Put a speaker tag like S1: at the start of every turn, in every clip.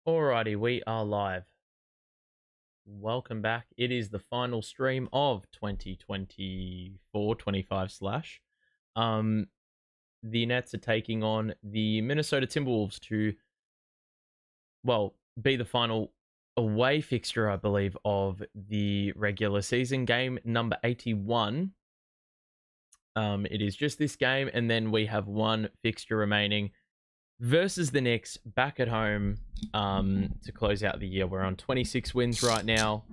S1: Alrighty, we are live. Welcome back. It is the final stream of 2024-25 slash. Um, the Nets are taking on the Minnesota Timberwolves to, be the final away fixture, I believe, of the regular season, game number 81. It is just this game, and then we have one fixture remaining versus the Knicks back at home to close out the year. We're on 26 wins right now.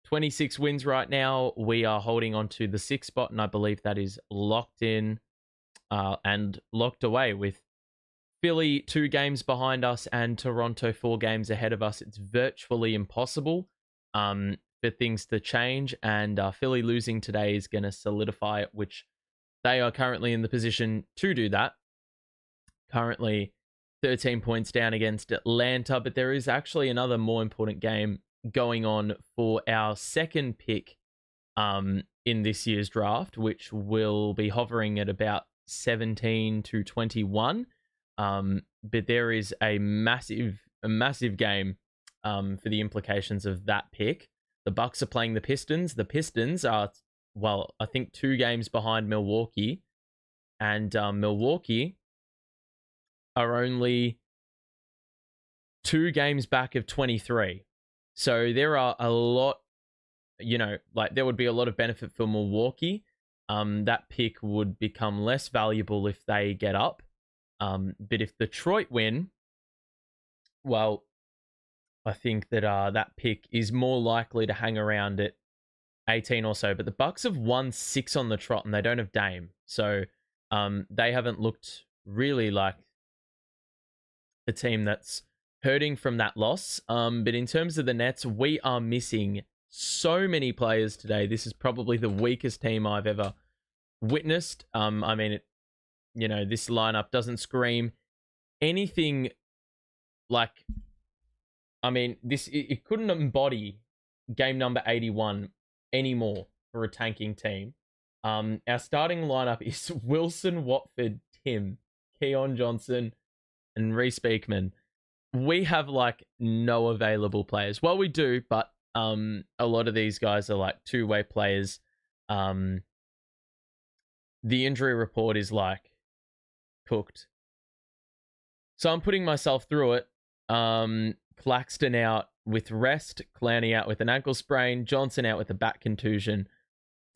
S1: 26 wins right now. We are holding on to the sixth spot, and I believe that is locked in and locked away with Philly 2 games behind us and Toronto 4 games ahead of us. It's virtually impossible for things to change, and Philly losing today is going to solidify it, which they are currently in the position to do that. Currently 13 points down against Atlanta, but there is actually another more important game going on for our second pick in this year's draft, which will be hovering at about 17 to 21. But there is a massive game for the implications of that pick. The Bucks are playing the Pistons. The Pistons are, I think 2 games behind Milwaukee, and Milwaukee are only 2 games back of 23. So there are a lot, there would be a lot of benefit for Milwaukee. That pick would become less valuable if they get up. But if Detroit win, I think that that pick is more likely to hang around at 18 or so. But the Bucks have won 6 on the trot, and they don't have Dame. So they haven't looked really like the team that's hurting from that loss. But in terms of the Nets, we are missing so many players today. This is probably the weakest team I've ever witnessed. This lineup doesn't scream anything like, it couldn't embody game number 81 anymore for a tanking team. Our starting lineup is Wilson, Watford, Tim, Keon Johnson, and Reece Beekman. We have no available players. Well, we do, but a lot of these guys are two-way players. The injury report is cooked. So I'm putting myself through it. Claxton out with rest, Clowney out with an ankle sprain, Johnson out with a back contusion,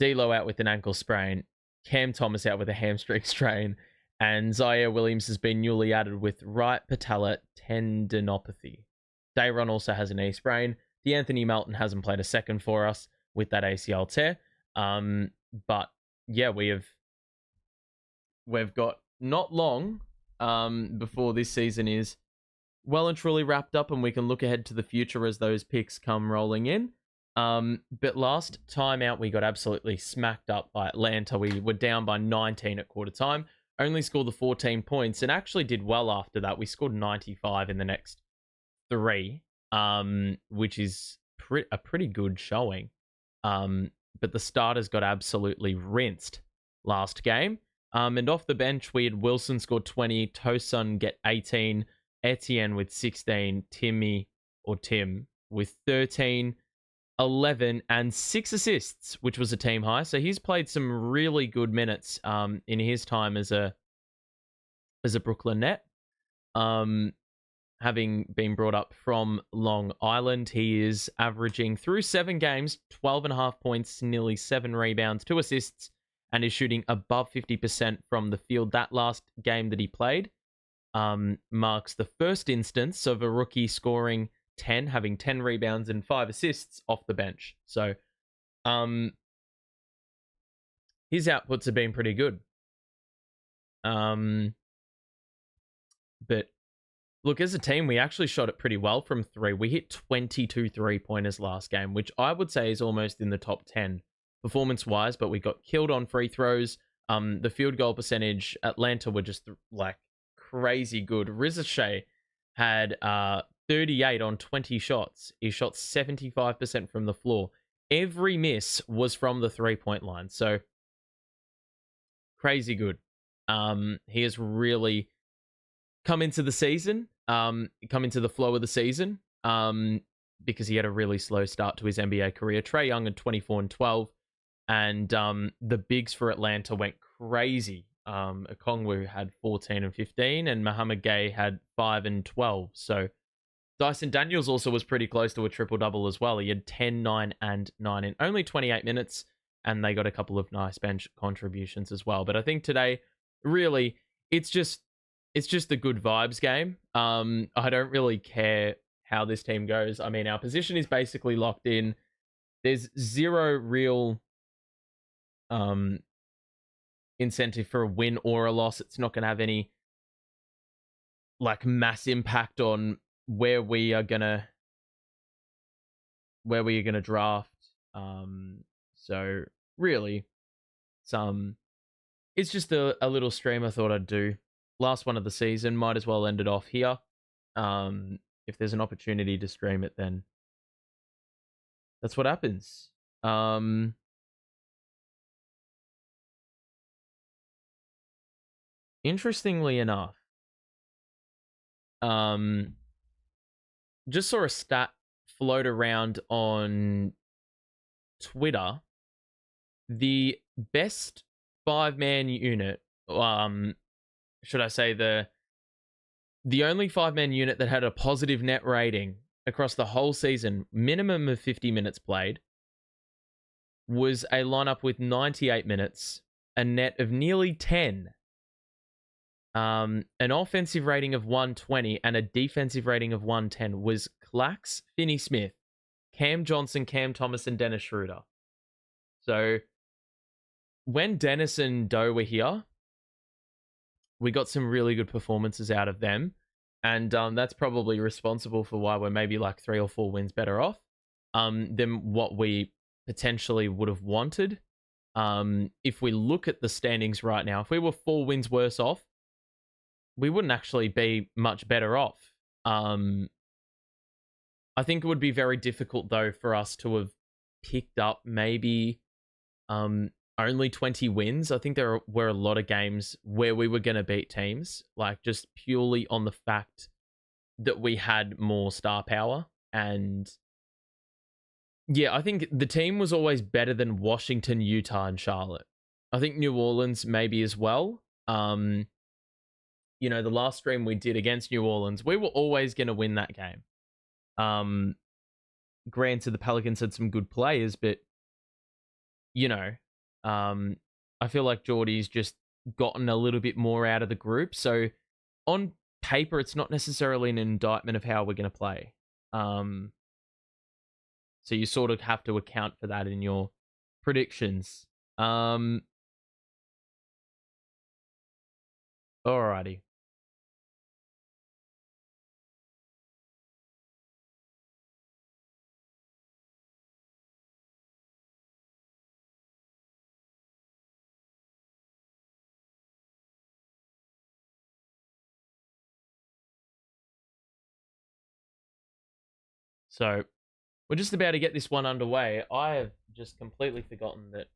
S1: D'Lo out with an ankle sprain, Cam Thomas out with a hamstring strain, and Zaire Williams has been newly added with right patella tendinopathy. Dayron also has a knee sprain. DeAnthony Melton hasn't played a second for us with that ACL tear. But yeah, we've got not long before this season is well and truly wrapped up, and we can look ahead to the future as those picks come rolling in. But last time out, we got absolutely smacked up by Atlanta. We were down by 19 at quarter time. Only scored the 14 points and actually did well after that. We scored 95 in the next 3, which is a pretty good showing. But the starters got absolutely rinsed last game. And off the bench, we had Wilson scored 20, Tosun get 18, Etienne with 16, Tim with 13, 11, and 6 assists, which was a team high. So he's played some really good minutes in his time as a Brooklyn Net. Having been brought up from Long Island, he is averaging through 7 games, 12.5 points, nearly 7 rebounds, 2 assists, and is shooting above 50% from the field. That last game that he played marks the first instance of a rookie scoring 10, having 10 rebounds and 5 assists off the bench. So his outputs have been pretty good. But look, as a team, we actually shot it pretty well from 3. We hit 22 3-pointers last game, which I would say is almost in the top 10 performance-wise, but we got killed on free throws. The field goal percentage, Atlanta were just crazy good. Ricochet had 38 on 20 shots. He shot 75% from the floor. Every miss was from the 3-point line. So crazy good. He has really come into the season come into the flow of the season because he had a really slow start to his NBA career. Trae Young at 24 and 12. And the bigs for Atlanta went crazy. Okongwu had 14 and 15, and Muhammad Gay had 5 and 12. So Dyson Daniels also was pretty close to a triple-double as well. He had 10, 9, and 9 in only 28 minutes, and they got a couple of nice bench contributions as well. But I think today, really, it's just a good vibes game. I don't really care how this team goes. I mean, our position is basically locked in. There's zero real incentive for a win or a loss. It's not going to have any like mass impact on where we are gonna draft. So really, it's just a little stream I thought I'd do. Last one of the season, might as well end it off here. If there's an opportunity to stream it, then that's what happens. Interestingly enough, just saw a stat float around on Twitter. The best 5-man unit, should I say the only 5-man unit that had a positive net rating across the whole season, minimum of 50 minutes played, was a lineup with 98 minutes, a net of nearly 10, an offensive rating of 120, and a defensive rating of 110 was Clax, Finney Smith, Cam Johnson, Cam Thomas, and Dennis Schroeder. So when Dennis and Doe were here, we got some really good performances out of them. And that's probably responsible for why we're maybe like 3 or 4 wins better off than what we potentially would have wanted. If we look at the standings right now, if we were 4 wins worse off, we wouldn't actually be much better off. I think it would be very difficult, though, for us to have picked up maybe only 20 wins. I think there were a lot of games where we were going to beat teams, like just purely on the fact that we had more star power. And yeah, I think the team was always better than Washington, Utah, and Charlotte. I think New Orleans maybe as well. The last stream we did against New Orleans, we were always going to win that game. Granted, the Pelicans had some good players, but I feel like Geordie's just gotten a little bit more out of the group. So on paper, it's not necessarily an indictment of how we're going to play. So you sort of have to account for that in your predictions. Alrighty. So we're just about to get this one underway. I have just completely forgotten that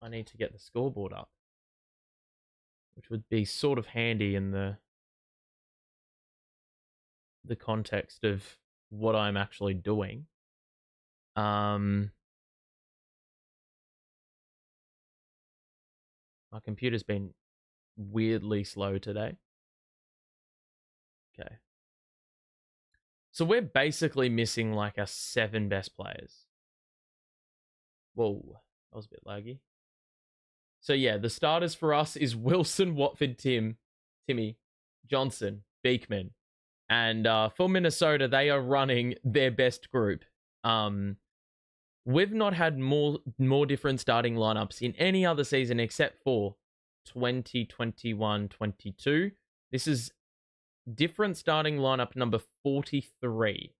S1: I need to get the scoreboard up, which would be sort of handy in the context of what I'm actually doing. My computer's been weirdly slow today. Okay. So we're basically missing like our 7 best players. Whoa, that was a bit laggy. So yeah, the starters for us is Wilson, Watford, Timmy, Johnson, Beekman. And for Minnesota, they are running their best group. We've not had more different starting lineups in any other season except for 2021-22. This is different starting lineup number 43.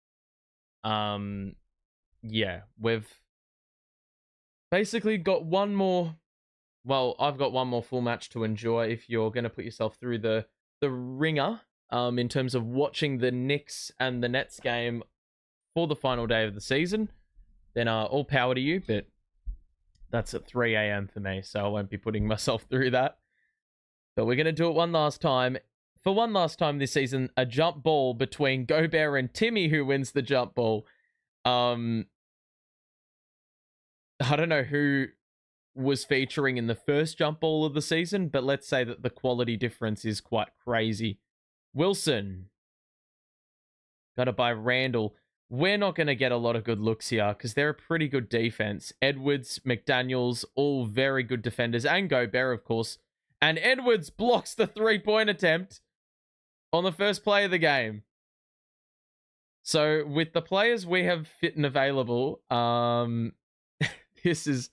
S1: Yeah, we've basically got one more. Well, I've got one more full match to enjoy if you're going to put yourself through the ringer in terms of watching the Knicks and the Nets game for the final day of the season. Then all power to you, but that's at 3 a.m. for me, so I won't be putting myself through that. But we're going to do it one last time for one last time this season, a jump ball between Gobert and Timmy, who wins the jump ball. I don't know who was featuring in the first jump ball of the season, but let's say that the quality difference is quite crazy. Wilson. Got to buy Randall. We're not going to get a lot of good looks here because they're a pretty good defense. Edwards, McDaniels, all very good defenders. And Gobert, of course. And Edwards blocks the three-point attempt on the first play of the game. So with the players we have fit and available, this is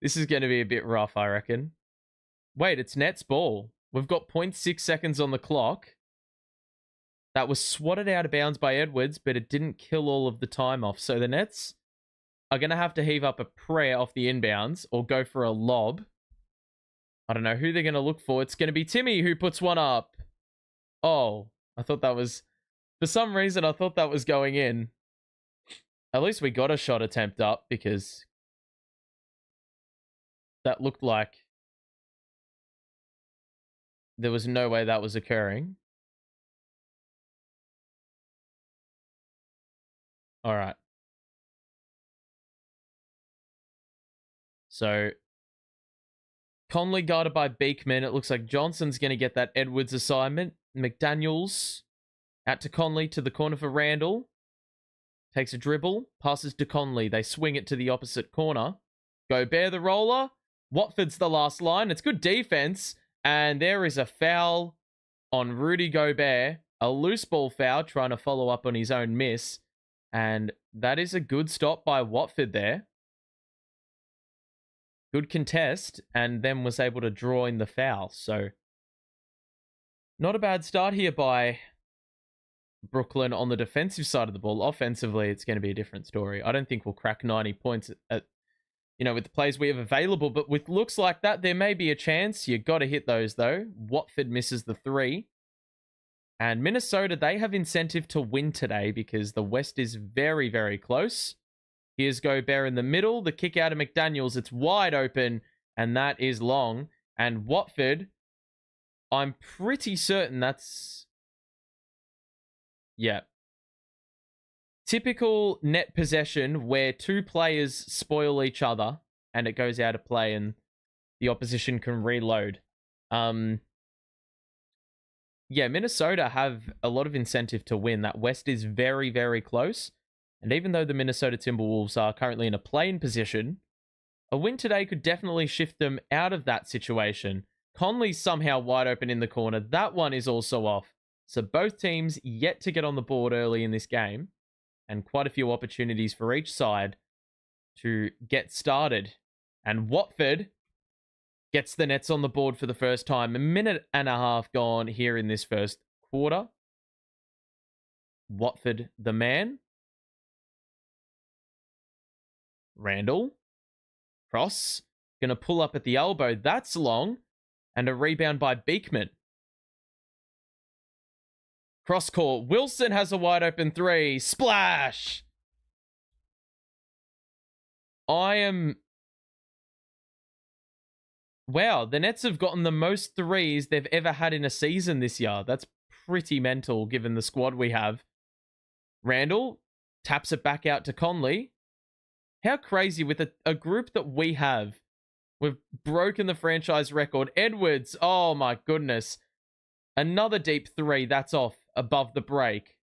S1: going to be a bit rough, I reckon. Wait, it's Nets ball. We've got 0.6 seconds on the clock. That was swatted out of bounds by Edwards, but it didn't kill all of the time off. So the Nets are going to have to heave up a prayer off the inbounds or go for a lob. I don't know who they're going to look for. It's going to be Timmy who puts one up. Oh, I thought that was... For some reason, I thought that was going in. At least we got a shot attempt up because that looked like there was no way that was occurring. All right. So Conley guarded by Beekman. It looks like Johnson's going to get that Edwards assignment. McDaniels out to Conley to the corner for Randall. Takes a dribble. Passes to Conley. They swing it to the opposite corner. Gobert the roller. Watford's the last line. It's good defense. And there is a foul on Rudy Gobert. A loose ball foul trying to follow up on his own miss. And that is a good stop by Watford there. Good contest. And then was able to draw in the foul. So not a bad start here by Brooklyn on the defensive side of the ball. Offensively, it's going to be a different story. I don't think we'll crack 90 points at with the plays we have available, but with looks like that, there may be a chance. You got to hit those, though. Watford misses the three. And Minnesota, they have incentive to win today because the West is very, very close. Here's Gobert in the middle. The kick out of McDaniels. It's wide open, and that is long. And Watford, I'm pretty certain that's... Yeah. Typical net possession where two players spoil each other and it goes out of play and the opposition can reload. Yeah, Minnesota have a lot of incentive to win. That West is very, very close. And even though the Minnesota Timberwolves are currently in a play-in position, a win today could definitely shift them out of that situation. Conley's somehow wide open in the corner. That one is also off. So both teams yet to get on the board early in this game. And quite a few opportunities for each side to get started. And Watford gets the Nets on the board for the first time. A minute and a half gone here in this first quarter. Watford, the man. Randall. Cross. Going to pull up at the elbow. That's long. And a rebound by Beekman. Cross court. Wilson has a wide open three. Splash! Wow, the Nets have gotten the most threes they've ever had in a season this year. That's pretty mental given the squad we have. Randall taps it back out to Conley. How crazy with a group that we have. We've broken the franchise record. Edwards, oh my goodness. Another deep three. That's off above the break.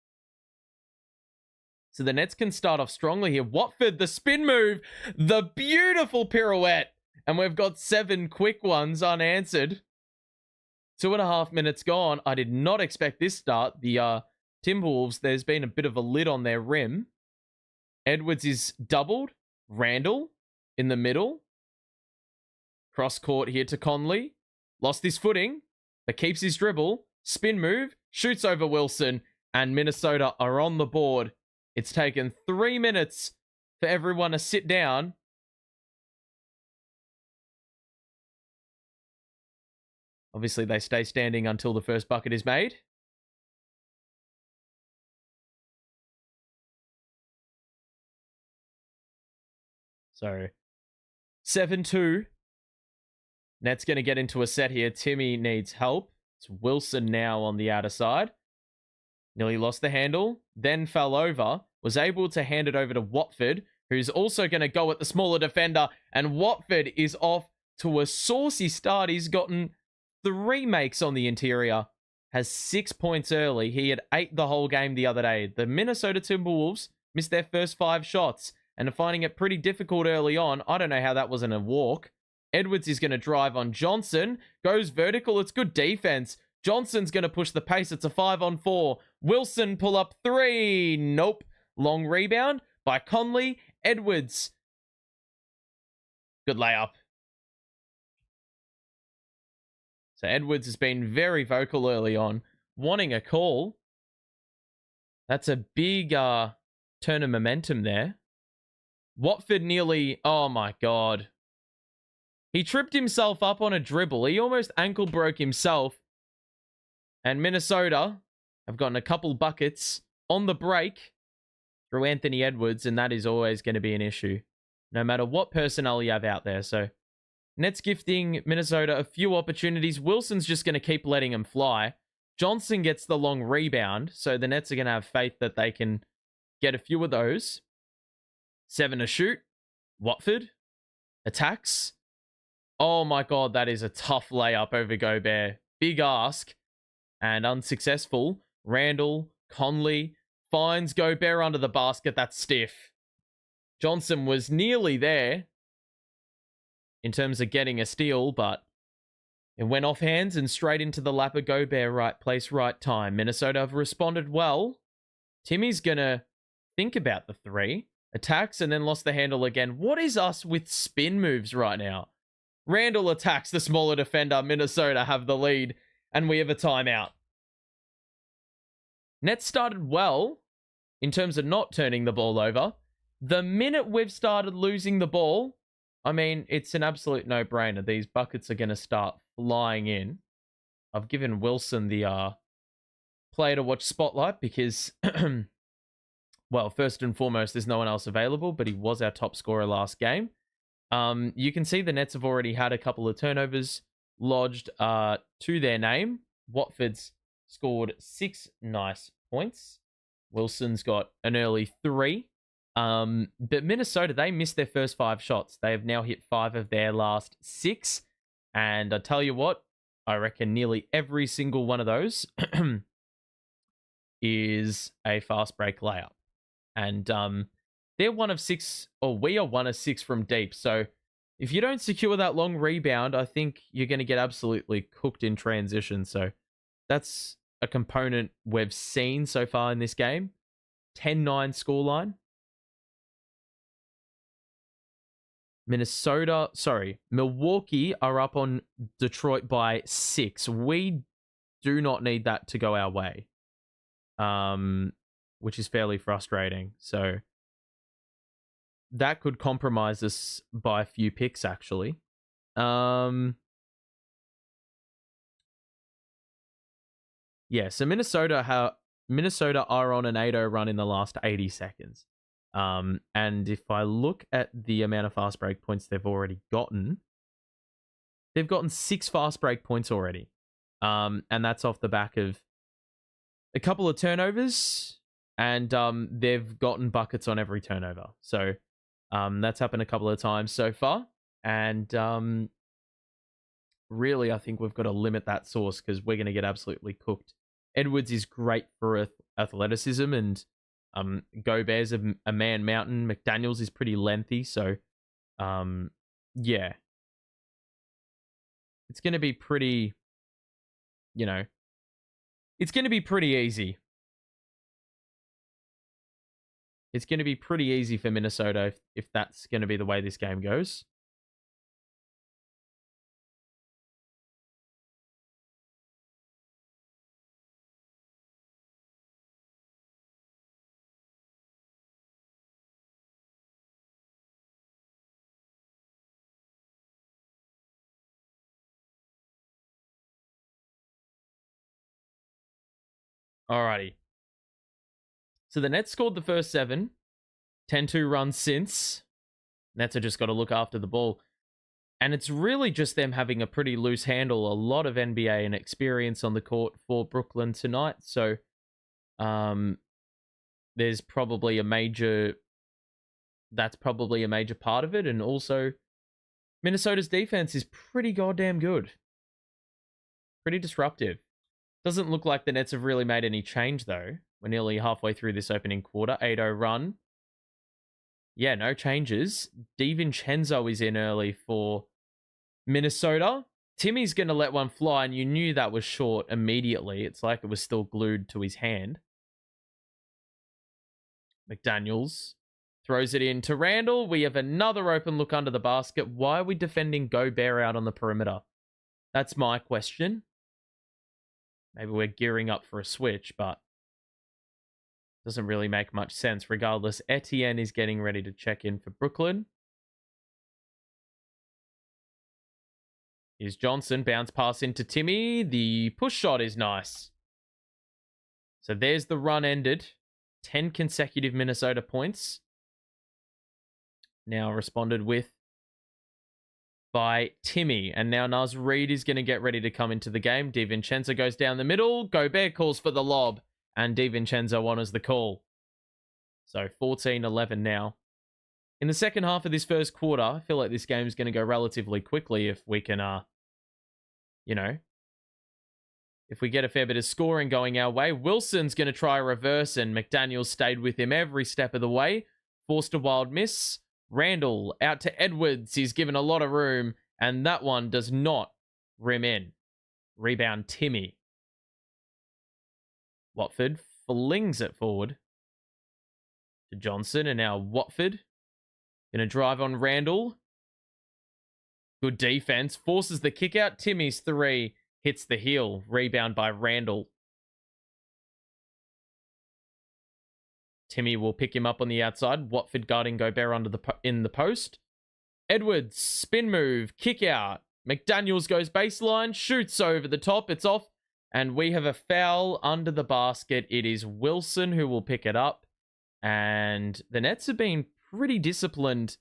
S1: So the Nets can start off strongly here. Watford, the spin move. The beautiful pirouette. And we've got 7 quick ones unanswered. 2.5 minutes gone. I did not expect this start. The Timberwolves, there's been a bit of a lid on their rim. Edwards is doubled. Randall in the middle. Cross court here to Conley. Lost his footing, but keeps his dribble. Spin move. Shoots over Wilson. And Minnesota are on the board. It's taken 3 minutes for everyone to sit down. Obviously, they stay standing until the first bucket is made. So, 7-2. Nets going to get into a set here. Timmy needs help. It's Wilson now on the outer side. Nearly lost the handle, then fell over, was able to hand it over to Watford, who's also going to go at the smaller defender, and Watford is off to a saucy start. He's gotten 3 makes on the interior, has 6 points early. He had 8 the whole game the other day. The Minnesota Timberwolves missed their first 5 shots and are finding it pretty difficult early on. I don't know how that wasn't a walk. Edwards is going to drive on Johnson, goes vertical. It's good defense. Johnson's going to push the pace. It's a 5-on-4. Wilson pull up 3. Nope. Long rebound by Conley. Edwards. Good layup. So Edwards has been very vocal early on, wanting a call. That's a big turn of momentum there. Watford nearly... Oh my God. He tripped himself up on a dribble. He almost ankle broke himself. And Minnesota have gotten a couple buckets on the break through Anthony Edwards, and that is always going to be an issue, no matter what personnel you have out there. So Nets gifting Minnesota a few opportunities. Wilson's just going to keep letting him fly. Johnson gets the long rebound, so the Nets are going to have faith that they can get a few of those. 7 to shoot. Watford attacks. Oh my God, that is a tough layup over Gobert. Big ask. And unsuccessful. Randall, Conley, finds Gobert under the basket. That's stiff. Johnson was nearly there in terms of getting a steal, but it went off hands and straight into the lap of Gobert. Right place, right time. Minnesota have responded well. Timmy's going to think about the 3. Attacks and then lost the handle again. What is us with spin moves right now? Randall attacks the smaller defender. Minnesota have the lead, and we have a timeout. Nets started well in terms of not turning the ball over. The minute we've started losing the ball, I mean, it's an absolute no-brainer. These buckets are going to start flying in. I've given Wilson the player to watch spotlight because, well, first and foremost, there's no one else available, but he was our top scorer last game. You can see the Nets have already had a couple of turnovers lodged to their name. Watford's scored 6 nice points. Wilson's got an early 3. But Minnesota, they missed their first 5 shots. They have now hit 5 of their last 6. And I tell you what, I reckon nearly every single one of those is a fast break layup. And they're 1 of 6, or we are 1 of 6 from deep. So if you don't secure that long rebound, I think you're going to get absolutely cooked in transition. So that's a component we've seen so far in this game. 10-9 scoreline. Milwaukee are up on Detroit by 6. We do not need that to go our way, which is fairly frustrating. So that could compromise us by a few picks, actually. Yeah, so Minnesota are on an 8-0 run in the last 80 seconds. And if I look at the amount of fast break points they've already gotten, they've gotten 6 fast break points already. And that's off the back of a couple of turnovers, and they've gotten buckets on every turnover. So that's happened a couple of times so far. And really, I think we've got to limit that source because we're going to get absolutely cooked. Edwards is great for athleticism, and Gobert's a man mountain. McDaniels is pretty lengthy, so yeah. It's going to be pretty, it's going to be pretty easy. It's going to be pretty easy for Minnesota if that's going to be the way this game goes. Alrighty. So the Nets scored the first 7. 10-2 runs since. Nets have just got to look after the ball. And it's really just them having a pretty loose handle, a lot of NBA and experience on the court for Brooklyn tonight. So there's probably a major, that's probably a major part of it. And also, Minnesota's defense is pretty goddamn good. Pretty disruptive. Doesn't look like the Nets have really made any change, though. We're nearly halfway through this opening quarter. 8-0 run. Yeah, no changes. DiVincenzo is in early for Minnesota. Timmy's going to let one fly, and you knew that was short immediately. It's like it was still glued to his hand. McDaniels throws it in to Randall. We have another open look under the basket. Why are we defending Gobert out on the perimeter? That's my question. Maybe we're gearing up for a switch, but doesn't really make much sense. Regardless, Etienne is getting ready to check in for Brooklyn. Here's Johnson. Bounce pass into Timmy. The push shot is nice. So there's the run ended. 10 consecutive Minnesota points. Now responded with by Timmy. And now Naz Reid is going to get ready to come into the game. DiVincenzo goes down the middle. Gobert calls for the lob. And DiVincenzo honors the call. So 14-11 now. In the second half of this first quarter, I feel like this game is going to go relatively quickly if we can, if we get a fair bit of scoring going our way. Wilson's going to try a reverse, and McDaniels stayed with him every step of the way. Forced a wild miss. Randall out to Edwards. He's given a lot of room, and that one does not rim in. Rebound Timmy. Watford flings it forward to Johnson, and now Watford gonna drive on Randall. Good defense. Forces the kick out. Timmy's three hits the heel. Rebound by Randall. Timmy will pick him up on the outside. Watford guarding Gobert in the post. Edwards, spin move, kick out. McDaniels goes baseline, shoots over the top. It's off. And we have a foul under the basket. It is Wilson who will pick it up. And the Nets have been pretty disciplined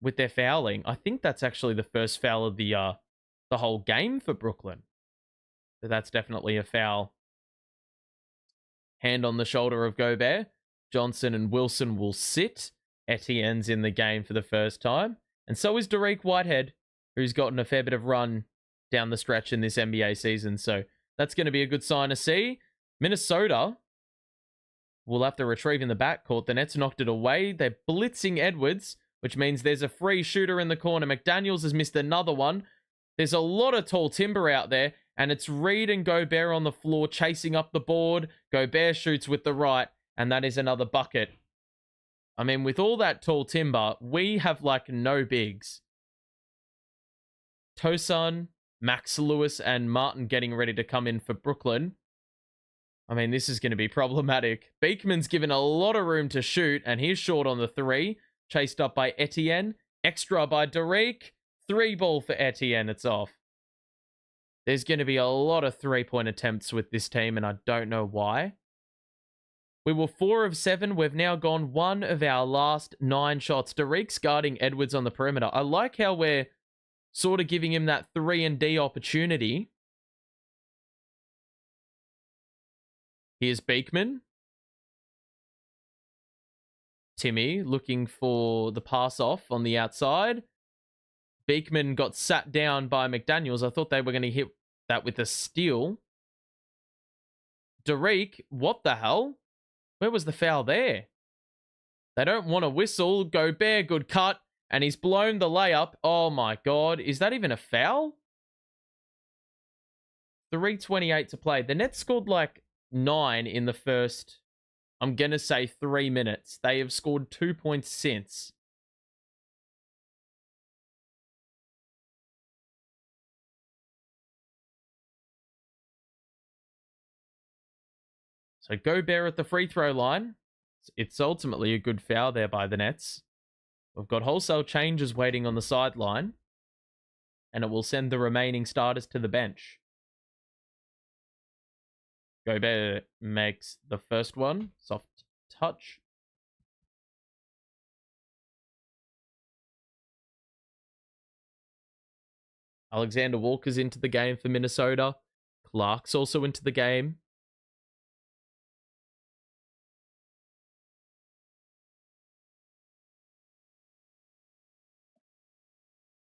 S1: with their fouling. I think that's actually the first foul of the whole game for Brooklyn. So that's definitely a foul. Hand on the shoulder of Gobert. Johnson and Wilson will sit. Etienne's in the game for the first time. And so is Derek Whitehead, who's gotten a fair bit of run down the stretch in this NBA season. So that's going to be a good sign to see. Minnesota will have to retrieve in the backcourt. The Nets knocked it away. They're blitzing Edwards, which means there's a free shooter in the corner. McDaniels has missed another one. There's a lot of tall timber out there, and it's Reid and Gobert on the floor chasing up the board. Gobert shoots with the right, and that is another bucket. I mean, with all that tall timber, we have like no bigs. Tosun, Max Lewis, and Martin getting ready to come in for Brooklyn. I mean, this is going to be problematic. Beekman's given a lot of room to shoot, and he's short on the three. Chased up by Etienne. Extra by Derek. 3-ball for Etienne. It's off. There's going to be a lot of three-point attempts with this team, and I don't know why. We were 4 of 7. We've now gone 1 of our last 9 shots. Derek's guarding Edwards on the perimeter. I like how we're sort of giving him that 3-and-D opportunity. Here's Beekman. Timmy looking for the pass off on the outside. Beekman got sat down by McDaniels. I thought they were going to hit that with a steal. Derek, what the hell? Where was the foul there? They don't want to whistle. Gobert, good cut. And he's blown the layup. Oh my God. Is that even a foul? 3:28 to play. The Nets scored like 9 in the first, I'm going to say 3 minutes. They have scored 2 points since. So Gobert at the free throw line. It's ultimately a good foul there by the Nets. We've got wholesale changes waiting on the sideline. And it will send the remaining starters to the bench. Gobert makes the first one. Soft touch. Alexander Walker's into the game for Minnesota. Clark's also into the game.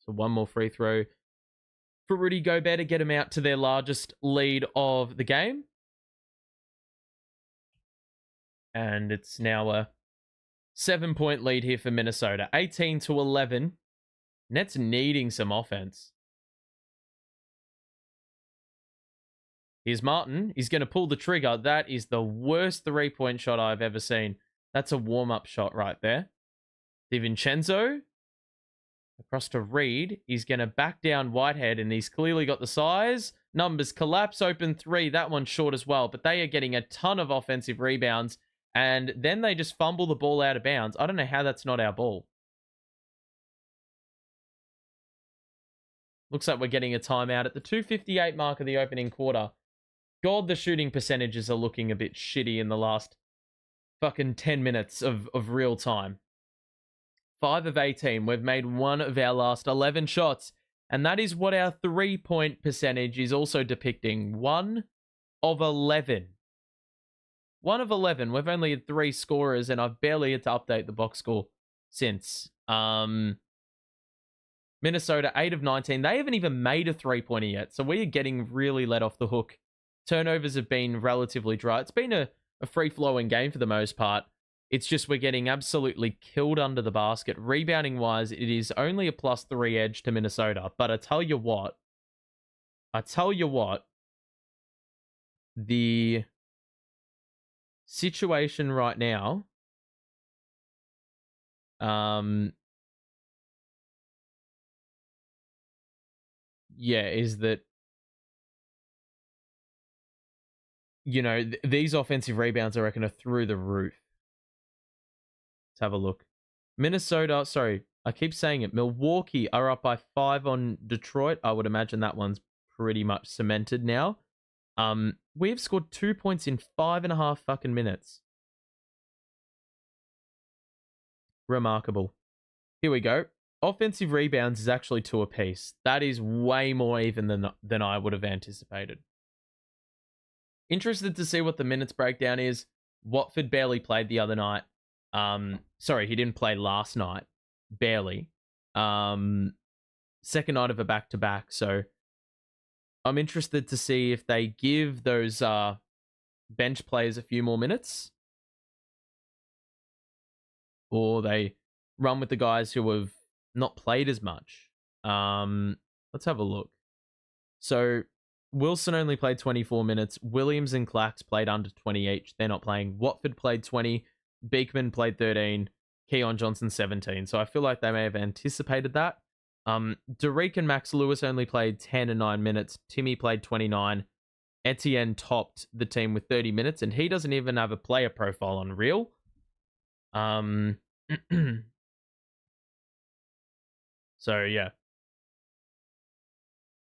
S1: So one more free throw for Rudy Gobert to get him out to their largest lead of the game. And it's now a 7-point lead here for Minnesota. 18-11. Nets needing some offense. Here's Martin. He's going to pull the trigger. That is the worst three-point shot I've ever seen. That's a warm-up shot right there. DiVincenzo. Across to Reed. He's going to back down Whitehead, and he's clearly got the size. Numbers collapse, open three. That one's short as well, but they are getting a ton of offensive rebounds, and then they just fumble the ball out of bounds. I don't know how that's not our ball. Looks like we're getting a timeout at the 2:58 mark of the opening quarter. God, the shooting percentages are looking a bit shitty in the last fucking 10 minutes of real time. 5 of 18. We've made one of our last 11 shots. And that is what our 3-point percentage is also depicting. 1 of 11. 1 of 11. We've only had 3 scorers, and I've barely had to update the box score since. Minnesota, 8 of 19. They haven't even made a 3-pointer yet. So we are getting really let off the hook. Turnovers have been relatively dry. It's been a free-flowing game for the most part. It's just we're getting absolutely killed under the basket. Rebounding-wise, it is only a +3 edge to Minnesota. But I tell you what, the situation right now, is that, you know, these offensive rebounds, I reckon, are through the roof. Let's have a look. Minnesota, sorry, I keep saying it. Milwaukee are up by 5 on Detroit. I would imagine that one's pretty much cemented now. We've scored 2 points in 5.5 fucking minutes. Remarkable. Here we go. Offensive rebounds is actually 2 apiece. That is way more even than I would have anticipated. Interested to see what the minutes breakdown is. Watford barely played the other night. Sorry, he didn't play last night. Barely. Second night of a back-to-back. So I'm interested to see if they give those bench players a few more minutes, or they run with the guys who have not played as much. Let's have a look. So Wilson only played 24 minutes. Williams and Clax played under 20 each. They're not playing. Watford played 20. Beekman played 13. Keon Johnson 17. So I feel like they may have anticipated that. Derek and Max Lewis only played 10 and 9 minutes. Timmy played 29. Etienne topped the team with 30 minutes, and he doesn't even have a player profile on Real. So, yeah.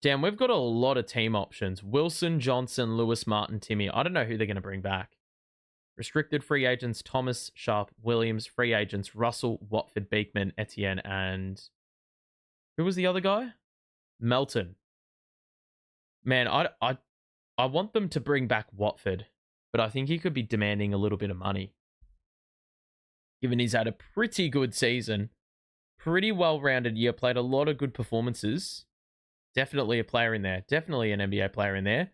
S1: Damn, we've got a lot of team options. Wilson, Johnson, Lewis, Martin, Timmy. I don't know who they're going to bring back. Restricted free agents, Thomas, Sharp, Williams. Free agents, Russell, Watford, Beekman, Etienne, and... who was the other guy? Melton. Man, I want them to bring back Watford, but I think he could be demanding a little bit of money. Given he's had a pretty good season, pretty well-rounded year, played a lot of good performances. Definitely a player in there. Definitely an NBA player in there.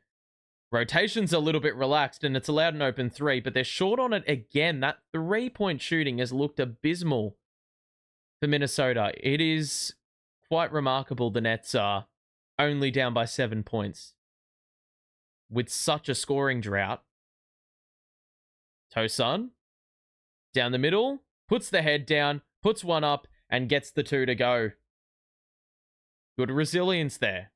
S1: Rotation's a little bit relaxed, and it's allowed an open 3, but they're short on it again. That 3-point shooting has looked abysmal for Minnesota. It is quite remarkable the Nets are only down by 7 points with such a scoring drought. Tosun, down the middle, puts the head down, puts one up, and gets the 2 to go. Good resilience there.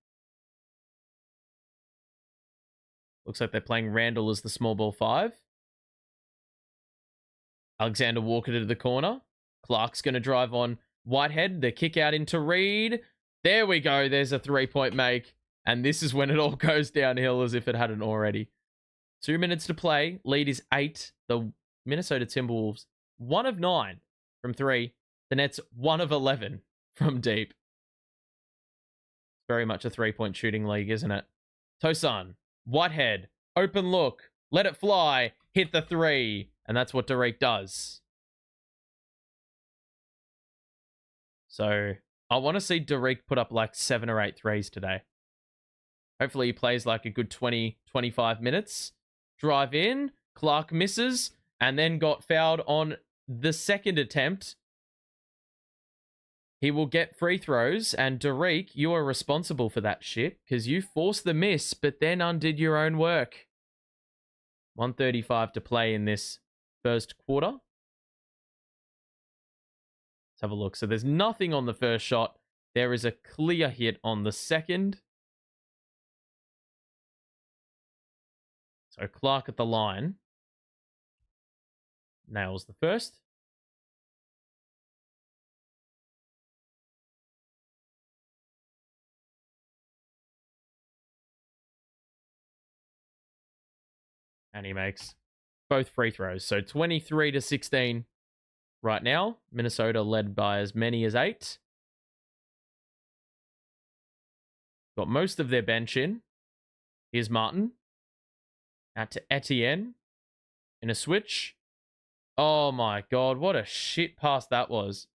S1: Looks like they're playing Randall as the small ball 5. Alexander Walker to the corner. Clark's going to drive on Whitehead. The kick out into Reed. There we go. There's a 3-point make. And this is when it all goes downhill as if it hadn't already. 2 minutes to play. Lead is 8. The Minnesota Timberwolves, 1 of 9 from 3. The Nets, 1 of 11 from deep. very much a three-point shooting league, isn't it? Tosan, Whitehead, open look, let it fly, hit the three. And that's what Derek does. So I want to see Derek put up like 7 or 8 threes today. Hopefully he plays like a good 20, 25 minutes. Drive in, Clark misses, and then got fouled on the second attempt. He will get free throws, and Derek, you are responsible for that shit because you forced the miss, but then undid your own work. 1:35 to play in this first quarter. Let's have a look. So there's nothing on the first shot. There is a clear hit on the second. So Clark at the line. Nails the first. And he makes both free throws. So 23-16 right now. Minnesota led by as many as 8. Got most of their bench in. Here's Martin. Out to Etienne. In a switch. Oh my god, what a shit pass that was.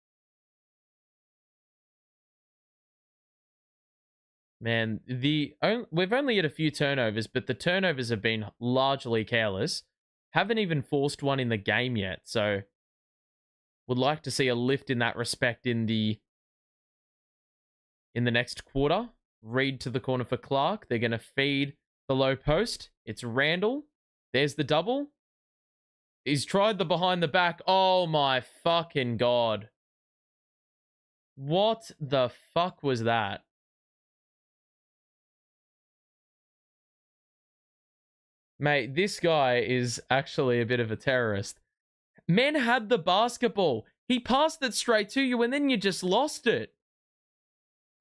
S1: Man, we've only had a few turnovers, but the turnovers have been largely careless. Haven't even forced one in the game yet, so would like to see a lift in that respect in the next quarter. Reed to the corner for Clark. They're going to feed the low post. It's Randall. There's the double. He's tried the behind the back. Oh my fucking god. What the fuck was that? Mate, this guy is actually a bit of a terrorist. Man had the basketball. He passed it straight to you and then you just lost it.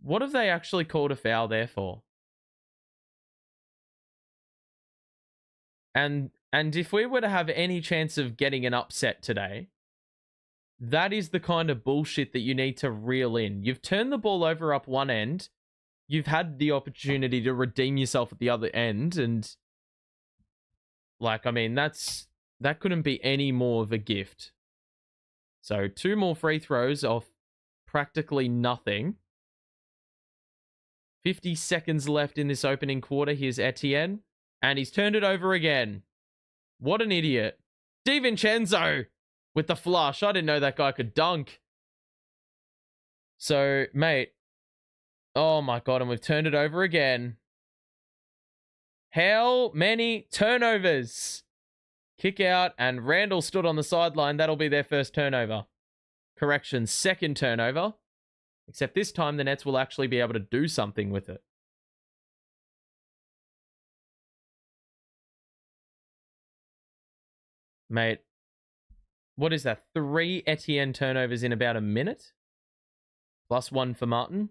S1: What have they actually called a foul there for? And if we were to have any chance of getting an upset today, that is the kind of bullshit that you need to reel in. You've turned the ball over up one end. You've had the opportunity to redeem yourself at the other end. And like, I mean, that couldn't be any more of a gift. So 2 more free throws off practically nothing. 50 seconds left in this opening quarter. Here's Etienne. And he's turned it over again. What an idiot. DiVincenzo with the flush. I didn't know that guy could dunk. So, mate. Oh my god, and we've turned it over again. How many turnovers? Kick out, and Randall stood on the sideline. That'll be their first turnover. Correction, second turnover. Except this time the Nets will actually be able to do something with it. Mate, what is that? 3 Etienne turnovers in about a minute? Plus 1 for Martin.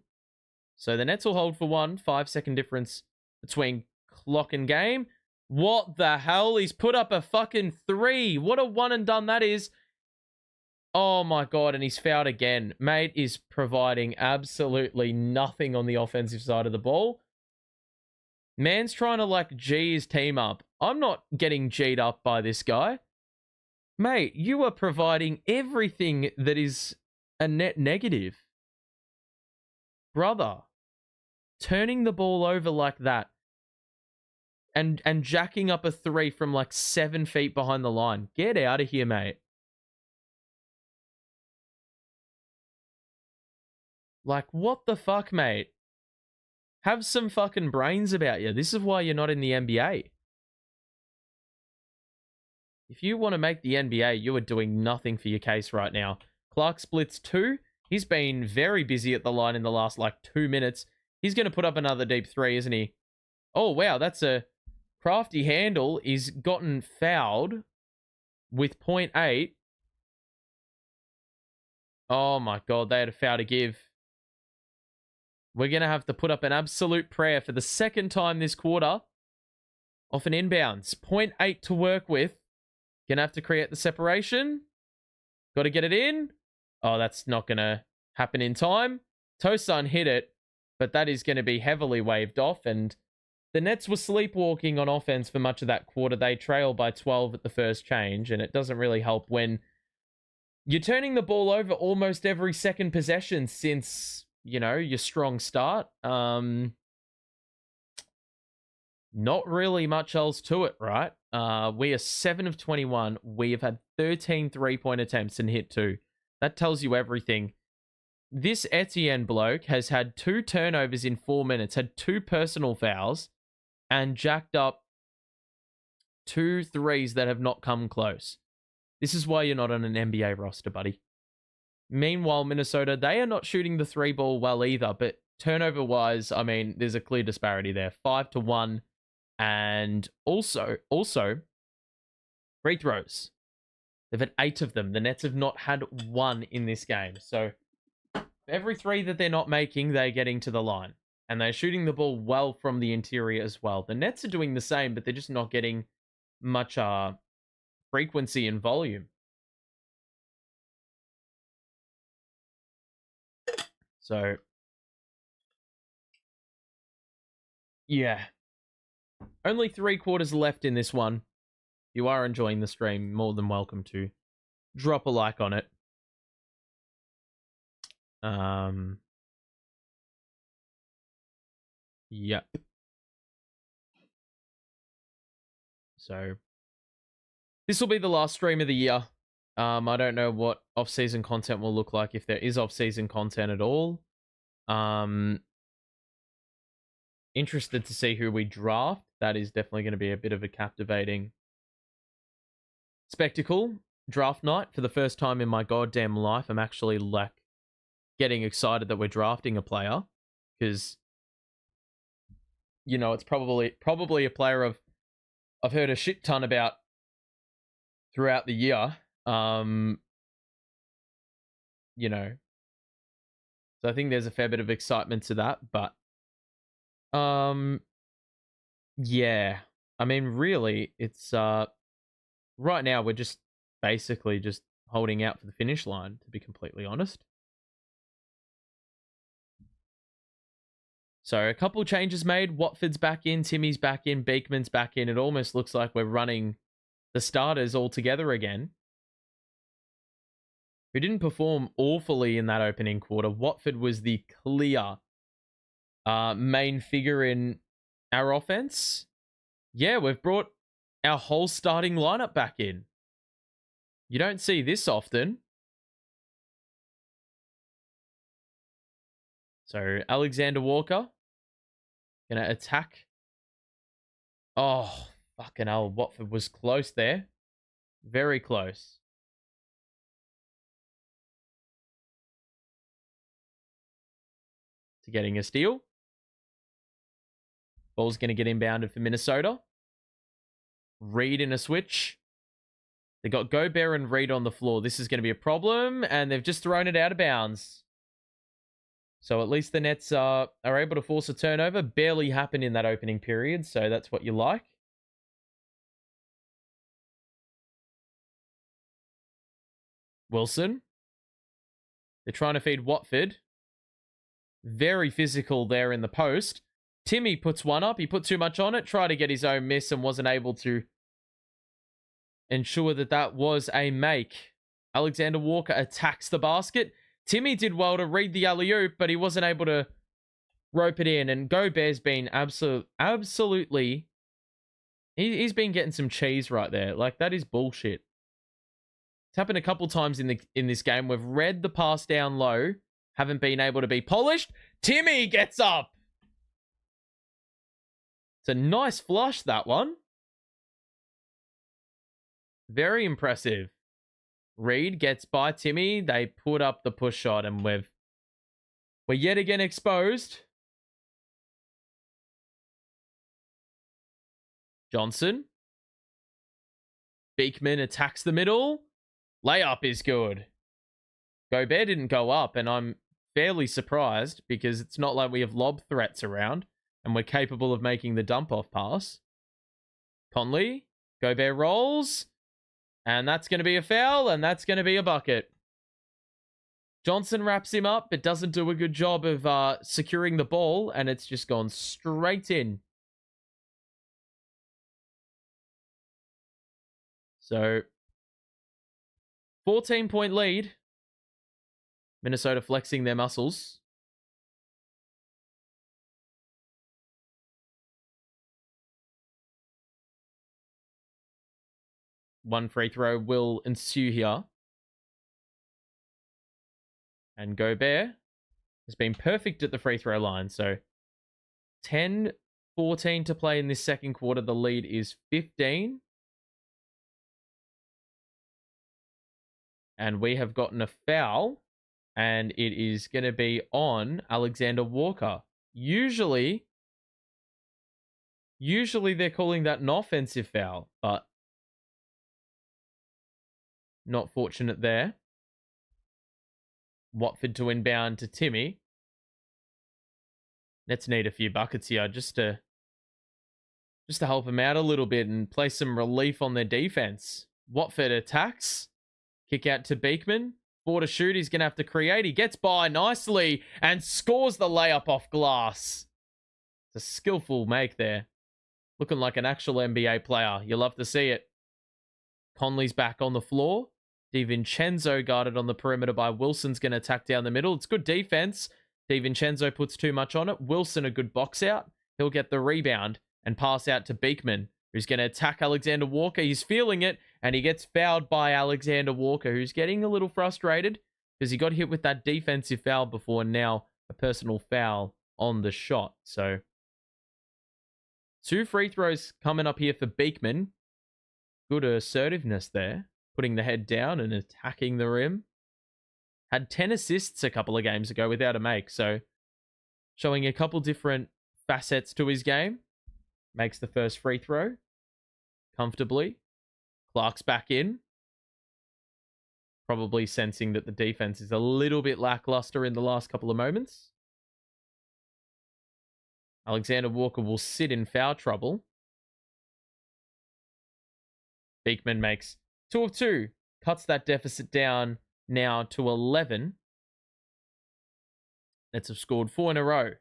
S1: So the Nets will hold for 1. 5-second difference between clock and game. What the hell? He's put up a fucking 3. What a one and done that is. Oh my god, and he's fouled again. Mate is providing absolutely nothing on the offensive side of the ball. Man's trying to like G his team up. I'm not getting G'd up by this guy. Mate, you are providing everything that is a net negative. Brother, turning the ball over like that and jacking up a 3 from like 7 feet behind the line. Get out of here, mate. Like, what the fuck, mate? Have some fucking brains about you. This is why you're not in the NBA. If you want to make the NBA, you are doing nothing for your case right now. Clark splits 2. He's been very busy at the line in the last, like, 2 minutes. He's going to put up another deep 3, isn't he? Oh, wow, that's a crafty handle. He's gotten fouled with 0.8. Oh, my God, they had a foul to give. We're going to have to put up an absolute prayer for the second time this quarter off an inbounds. 0.8 to work with. Gonna have to create the separation. Got to get it in. Oh, that's not gonna happen in time. Tosan hit it. but that is going to be heavily waved off. And the Nets were sleepwalking on offense for much of that quarter. They trail by 12 at the first change, and it doesn't really help when you're turning the ball over almost every second possession since, your strong start. Not really much else to it, right? We are 7 of 21. We have had 13 3-point attempts and hit 2. That tells you everything. This Etienne bloke has had 2 turnovers in 4 minutes, had 2 personal fouls, and jacked up 2 threes that have not come close. This is why you're not on an NBA roster, buddy. Meanwhile, Minnesota, they are not shooting the 3 ball well either, but turnover-wise, I mean, there's a clear disparity there. 5-1. And also, free throws. They've had 8 of them. The Nets have not had 1 in this game. So every 3 that they're not making, they're getting to the line. And they're shooting the ball well from the interior as well. The Nets are doing the same, but they're just not getting much frequency and volume. So, yeah. Only 3 quarters left in this one. If you are enjoying the stream, more than welcome to drop a like on it. Yep. So, this will be the last stream of the year. I don't know what off-season content will look like, if there is off-season content at all. Interested to see who we draft. That is definitely going to be a bit of a captivating spectacle. Draft night for the first time in my goddamn life. I'm actually getting excited that we're drafting a player, because it's probably a player I've heard a shit ton about throughout the year. So I think there's a fair bit of excitement to that, but yeah. I mean, really, it's right now we're just basically just holding out for the finish line, to be completely honest. So a couple changes made. Watford's back in, Timmy's back in, Beekman's back in. It almost looks like we're running the starters all together again, who didn't perform awfully in that opening quarter. Watford was the clear main figure in our offense. Yeah, we've brought our whole starting lineup back in. You don't see this often. So Alexander Walker gonna attack. Oh, fucking hell. Watford was close there. Very close. To getting a steal. Ball's going to get inbounded for Minnesota. Reed in a switch. They got Gobert and Reed on the floor. This is going to be a problem, and they've just thrown it out of bounds. So at least the Nets are able to force a turnover. Barely happened in that opening period, so that's what you like. Wilson. They're trying to feed Watford. Very physical there in the post. Timmy puts one up. He put too much on it. Tried to get his own miss and wasn't able to ensure that was a make. Alexander Walker attacks the basket. Timmy did well to read the alley-oop, but he wasn't able to rope it in. And Gobert's been absolutely... He's been getting some cheese right there. Like, that is bullshit. It's happened a couple times in this game. We've read the pass down low. Haven't been able to be polished. Timmy gets up. It's a nice flush, that one. Very impressive. Reed gets by Timmy. They put up the push shot, and we're yet again exposed. Johnson. Beekman attacks the middle. Layup is good. Gobert didn't go up, and I'm fairly surprised, because it's not like we have lob threats around and we're capable of making the dump-off pass. Conley. Gobert rolls. And that's going to be a foul, and that's going to be a bucket. Johnson wraps him up, but doesn't do a good job of securing the ball, and it's just gone straight in. So, 14-point lead. Minnesota flexing their muscles. One free throw will ensue here. And Gobert has been perfect at the free throw line. So 10-14 to play in this second quarter. The lead is 15. And we have gotten a foul. And it is going to be on Alexander Walker. Usually they're calling that an offensive foul, but not fortunate there. Watford to inbound to Timmy. Let's need a few buckets here just to help them out a little bit and place some relief on their defense. Watford attacks. Kick out to Beekman. 4 to shoot. He's going to have to create. He gets by nicely and scores the layup off glass. It's a skillful make there. Looking like an actual NBA player. You'll love to see it. Conley's back on the floor. DiVincenzo guarded on the perimeter by Wilson's going to attack down the middle. It's good defense. DiVincenzo puts too much on it. Wilson a good box out. He'll get the rebound and pass out to Beekman, who's going to attack Alexander Walker. He's feeling it, and he gets fouled by Alexander Walker, who's getting a little frustrated because he got hit with that defensive foul before, and now a personal foul on the shot. So 2 free throws coming up here for Beekman. Good assertiveness there, putting the head down and attacking the rim. Had 10 assists a couple of games ago without a make, so showing a couple different facets to his game. Makes the first free throw comfortably. Clark's back in. Probably sensing that the defense is a little bit lackluster in the last couple of moments. Alexander Walker will sit in foul trouble. Beekman makes 2 of 2. Cuts that deficit down now to 11. Nets have scored 4 in a row.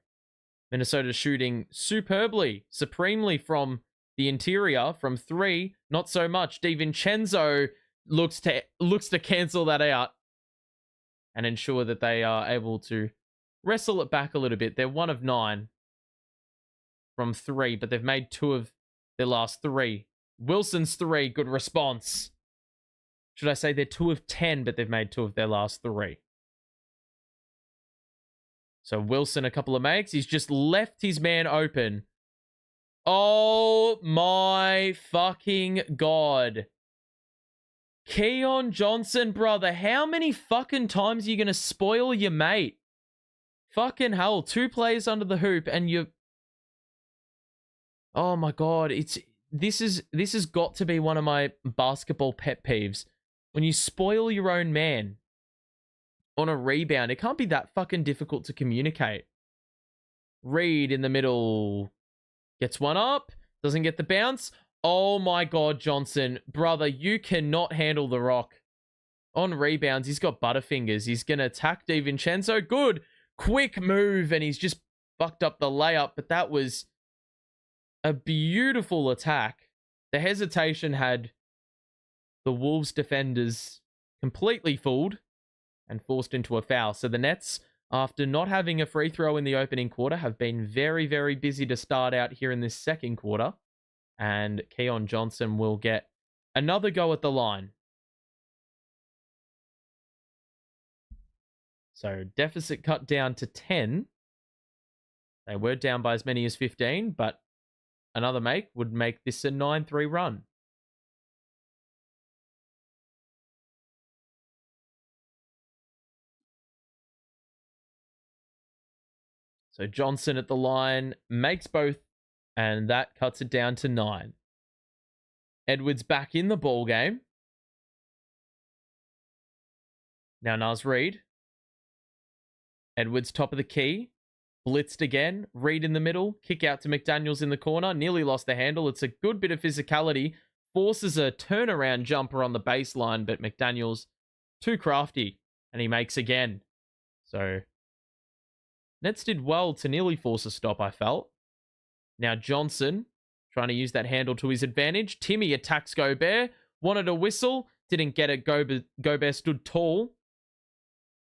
S1: Minnesota shooting superbly, supremely from the interior, from 3. Not so much. DiVincenzo looks to cancel that out and ensure that they are able to wrestle it back a little bit. They're 1 of 9 from 3, but they've made 2 of their last 3. Wilson's 3, good response. Should I say they're 2 of 10, but they've made 2 of their last 3. So Wilson, a couple of makes. He's just left his man open. Oh my fucking God. Keon Johnson, brother. How many fucking times are you going to spoil your mate? Fucking hell. 2 players under the hoop and you... Oh my God. This has got to be one of my basketball pet peeves. When you spoil your own man on a rebound, it can't be that fucking difficult to communicate. Reed in the middle. Gets one up. Doesn't get the bounce. Oh my God, Johnson. Brother, you cannot handle the rock. On rebounds, he's got butterfingers. He's going to attack DiVincenzo. Good. Quick move. And he's just fucked up the layup. But that was a beautiful attack. The hesitation had the Wolves defenders completely fooled and forced into a foul. So the Nets, after not having a free throw in the opening quarter, have been very, very busy to start out here in this second quarter. And Keon Johnson will get another go at the line. So deficit cut down to 10. They were down by as many as 15, but another make would make this a 9-3 run. So Johnson at the line makes both, and that cuts it down to 9. Edwards back in the ball game. Now Naz Reid. Edwards top of the key. Blitzed again. Reid in the middle. Kick out to McDaniels in the corner. Nearly lost the handle. It's a good bit of physicality. Forces a turnaround jumper on the baseline, but McDaniels too crafty, and he makes again. So Nets did well to nearly force a stop, I felt. Now Johnson trying to use that handle to his advantage. Timmy attacks Gobert. Wanted a whistle. Didn't get it. Gobert stood tall.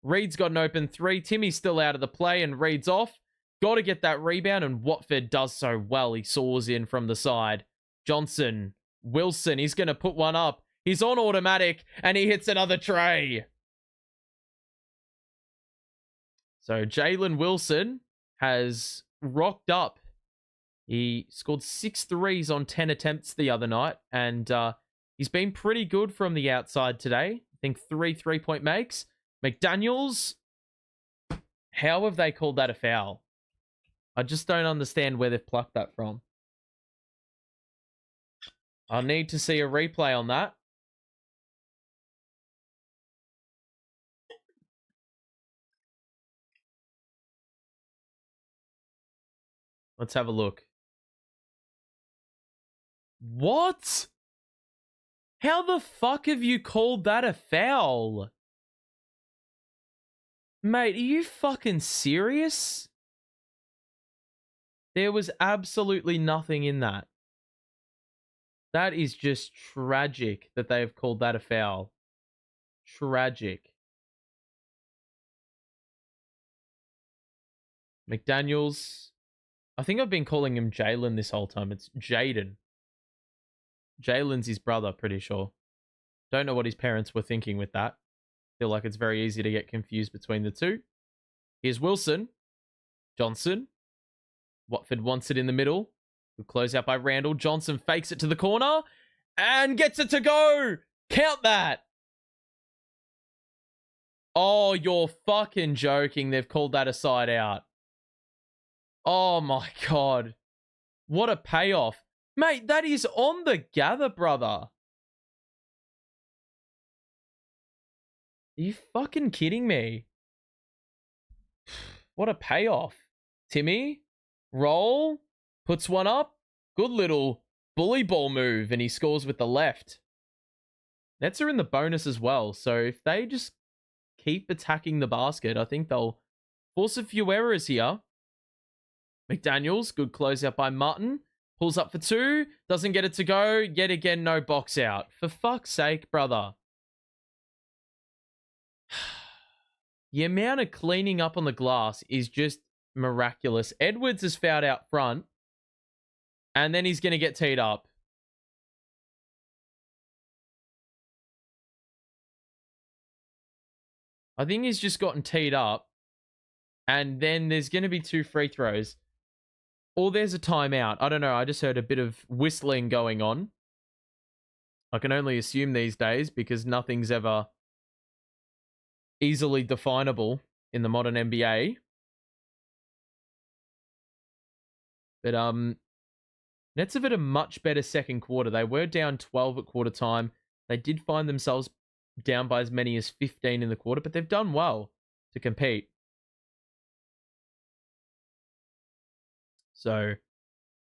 S1: Reed's got an open three. Timmy's still out of the play and Reed's off. Got to get that rebound, and Watford does so well. He soars in from the side. Johnson, Wilson, he's going to put one up. He's on automatic, and he hits another tray. So Jalen Wilson has rocked up. He scored 6 threes on 10 attempts the other night, and he's been pretty good from the outside today. I think 3 3-point makes. McDaniels, how have they called that a foul? I just don't understand where they've plucked that from. I'll need to see a replay on that. Let's have a look. What? How the fuck have you called that a foul? Mate, are you fucking serious? There was absolutely nothing in that. That is just tragic that they have called that a foul. Tragic. McDaniels. I think I've been calling him Jalen this whole time. It's Jaden. Jalen's his brother, pretty sure. Don't know what his parents were thinking with that. Feel like it's very easy to get confused between the two. Here's Wilson. Johnson. Watford wants it in the middle. Good closeout by Randall. Johnson fakes it to the corner and gets it to go. Count that. Oh, you're fucking joking. They've called that a side out. Oh my God. What a payoff. Mate, that is on the gather, brother. Are you fucking kidding me? What a payoff. Timmy, roll, puts one up. Good little bully ball move, and he scores with the left. Nets are in the bonus as well, so if they just keep attacking the basket, I think they'll force a few errors here. McDaniels, good closeout by Martin. Pulls up for 2, doesn't get it to go. Yet again, no box out. For fuck's sake, brother. The amount of cleaning up on the glass is just miraculous. Edwards is fouled out front, and then he's going to get teed up. I think he's just gotten teed up, and then there's going to be 2 free throws. Or there's a timeout. I don't know. I just heard a bit of whistling going on. I can only assume these days because nothing's ever easily definable in the modern NBA. But Nets have had a much better second quarter. They were down 12 at quarter time. They did find themselves down by as many as 15 in the quarter, but they've done well to compete. So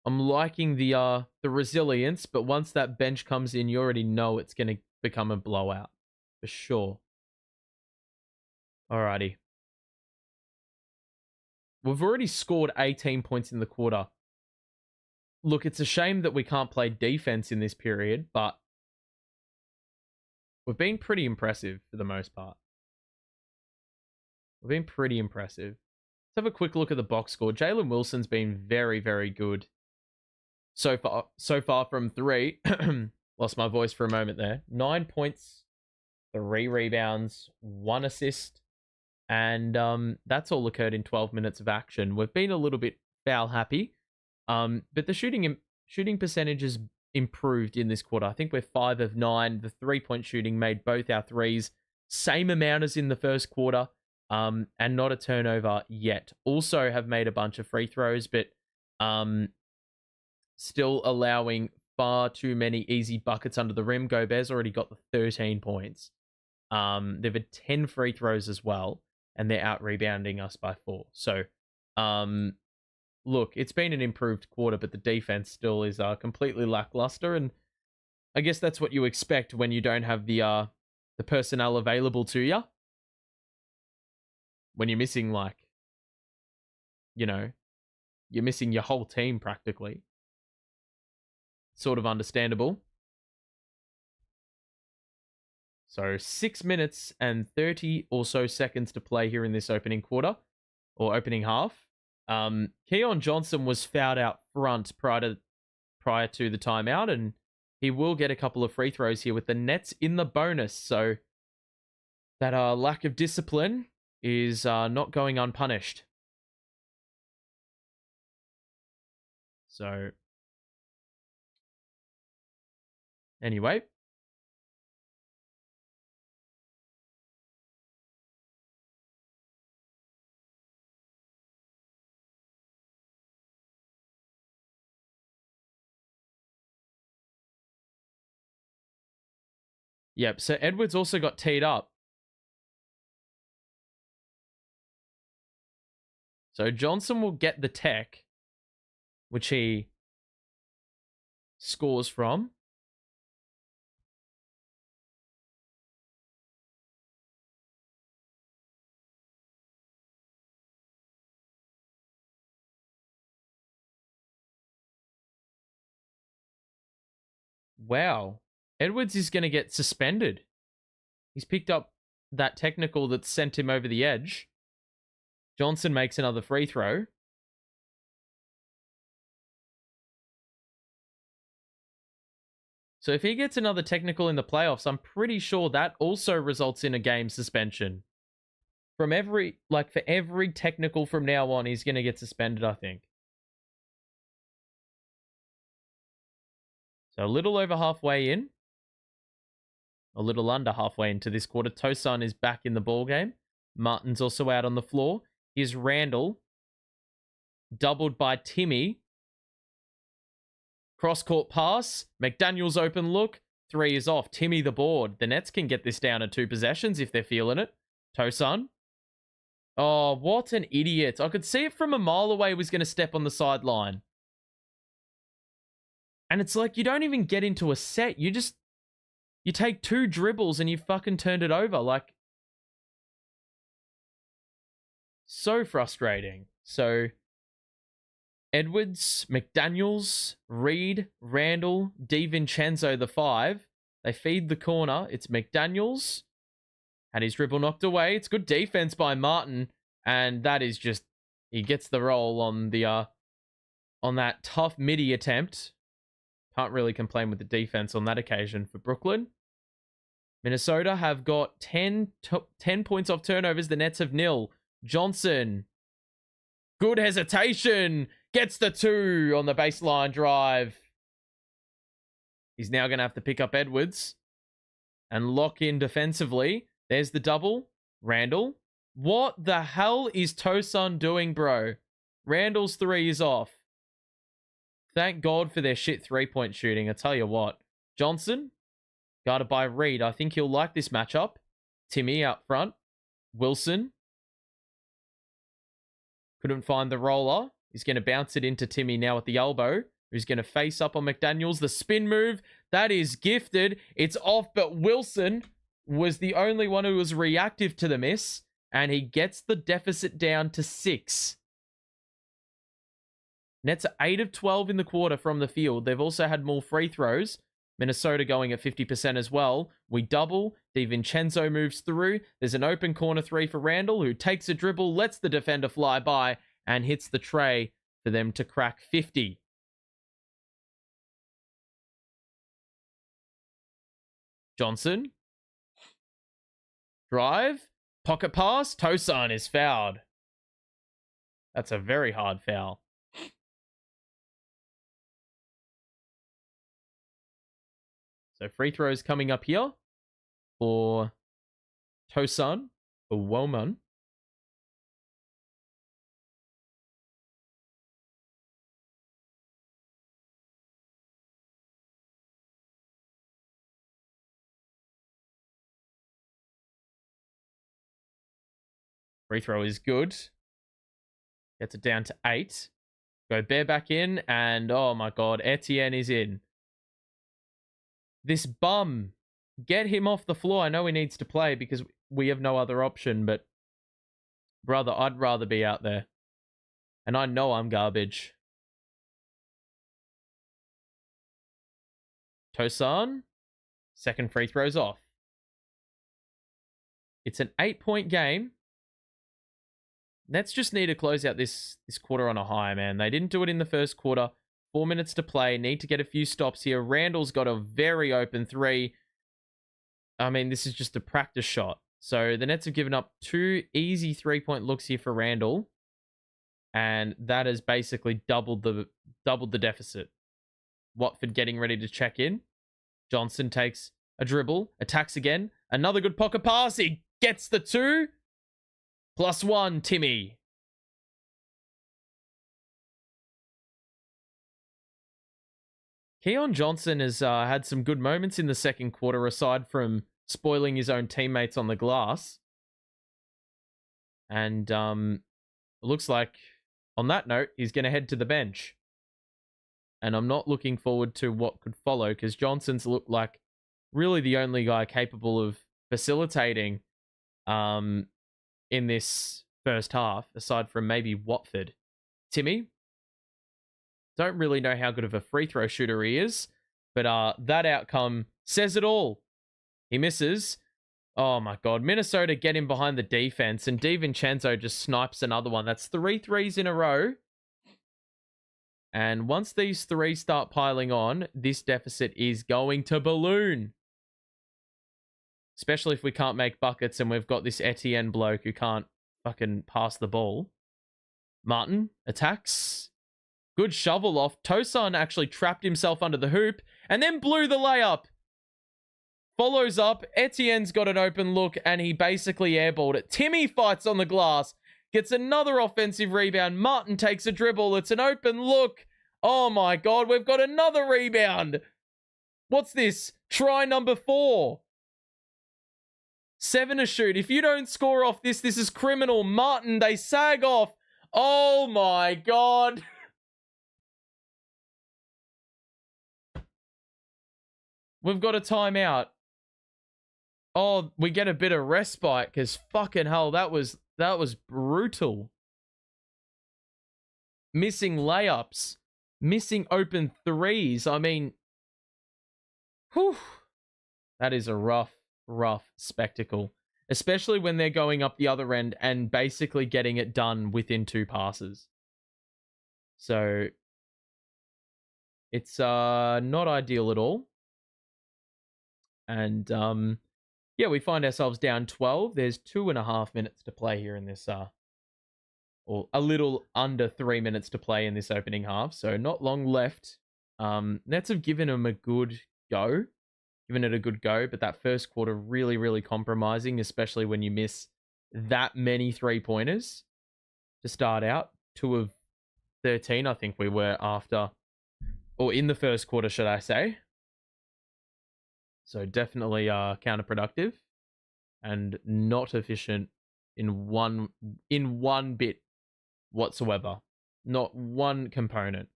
S1: I'm liking the resilience, but once that bench comes in, you already know it's going to become a blowout for sure. Alrighty. We've already scored 18 points in the quarter. Look, it's a shame that we can't play defense in this period, but we've been pretty impressive for the most part. We've been pretty impressive. Let's have a quick look at the box score. Jalen Wilson's been very, very good so far from 3. Lost my voice for a moment there. 9 points, 3 rebounds, 1 assist, and that's all occurred in 12 minutes of action. We've been a little bit foul happy, but the shooting percentage has improved in this quarter. I think we're 5 of 9. The 3-point shooting made both our threes, same amount as in the first quarter, and not a turnover yet. Also have made a bunch of free throws, but still allowing far too many easy buckets under the rim. Gobert's already got the 13 points. They've had 10 free throws as well, and they're out rebounding us by 4. So, look, it's been an improved quarter, but the defense still is completely lackluster, and I guess that's what you expect when you don't have the personnel available to you. when you're missing, you're missing your whole team practically. Sort of understandable. So 6 minutes and 30 or so seconds to play here in this opening quarter or opening half. Keon Johnson was fouled out front prior to the timeout, and he will get a couple of free throws here with the Nets in the bonus. So that lack of discipline is not going unpunished. So anyway. Yep, so Edwards also got teed up. So Johnson will get the tech, which he scores from. Wow. Edwards is going to get suspended. He's picked up that technical that sent him over the edge. Johnson makes another free throw. So if he gets another technical in the playoffs, I'm pretty sure that also results in a game suspension. For every technical from now on, he's going to get suspended, I think. So a little over halfway in. A little under halfway into this quarter. Tosan is back in the ball game. Martin's also out on the floor. Here's Randall. Doubled by Timmy. Cross-court pass. McDaniels open look. 3 is off. Timmy the board. The Nets can get this down to 2 possessions if they're feeling it. Tosan. Oh, what an idiot. I could see it from a mile away was going to step on the sideline. And it's like you don't even get into a set. You take 2 dribbles and you fucking turned it over. Like, so frustrating. So, Edwards, McDaniels, Reed, Randall, DiVincenzo, the 5. They feed the corner. It's McDaniels. Had his dribble knocked away. It's good defense by Martin. And that is just, he gets the roll on that tough midi attempt. Can't really complain with the defense on that occasion for Brooklyn. Minnesota have got 10 points off turnovers. The Nets have 0. Johnson. Good hesitation. Gets the 2 on the baseline drive. He's now going to have to pick up Edwards and lock in defensively. There's the double. Randall. What the hell is Tosan doing, bro? Randall's 3 is off. Thank God for their shit 3-point shooting. I tell you what. Johnson. Guarded by Reed. I think he'll like this matchup. Timmy out front. Wilson. Couldn't find the roller. He's going to bounce it into Timmy now at the elbow. Who's going to face up on McDaniels. The spin move. That is gifted. It's off, but Wilson was the only one who was reactive to the miss. And he gets the deficit down to 6. Nets are 8 of 12 in the quarter from the field. They've also had more free throws. Minnesota going at 50% as well. We double. DiVincenzo moves through. There's an open corner 3 for Randall, who takes a dribble, lets the defender fly by, and hits the tray for them to crack 50. Johnson. Drive. Pocket pass. Tosan is fouled. That's a very hard foul. So free throws coming up here for Tosan, for Woman. Free throw is good. Gets it down to 8. Gobert back in, and oh my God, Etienne is in. This bum, get him off the floor. I know he needs to play because we have no other option, but Brother, I'd rather be out there. And I know I'm garbage. Tosan, second free throw's off. It's an 8-point game. Nets just need to close out this quarter on a high, man. They didn't do it in the first quarter. 4 minutes to play. Need to get a few stops here. Randall's got a very open three. I mean, this is just a practice shot. So the Nets have given up 2 easy 3-point looks here for Randall. And that has basically doubled the deficit. Watford getting ready to check in. Johnson takes a dribble, attacks again. Another good pocket pass. He gets the 2. +1, Timmy. Keon Johnson has had some good moments in the second quarter, aside from spoiling his own teammates on the glass. And it looks like, on that note, he's going to head to the bench. And I'm not looking forward to what could follow, because Johnson's looked like really the only guy capable of facilitating in this first half, aside from maybe Watford. Timmy, don't really know how good of a free throw shooter he is, but that outcome says it all. He misses. Oh my God. Minnesota get him behind the defense, and DiVincenzo just snipes another one. That's 3 threes in a row. And once these 3 start piling on, this deficit is going to balloon. Especially if we can't make buckets and we've got this Etienne bloke who can't fucking pass the ball. Martin attacks. Good shovel off. Tosan actually trapped himself under the hoop and then blew the layup. Follows up. Etienne's got an open look and he basically airballed it. Timmy fights on the glass. Gets another offensive rebound. Martin takes a dribble. It's an open look. Oh my God, we've got another rebound. What's this? Try number 4. 7 to shoot. If you don't score off this, this is criminal. Martin, they sag off. Oh my God. We've got a timeout. Oh, we get a bit of respite because fucking hell, that was brutal. Missing layups. Missing open threes. I mean, whew. That is a rough spectacle. Especially when they're going up the other end and basically getting it done within 2 passes. So, it's not ideal at all. And, yeah, we find ourselves down 12. There's 2.5 minutes to play here in this, or a little under 3 minutes to play in this opening half. So not long left. Nets have given them a good go. Given it a good go, but that first quarter really, really compromising, especially when you miss that many 3-pointers to start out. 2 of 13, I think we were after, or in the first quarter, should I say. So definitely counterproductive and not efficient in one bit whatsoever. Not one component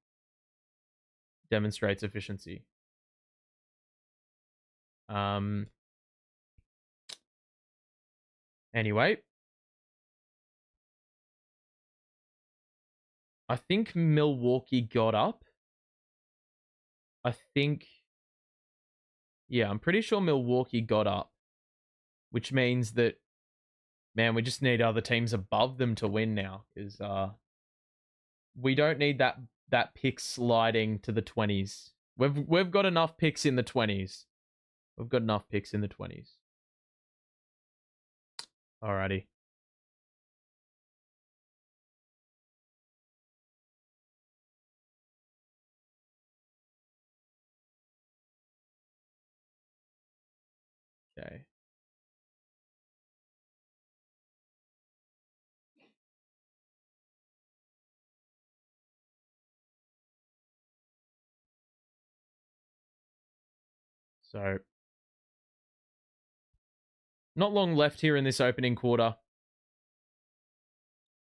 S1: demonstrates efficiency. Anyway, I think Milwaukee got up. Yeah, I'm pretty sure Milwaukee got up, which means that, man, we just need other teams above them to win now, because we don't need that pick sliding to the 20s. We've got enough picks in the 20s. We've got enough picks in the 20s. Alrighty. Okay. So, not long left here in this opening quarter.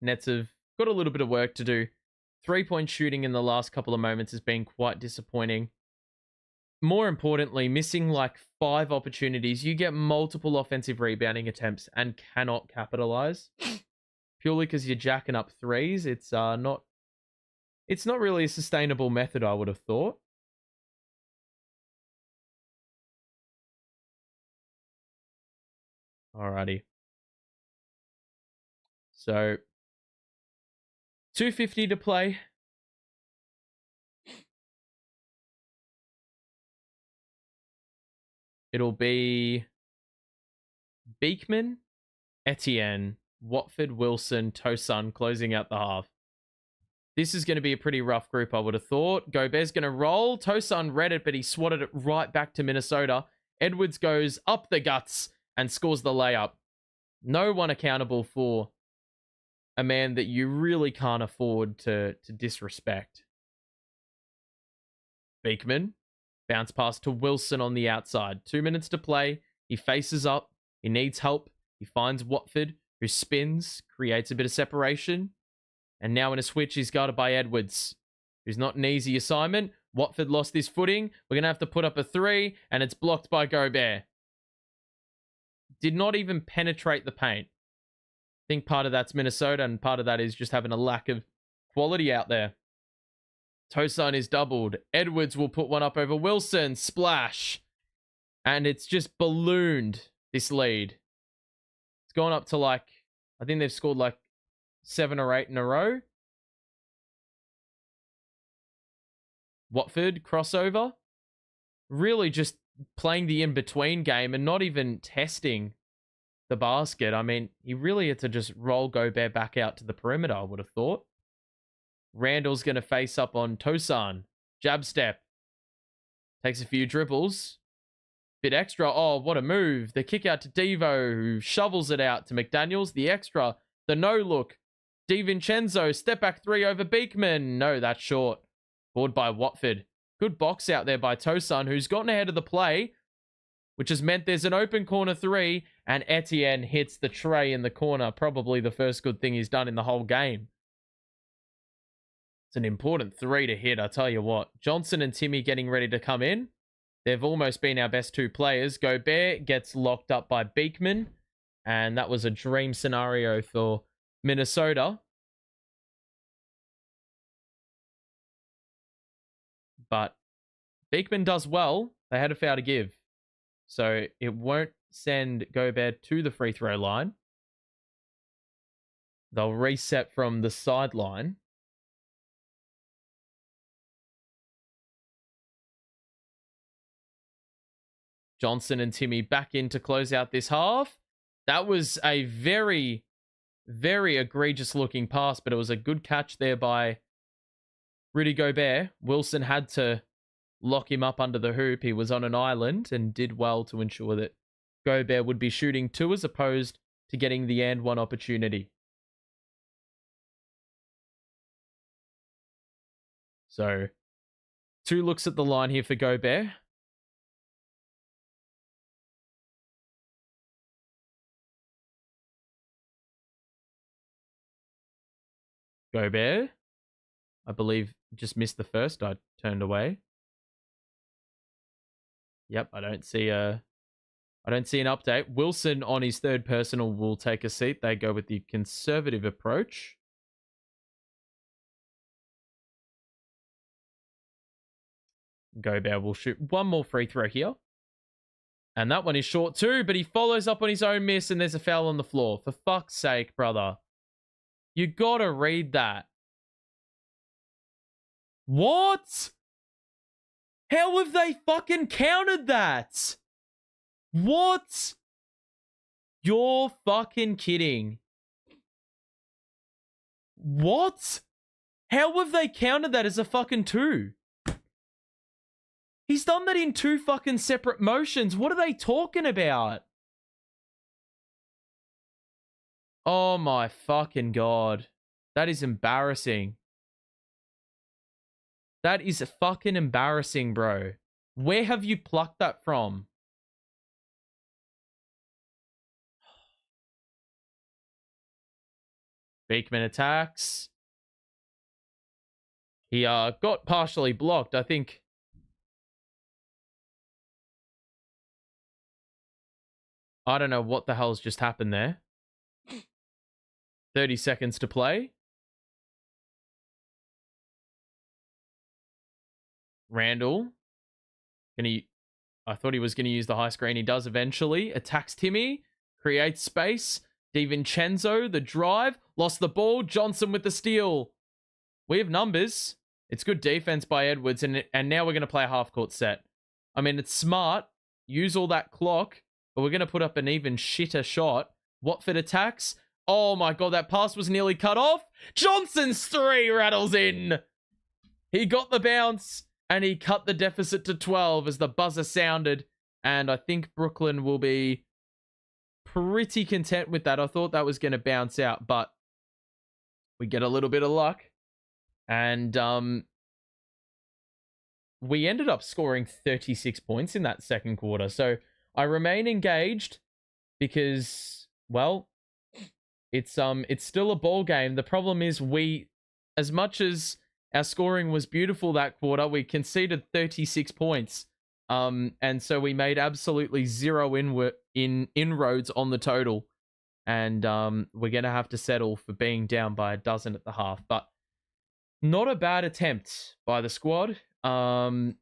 S1: Nets have got a little bit of work to do. 3-point shooting in the last couple of moments has been quite disappointing. More importantly, missing like 5 opportunities. You get multiple offensive rebounding attempts and cannot capitalize. purely because you're jacking up threes. It's not really a sustainable method, I would have thought. Alrighty. So 250 to play. It'll be Beekman, Etienne, Watford, Wilson, Tosun closing out the half. This is going to be a pretty rough group, I would have thought. Gobert's going to roll. Tosun read it, but he swatted it right back to Minnesota. Edwards goes up the guts and scores the layup. No one accountable for a man that you really can't afford to disrespect. Beekman, bounce pass to Wilson on the outside. 2 minutes to play. He faces up. He needs help. He finds Watford, who spins, creates a bit of separation. And now in a switch, he's guarded by Edwards, who's not an easy assignment. Watford lost his footing. We're going to have to put up a three, and it's blocked by Gobert. Did not even penetrate the paint. I think part of that's Minnesota, and part of that is just having a lack of quality out there. Tosun is doubled. Edwards will put one up over Wilson. Splash. And it's just ballooned, this lead. It's gone up to like, I think they've scored like 7 or 8 in a row. Watford, crossover. Really just playing the in-between game and not even testing the basket. I mean, he really had to just roll Gobert back out to the perimeter, I would have thought. Randall's going to face up on Tosun. Jab step. Takes a few dribbles. Bit extra. Oh, what a move. The kick out to Devo, who shovels it out to McDaniels. The extra. The no-look. DiVincenzo, step back three over Beekman. No, that's short. Board by Watford. Good box out there by Tosun, who's gotten ahead of the play, which has meant there's an open corner three, and Etienne hits the tray in the corner. Probably the first good thing he's done in the whole game. It's an important three to hit, I tell you what. Johnson and Timmy getting ready to come in. They've almost been our best two players. Gobert gets locked up by Beekman, and that was a dream scenario for Minnesota. But Beekman does well. They had a foul to give. So it won't send Gobert to the free throw line. They'll reset from the sideline. Johnson and Timmy back in to close out this half. That was a very, very egregious looking pass, but it was a good catch there by Rudy Gobert. Wilson had to lock him up under the hoop. He was on an island and did well to ensure that Gobert would be shooting two as opposed to getting the and one opportunity. So 2 looks at the line here for Gobert. Gobert, I believe, just missed the first. I turned away. Yep, I don't see an update. Wilson on his third personal will take a seat. They go with the conservative approach. Gobert will shoot one more free throw here. And that one is short too, but he follows up on his own miss and there's a foul on the floor. For fuck's sake, brother. You gotta read that. What? How have they fucking counted that? What? You're fucking kidding. What? How have they counted that as a fucking 2? He's done that in 2 fucking separate motions. What are they talking about? Oh my fucking God. That is embarrassing. That is fucking embarrassing, bro. Where have you plucked that from? Beekman attacks. He got partially blocked, I think. I don't know what the hell's just happened there. 30 seconds to play. Randall. I thought he was going to use the high screen. He does eventually. Attacks Timmy. Creates space. DiVincenzo, the drive. Lost the ball. Johnson with the steal. We have numbers. It's good defense by Edwards. And now we're going to play a half-court set. I mean, it's smart. Use all that clock. But we're going to put up an even shitter shot. Watford attacks. Oh my god, that pass was nearly cut off. Johnson's 3 rattles in. He got the bounce. And he cut the deficit to 12 as the buzzer sounded. And I think Brooklyn will be pretty content with that. I thought that was going to bounce out, but we get a little bit of luck. And we ended up scoring 36 points in that second quarter. So I remain engaged because, well, it's still a ball game. The problem is as much as our scoring was beautiful that quarter, we conceded 36 points. And so we made absolutely zero inroads on the total. And we're going to have to settle for being down by a dozen at the half. But not a bad attempt by the squad. Let's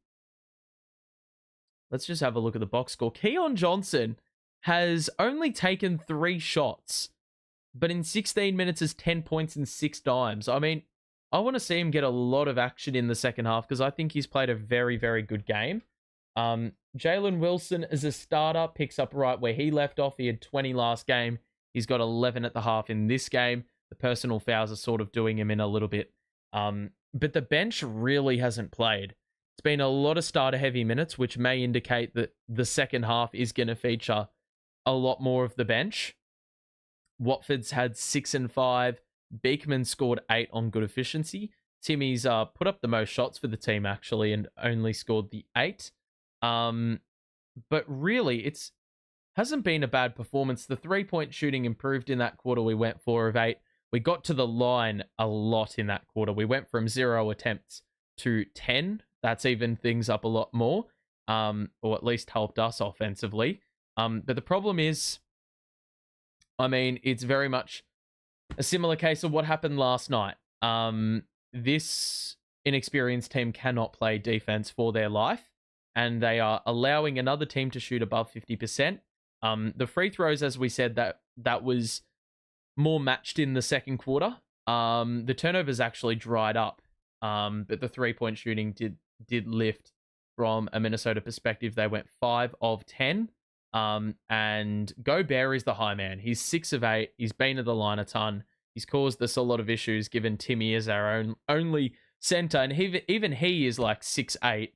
S1: just have a look at the box score. Keon Johnson has only taken 3 shots, but in 16 minutes is 10 points and 6 dimes. I mean, I want to see him get a lot of action in the second half because I think he's played a very, very good game. Jalen Wilson as a starter picks up right where he left off. He had 20 last game. He's got 11 at the half in this game. The personal fouls are sort of doing him in a little bit. But the bench really hasn't played. It's been a lot of starter-heavy minutes, which may indicate that the second half is going to feature a lot more of the bench. Watford's had 6 and 5. Beekman scored 8 on good efficiency. Timmy's put up the most shots for the team, actually, and only scored the 8. But really, it's hasn't been a bad performance. The 3-point shooting improved in that quarter. We went 4 of 8. We got to the line a lot in that quarter. We went from 0 attempts to 10. That's evened things up a lot more, or at least helped us offensively. But the problem is, I mean, it's very much a similar case of what happened last night. This inexperienced team cannot play defense for their life, and they are allowing another team to shoot above 50%. The free throws, as we said, that was more matched in the second quarter. The turnovers actually dried up, but the 3-point shooting did lift from a Minnesota perspective. They went 5 of 10. And Gobert is the high man. He's 6 of 8. He's been to the line a ton. He's caused us a lot of issues, given Timmy is our only center, and even he is like 6'8",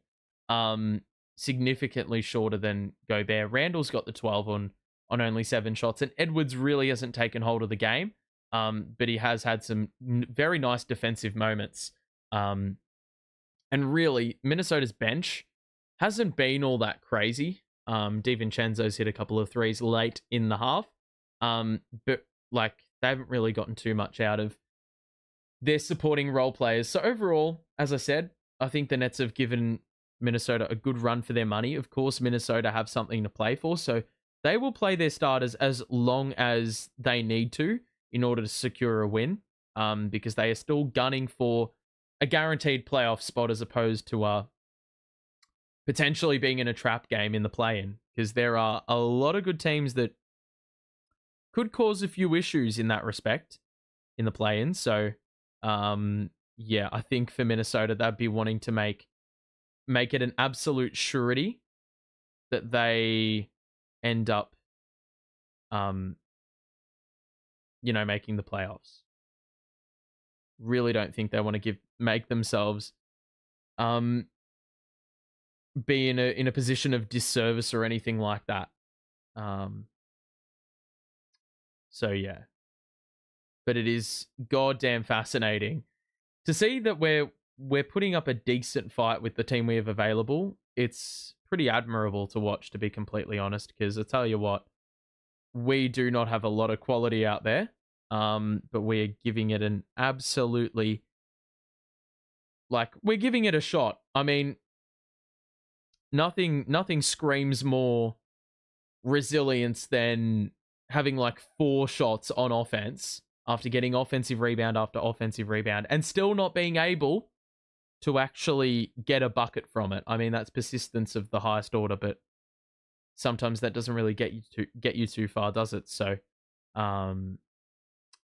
S1: significantly shorter than Gobert. Randall's got the 12 on only 7 shots, and Edwards really hasn't taken hold of the game, but he has had some very nice defensive moments. And really, Minnesota's bench hasn't been all that crazy. DiVincenzo's hit a couple of threes late in the half. But like they haven't really gotten too much out of their supporting role players. So overall, as I said, I think the Nets have given Minnesota a good run for their money. Of course, Minnesota have something to play for, so they will play their starters as long as they need to in order to secure a win, because they are still gunning for a guaranteed playoff spot as opposed to potentially being in a trap game in the play-in, because there are a lot of good teams that could cause a few issues in that respect in the play-in. So, yeah, I think for Minnesota, they'd be wanting to make it an absolute surety that they end up, making the playoffs. Really don't think they want to make themselves be in a position of disservice or anything like that. So yeah. But it is goddamn fascinating to see that we're putting up a decent fight with the team we have available. It's pretty admirable to watch, to be completely honest, because I tell you what, we do not have a lot of quality out there. But we're giving it an absolutely, we're giving it a shot. I mean, nothing screams more resilience than having 4 shots on offense after getting offensive rebound after offensive rebound and still not being able to actually get a bucket from it. I mean, that's persistence of the highest order, but sometimes that doesn't really get you too far, does it? So,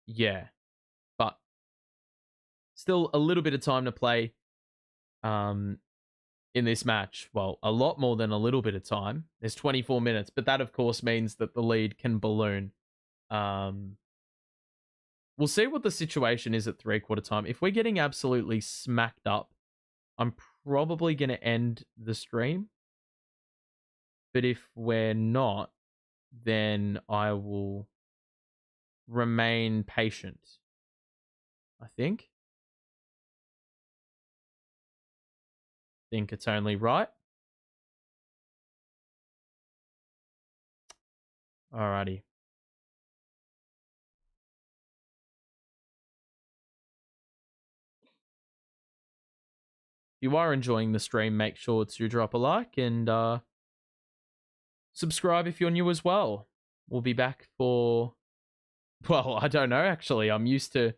S1: yeah, but still a little bit of time to play in this match. Well, a lot more than a little bit of time. There's 24 minutes, but that of course means that the lead can balloon. We'll see what the situation is at 3/4 time. If we're getting absolutely smacked up, I'm probably going to end the stream. But if we're not, then I will remain patient. I think it's only right. Alrighty. If you are enjoying the stream, make sure to drop a like and subscribe if you're new as well. We'll be back for, well, I don't know actually. I'm used to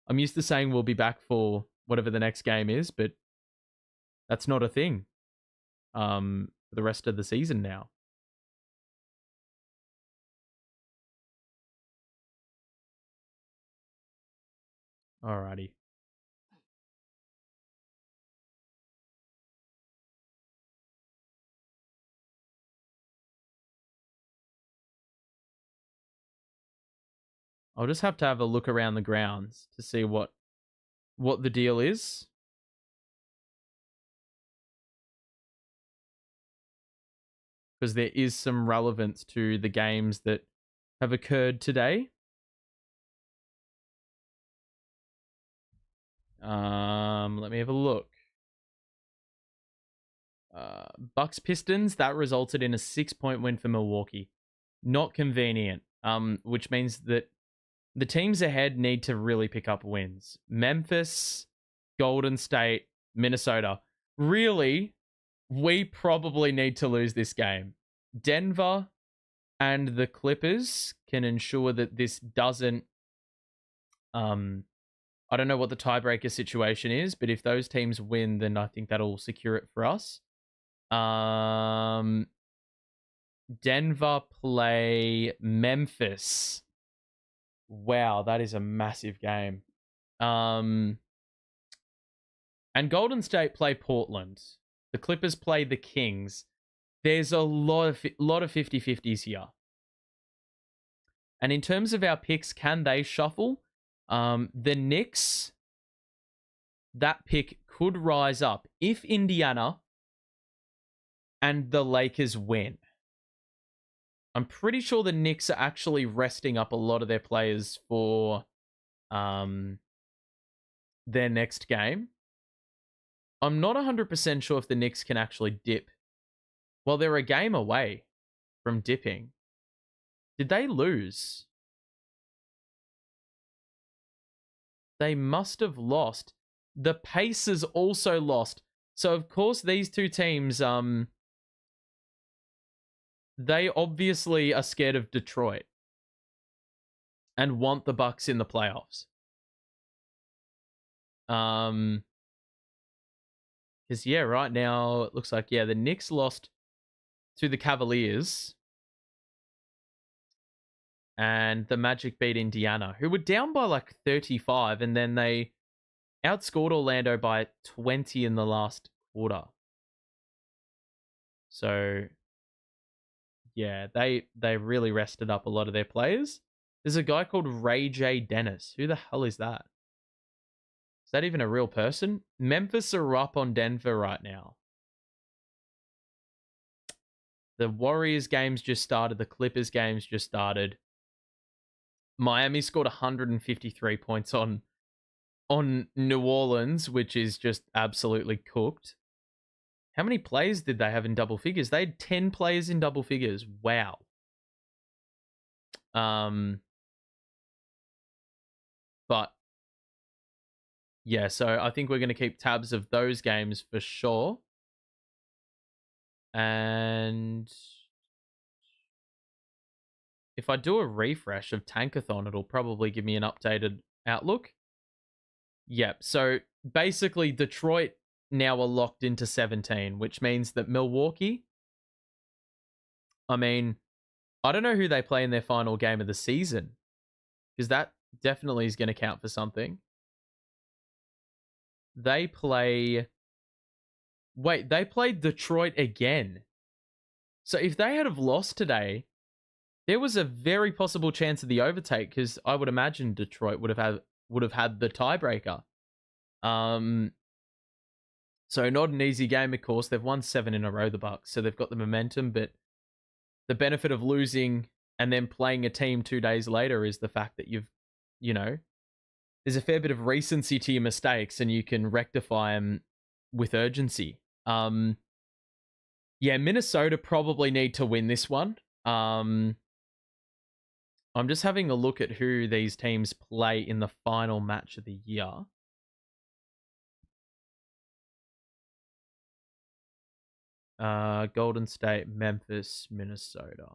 S1: saying we'll be back for whatever the next game is, but that's not a thing. For the rest of the season now. Alrighty. I'll just have to have a look around the grounds to see what the deal is. Because there is some relevance to the games that have occurred today. Let me have a look. Bucks Pistons, that resulted in a 6-point win for Milwaukee. Not convenient. Which means that the teams ahead need to really pick up wins. Memphis, Golden State, Minnesota. Really, we probably need to lose this game. Denver and the Clippers can ensure that this doesn't I don't know what the tiebreaker situation is, but if those teams win, then I think that'll secure it for us. Denver play Memphis. Wow, that is a massive game. And Golden State play Portland. The Clippers play the Kings. There's a lot of 50-50s here. And in terms of our picks, can they shuffle? The Knicks, that pick could rise up if Indiana and the Lakers win. I'm pretty sure the Knicks are actually resting up a lot of their players for their next game. I'm not 100% sure if the Knicks can actually dip. Well, they're a game away from dipping. Did they lose? They must have lost. The Pacers also lost. So, of course, these two teams, they obviously are scared of Detroit and want the Bucks in the playoffs. Because, yeah, right now, it looks like, the Knicks lost to the Cavaliers. And the Magic beat Indiana, who were down by like 35, and then they outscored Orlando by 20 in the last quarter. So, yeah, they really rested up a lot of their players. There's a guy called Ray J. Dennis. Who the hell is that? Is that even a real person? Memphis are up on Denver right now. The Warriors games just started. The Clippers games just started. Miami scored 153 points on New Orleans, which is just absolutely cooked. How many players did they have in double figures? They had 10 players in double figures. Wow. But yeah, so I think we're going to keep tabs of those games for sure. And if I do a refresh of Tankathon, it'll probably give me an updated outlook. Yep. So basically, Detroit now are locked into 17, which means that Milwaukee, I mean, I don't know who they play in their final game of the season, because that definitely is going to count for something. They play. Wait, they played Detroit again. So if they had have lost today, there was a very possible chance of the overtake, because I would imagine Detroit would have had the tiebreaker. So not an easy game, of course. They've won 7 in a row, the Bucks, so they've got the momentum. But the benefit of losing and then playing a team 2 days later is the fact that there's a fair bit of recency to your mistakes, and you can rectify them with urgency. Yeah, Minnesota probably need to win this one. I'm just having a look at who these teams play in the final match of the year. Golden State, Memphis, Minnesota.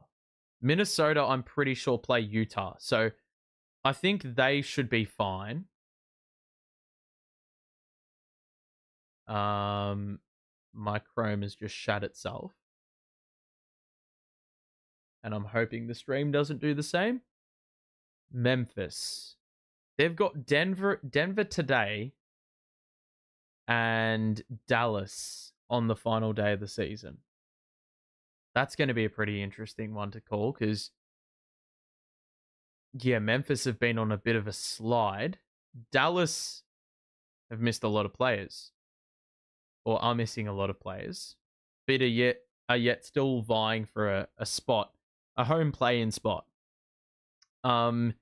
S1: Minnesota, I'm pretty sure, play Utah. So I think they should be fine. My Chrome has just shut itself. And I'm hoping the stream doesn't do the same. Memphis. They've got Denver today and Dallas on the final day of the season. That's going to be a pretty interesting one to call, because yeah, Memphis have been on a bit of a slide. Dallas have missed a lot of players, or are missing a lot of players, but are yet still vying for a spot, a home play-in spot. And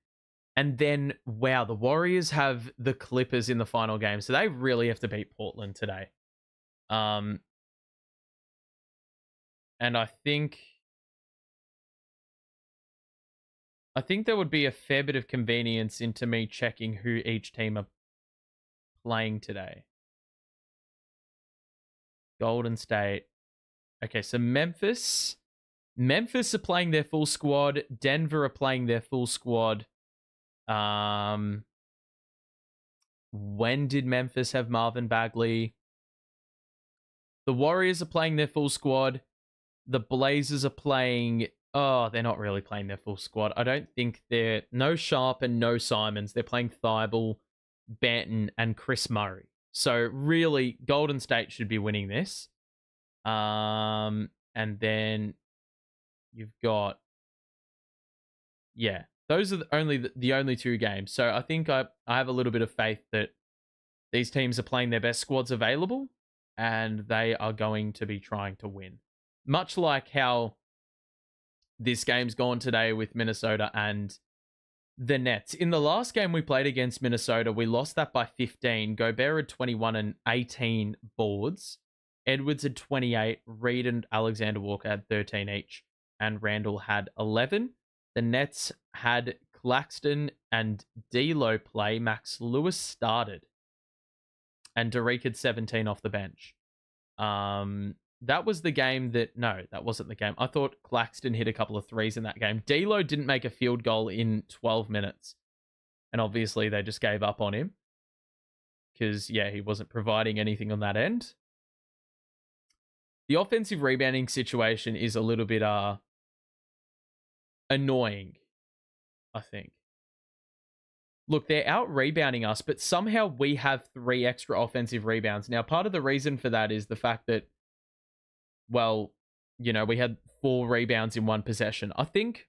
S1: then, wow, the Warriors have the Clippers in the final game, so they really have to beat Portland today. And I think there would be a fair bit of convenience into me checking who each team are playing today. Golden State. Okay, so Memphis are playing their full squad. Denver are playing their full squad. When did Memphis have Marvin Bagley? The Warriors are playing their full squad. The Blazers are playing... Oh, they're not really playing their full squad. I don't think they're... No Sharp and no Simons. They're playing Thibault, Banton, and Chris Murray. So really, Golden State should be winning this. And then you've got... Yeah, those are the only 2 games. So I think I have a little bit of faith that these teams are playing their best squads available, and they are going to be trying to win. Much like how this game's gone today with Minnesota and the Nets. In the last game we played against Minnesota, we lost that by 15. Gobert had 21 and 18 boards. Edwards had 28. Reed and Alexander Walker had 13 each. And Randall had 11. The Nets had Claxton and D'Lo play. Max Lewis started. And Derek had 17 off the bench. That was the game that... No, that wasn't the game. I thought Claxton hit a couple of threes in that game. D'Lo didn't make a field goal in 12 minutes. And obviously they just gave up on him. Because, yeah, he wasn't providing anything on that end. The offensive rebounding situation is a little bit annoying, I think. Look, they're out-rebounding us, but somehow we have 3 extra offensive rebounds. Now, part of the reason for that is the fact that, well, we had 4 rebounds in 1 possession. I think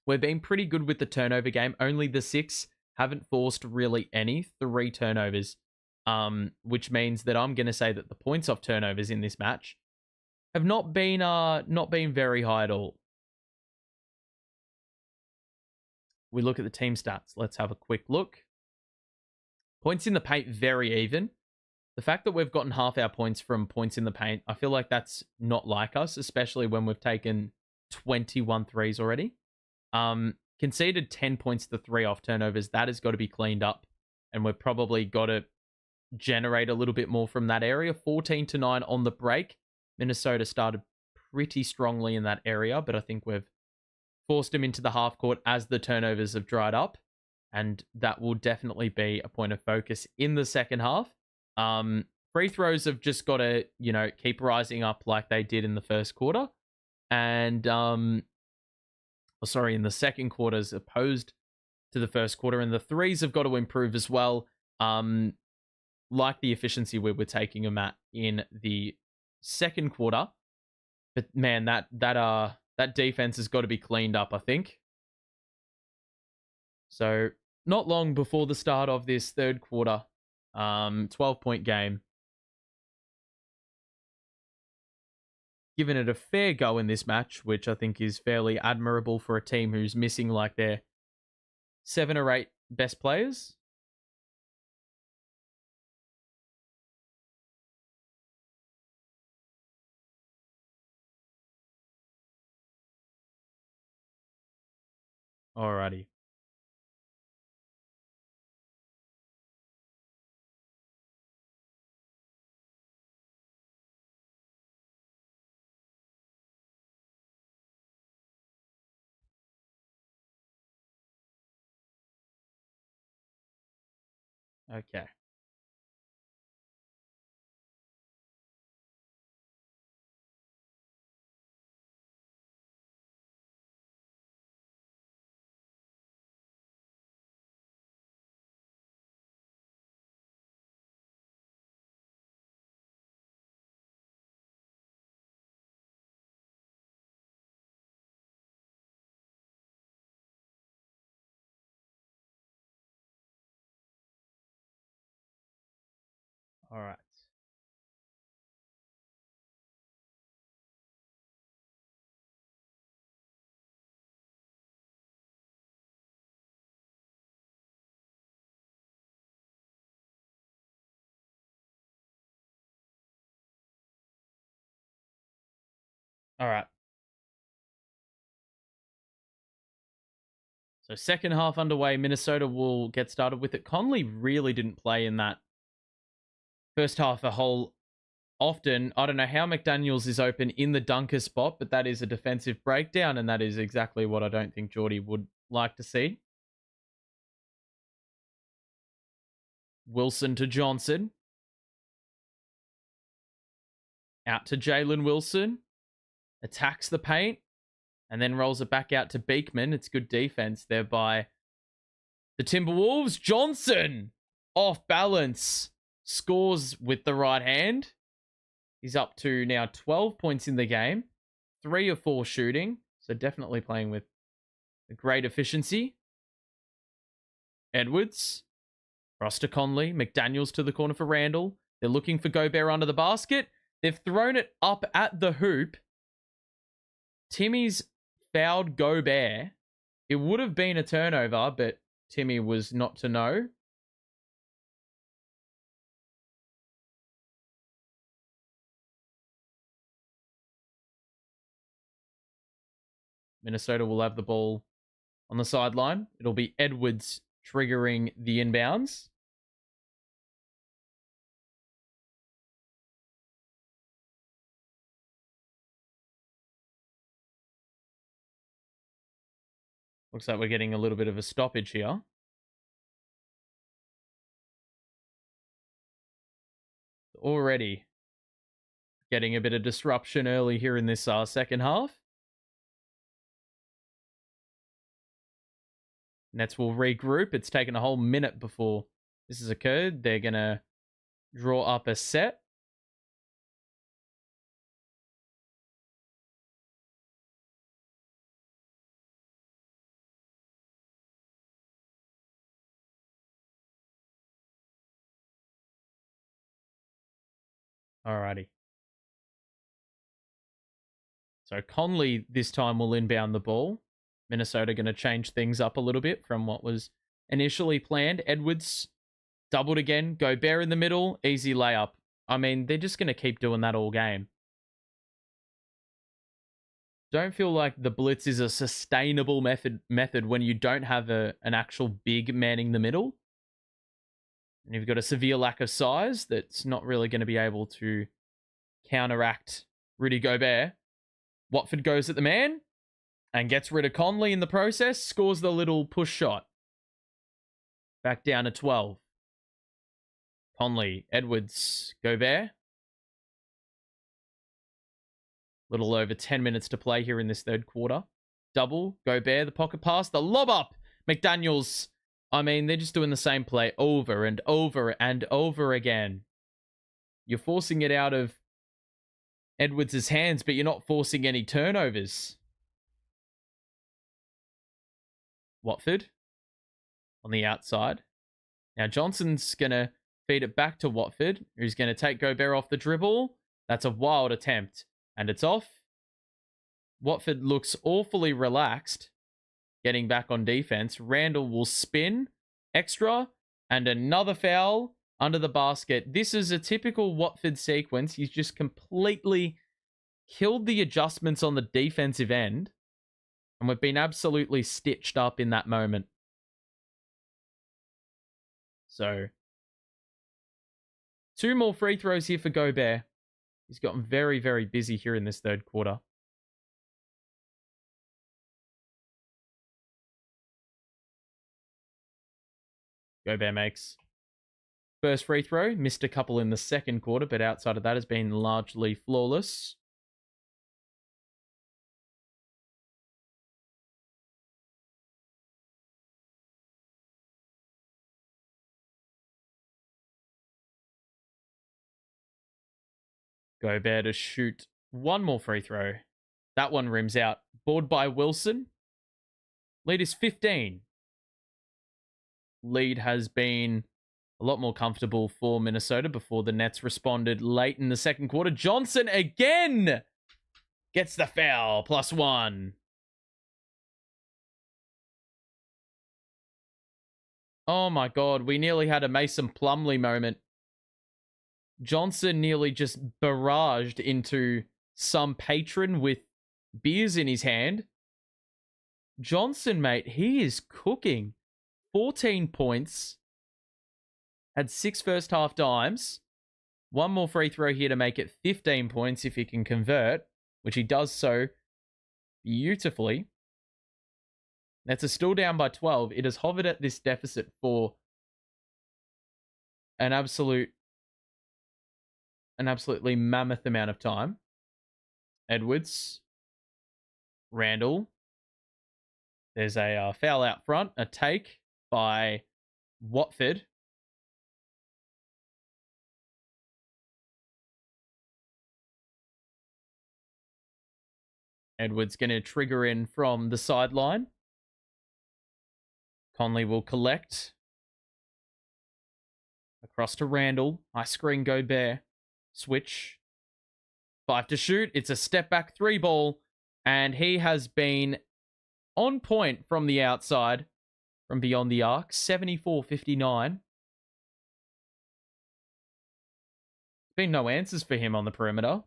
S1: we've been pretty good with the turnover game. Only the 6 haven't forced really any. 3 turnovers, which means that I'm going to say that the points off turnovers in this match have not been very high at all. We look at the team stats. Let's have a quick look. Points in the paint, very even. The fact that we've gotten half our points from points in the paint, I feel like that's not like us, especially when we've taken 21 threes already. Conceded 10 points to 3 off turnovers. That has got to be cleaned up, and we've probably got to generate a little bit more from that area. 14-9 on the break. Minnesota started pretty strongly in that area, but I think we've forced them into the half court as the turnovers have dried up. And that will definitely be a point of focus in the second half. Free throws have just got to, keep rising up like they did in the first quarter. And, in the second quarter as opposed to the first quarter. And the threes have got to improve as well. Like the efficiency we were taking them at in the second quarter. But man, that defense has got to be cleaned up, I think. So not long before the start of this third quarter, 12-point game. Given it a fair go in this match, which I think is fairly admirable for a team who's missing like their 7 or 8 best players. Alrighty. Okay. All right. All right. So second half underway. Minnesota will get started with it. Conley really didn't play in that first half a whole often. I don't know how McDaniels is open in the dunker spot, but that is a defensive breakdown, and that is exactly what I don't think Geordie would like to see. Wilson to Johnson. Out to Jalen Wilson. Attacks the paint. And then rolls it back out to Beekman. It's good defense there by the Timberwolves. Johnson, off balance, scores with the right hand. He's up to now 12 points in the game. 3 of 4 shooting. So definitely playing with a great efficiency. Edwards. Cross to Conley. McDaniels to the corner for Randall. They're looking for Gobert under the basket. They've thrown it up at the hoop. Timmy's fouled Gobert. It would have been a turnover, but Timmy was not to know. Minnesota will have the ball on the sideline. It'll be Edwards triggering the inbounds. Looks like we're getting a little bit of a stoppage here. Already getting a bit of disruption early here in this second half. Nets will regroup. It's taken a whole minute before this has occurred. They're going to draw up a set. Alrighty. So Conley this time will inbound the ball. Minnesota going to change things up a little bit from what was initially planned. Edwards doubled again. Gobert in the middle. Easy layup. I mean, they're just going to keep doing that all game. Don't feel like the blitz is a sustainable method when you don't have an actual big manning the middle. And you've got a severe lack of size that's not really going to be able to counteract Rudy Gobert. Watford goes at the man. And gets rid of Conley in the process. Scores the little push shot. Back down to 12. Conley, Edwards, Gobert. Little over 10 minutes to play here in this third quarter. Double, Gobert, the pocket pass, the lob up. McDaniels. I mean, they're just doing the same play over and over and over again. You're forcing it out of Edwards' hands, but you're not forcing any turnovers. Watford on the outside. Now Johnson's going to feed it back to Watford, who's going to take Gobert off the dribble. That's a wild attempt, and it's off. Watford looks awfully relaxed, getting back on defense. Randall will spin, extra, and another foul under the basket. This is a typical Watford sequence. He's just completely killed the adjustments on the defensive end, and we've been absolutely stitched up in that moment. So, 2 more free throws here for Gobert. He's gotten very, very busy here in this third quarter. Gobert makes first free throw. Missed a couple in the second quarter, but outside of that has been largely flawless. Gobert to shoot one more free throw. That one rims out. Board by Wilson. Lead is 15. Lead has been a lot more comfortable for Minnesota before the Nets responded late in the second quarter. Johnson again gets the foul. +1. Oh my God. We nearly had a Mason Plumlee moment. Johnson nearly just barraged into some patron with beers in his hand. Johnson, mate, he is cooking. 14 points. Had 6 first half dimes. One more free throw here to make it 15 points if he can convert, which he does so beautifully. Nets are still down by 12. It has hovered at this deficit for an absolutely mammoth amount of time. Edwards. Randall. There's a foul out front. A take by Watford. Edwards going to trigger in from the sideline. Conley will collect. Across to Randall. High screen Gobert. Switch. 5 to shoot. It's a step back 3 ball. And he has been on point from the outside. From beyond the arc. 74-59. Been no answers for him on the perimeter.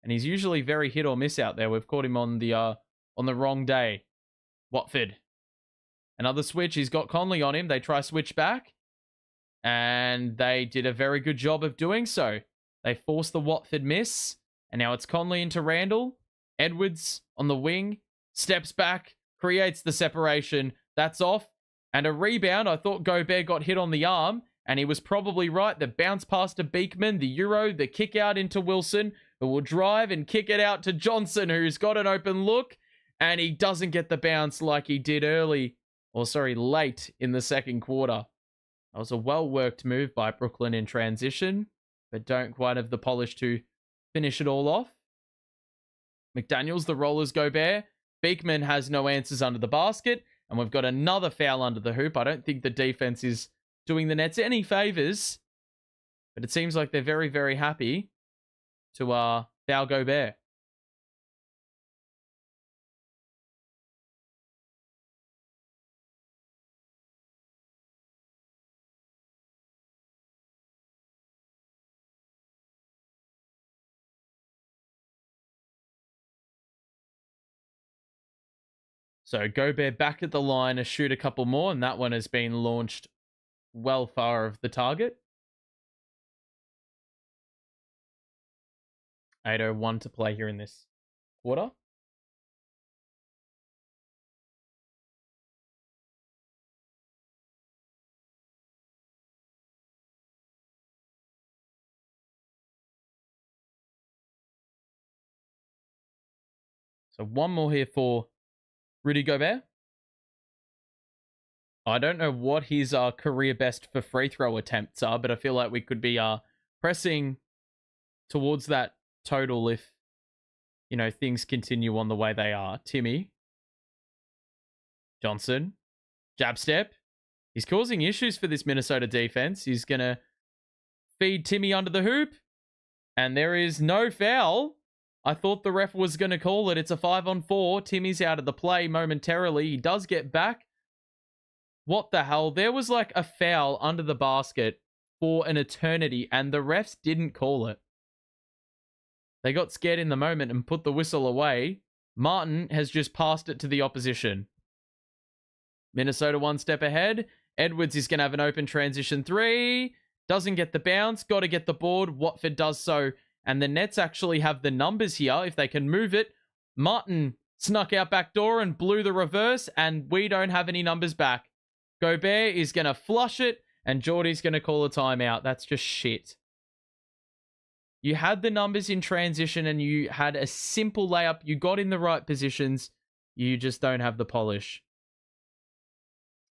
S1: And he's usually very hit or miss out there. We've caught him on the wrong day. Watford. Another switch. He's got Conley on him. They try switch back. And they did a very good job of doing so. They forced the Watford miss. And now it's Conley into Randall. Edwards on the wing. Steps back. Creates the separation. That's off. And a rebound. I thought Gobert got hit on the arm. And he was probably right. The bounce pass to Beekman. The Euro. The kick out into Wilson, who will drive and kick it out to Johnson, who's got an open look. And he doesn't get the bounce like he did late in the second quarter. That was a well-worked move by Brooklyn in transition, but don't quite have the polish to finish it all off. McDaniels, the rollers, Gobert. Beekman has no answers under the basket, and we've got another foul under the hoop. I don't think the defense is doing the Nets any favors, but it seems like they're very, very happy to foul Gobert. So Gobert back at the line to shoot a couple more, and that one has been launched well far of the target. 8:01 to play here in this quarter. So one more here for Rudy Gobert. I don't know what his career best for free throw attempts are, but I feel like we could be pressing towards that total if, things continue on the way they are. Timmy Johnson, jab step. He's causing issues for this Minnesota defense. He's going to feed Timmy under the hoop, and there is no foul. I thought the ref was going to call it. It's a 5-on-4. Timmy's out of the play momentarily. He does get back. What the hell? There was like a foul under the basket for an eternity, and the refs didn't call it. They got scared in the moment and put the whistle away. Martin has just passed it to the opposition. Minnesota one step ahead. Edwards is going to have an open transition three. Doesn't get the bounce. Got to get the board. Watford does so. And the Nets actually have the numbers here if they can move it. Martin snuck out back door and blew the reverse, and we don't have any numbers back. Gobert is going to flush it, and Geordie's going to call a timeout. That's just shit. You had the numbers in transition, and you had a simple layup. You got in the right positions. You just don't have the polish.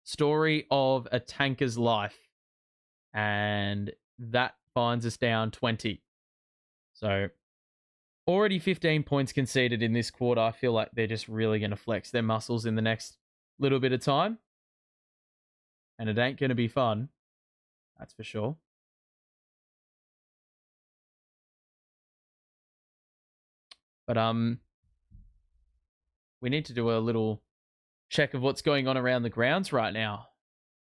S1: Story of a tanker's life. And that finds us down 20. So, already 15 points conceded in this quarter. I feel like they're just really going to flex their muscles in the next little bit of time. And it ain't going to be fun. That's for sure. But we need to do a little check of what's going on around the grounds right now.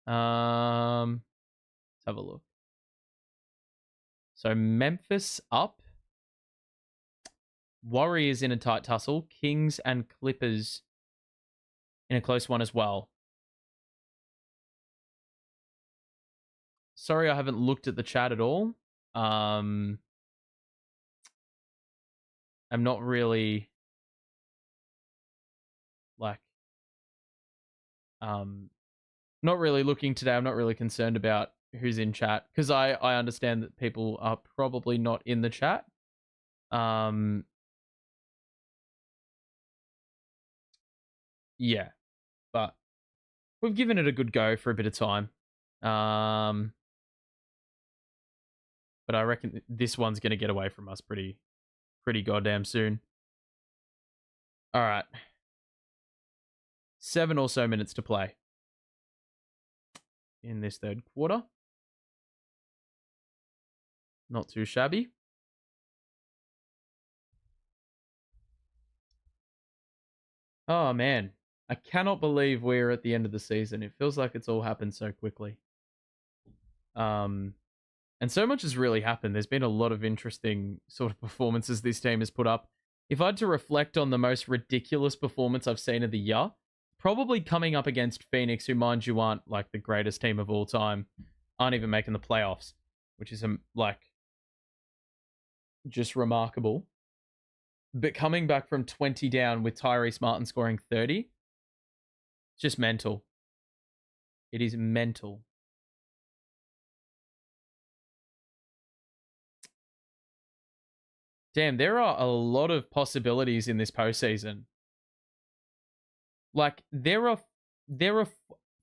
S1: Let's have a look. So Memphis up. Warriors in a tight tussle. Kings and Clippers in a close one as well. Sorry, I haven't looked at the chat at all. I'm not really not really looking today. I'm not really concerned about who's in chat because I understand that people are probably not in the chat. Yeah, but we've given it a good go for a bit of time. But I reckon this one's going to get away from us pretty goddamn soon. All right. 7 or so minutes to play in this third quarter. Not too shabby. Oh, man. I cannot believe we're at the end of the season. It feels like it's all happened so quickly. And so much has really happened. There's been a lot of interesting sort of performances this team has put up. If I had to reflect on the most ridiculous performance I've seen of the year, probably coming up against Phoenix, who, mind you, aren't like the greatest team of all time, aren't even making the playoffs, which is just remarkable. But coming back from 20 down with Tyrese Martin scoring 30, it's just mental. It is mental. Damn, there are a lot of possibilities in this postseason. Like, there are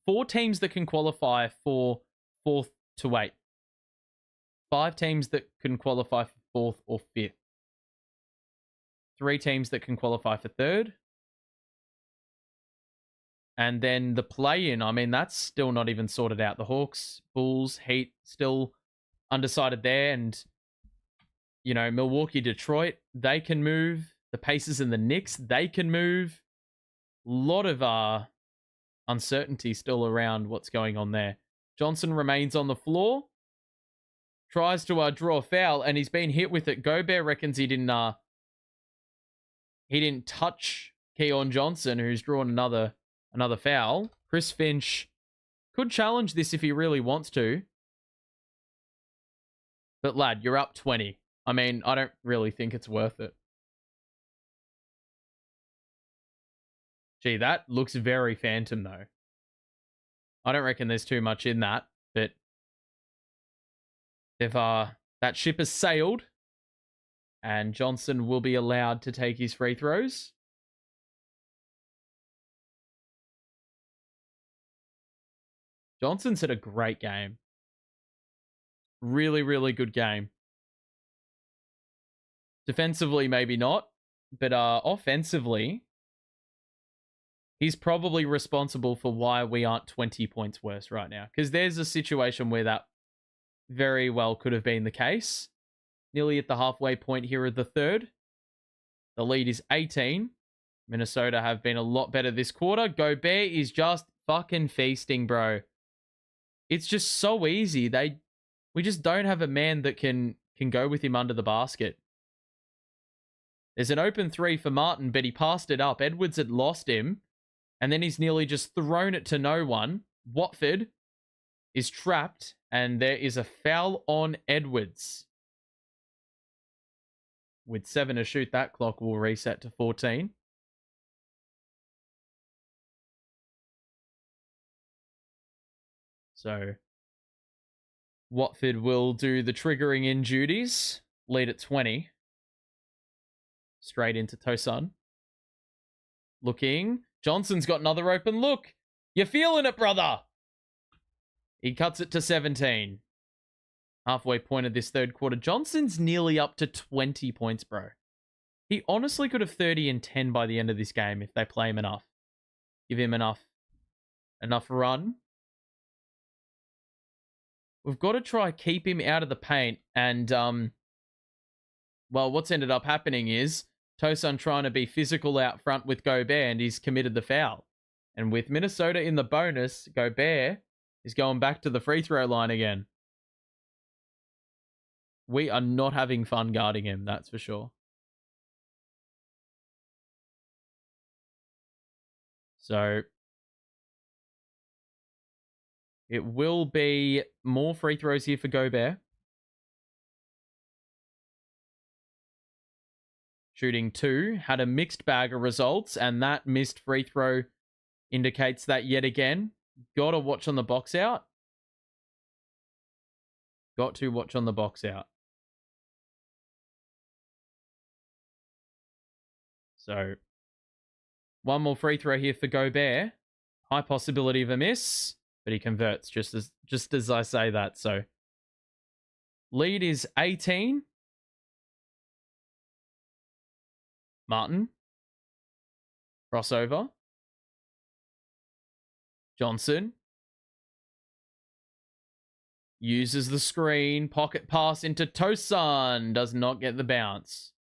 S1: 4 teams that can qualify for 4th to 8. 5 teams that can qualify for 4th or 5th. 3 teams that can qualify for 3rd. And then the play-in, I mean, that's still not even sorted out. The Hawks, Bulls, Heat, still undecided there. And, Milwaukee, Detroit, they can move. The Pacers and the Knicks, they can move. A lot of uncertainty still around what's going on there. Johnson remains on the floor. Tries to draw a foul, and he's been hit with it. Gobert reckons he didn't touch Keon Johnson, who's drawn another foul. Chris Finch could challenge this if he really wants to. But lad, you're up 20. I mean, I don't really think it's worth it. Gee, that looks very phantom though. I don't reckon there's too much in that, but if that ship has sailed and Johnson will be allowed to take his free throws. Johnson's had a great game. Really, really good game. Defensively, maybe not. But offensively, he's probably responsible for why we aren't 20 points worse right now. Because there's a situation where that very well could have been the case. Nearly at the halfway point here of the third. The lead is 18. Minnesota have been a lot better this quarter. Gobert is just fucking feasting, bro. It's just so easy. We just don't have a man that can go with him under the basket. There's an open three for Martin, but he passed it up. Edwards had lost him, and then he's nearly just thrown it to no one. Watford is trapped, and there is a foul on Edwards. With 7 to shoot, that clock will reset to 14. So Watford will do the triggering in duties. Lead at 20. Straight into Tosun. Looking. Johnson's got another open look. You're feeling it, brother. He cuts it to 17. Halfway point of this third quarter. Johnson's nearly up to 20 points, bro. He honestly could have 30 and 10 by the end of this game if they play him enough. Give him enough run. We've got to try keep him out of the paint. And, well, what's ended up happening is Tosun trying to be physical out front with Gobert, and he's committed the foul. And with Minnesota in the bonus, Gobert is going back to the free throw line again. We are not having fun guarding him, that's for sure. So it will be more free throws here for Gobert. Shooting 2, had a mixed bag of results, and that missed free throw indicates that yet again. Got to watch on the box out. Got to watch on the box out. So, one more free throw here for Gobert. High possibility of a miss, but he converts just as I say that. So, lead is 18. Martin. Crossover. Johnson. Uses the screen. Pocket pass into Tosun. Does not get the bounce.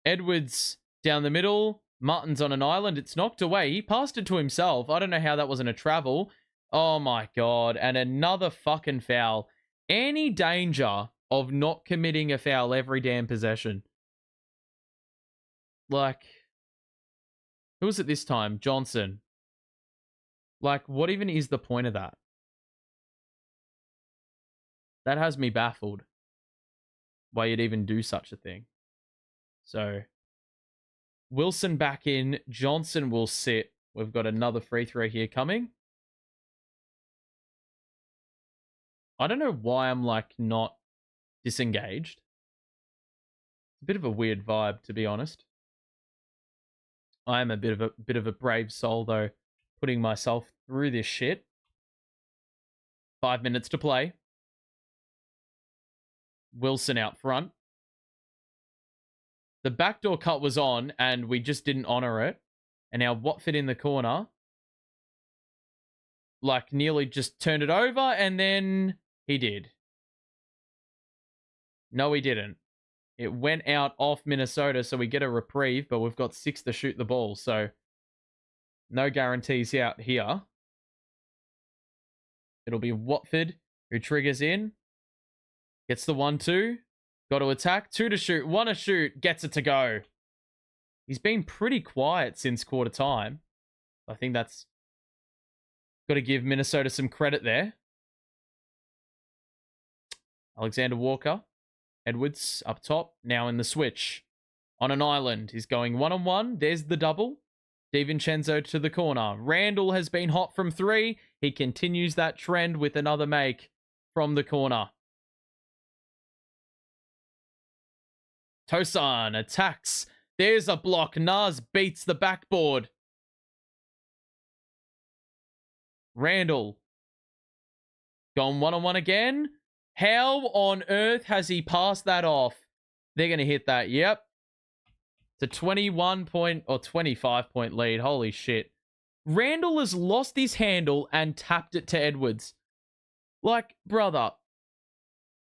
S1: Edwards down the middle. Martin's on an island. It's knocked away. He passed it to himself. I don't know how that wasn't a travel. Oh my God. And another fucking foul. Any danger of not committing a foul every damn possession? Like, who was it this time? Johnson. Like, what even is the point of that? That has me baffled. Why you'd even do such a thing. So, Wilson back in. Johnson will sit. We've got another free throw here coming. I don't know why I'm, like, not disengaged. It's a bit of a weird vibe, to be honest. I am a bit of a brave soul, though, putting myself through this shit. 5 minutes to play. Wilson out front. The backdoor cut was on, and we just didn't honor it. And now Watford in the corner. Like, nearly just turned it over, and then he did. No, he didn't. It went out off Minnesota, so we get a reprieve, but we've got 6 to shoot the ball, so no guarantees out here. It'll be Watford who triggers in. Gets the 1-2. Got to attack. 2 to shoot. 1 to shoot. Gets it to go. He's been pretty quiet since quarter time. I think that's got to give Minnesota some credit there. Alexander Walker. Edwards up top. Now in the switch. On an island. He's going one-on-one. There's the double. DiVincenzo to the corner. Randall has been hot from 3. He continues that trend with another make from the corner. Tosun attacks. There's a block. Nas beats the backboard. Randall Gone one-on-one again. How on earth has he passed that off? They're going to hit that. Yep. It's a 21 point or 25 point lead. Holy shit. Randall has lost his handle and tapped it to Edwards. Like, brother,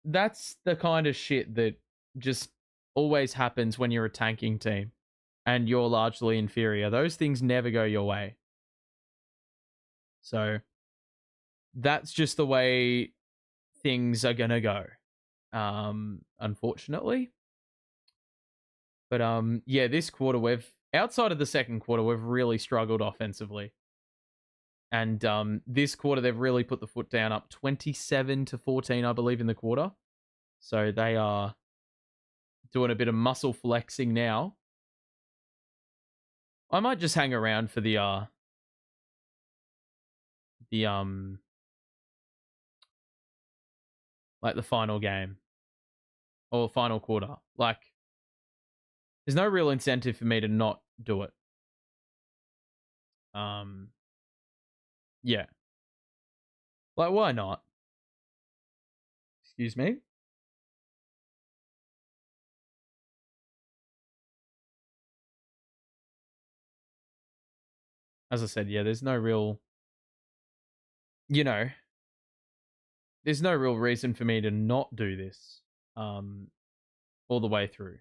S1: that's the kind of shit that just always happens when you're a tanking team and you're largely inferior. Those things never go your way. So that's just the way things are going to go. Unfortunately. But yeah, this quarter outside of the second quarter, we've really struggled offensively. And this quarter, they've really put the foot down, up 27-14, I believe, in the quarter. So they are doing a bit of muscle flexing now. I might just hang around for the final game or final quarter. Like, there's no real incentive for me to not do it. Yeah. Like, why not? Excuse me? As I said, yeah, there's no real, there's no real reason for me to not do this all the way through.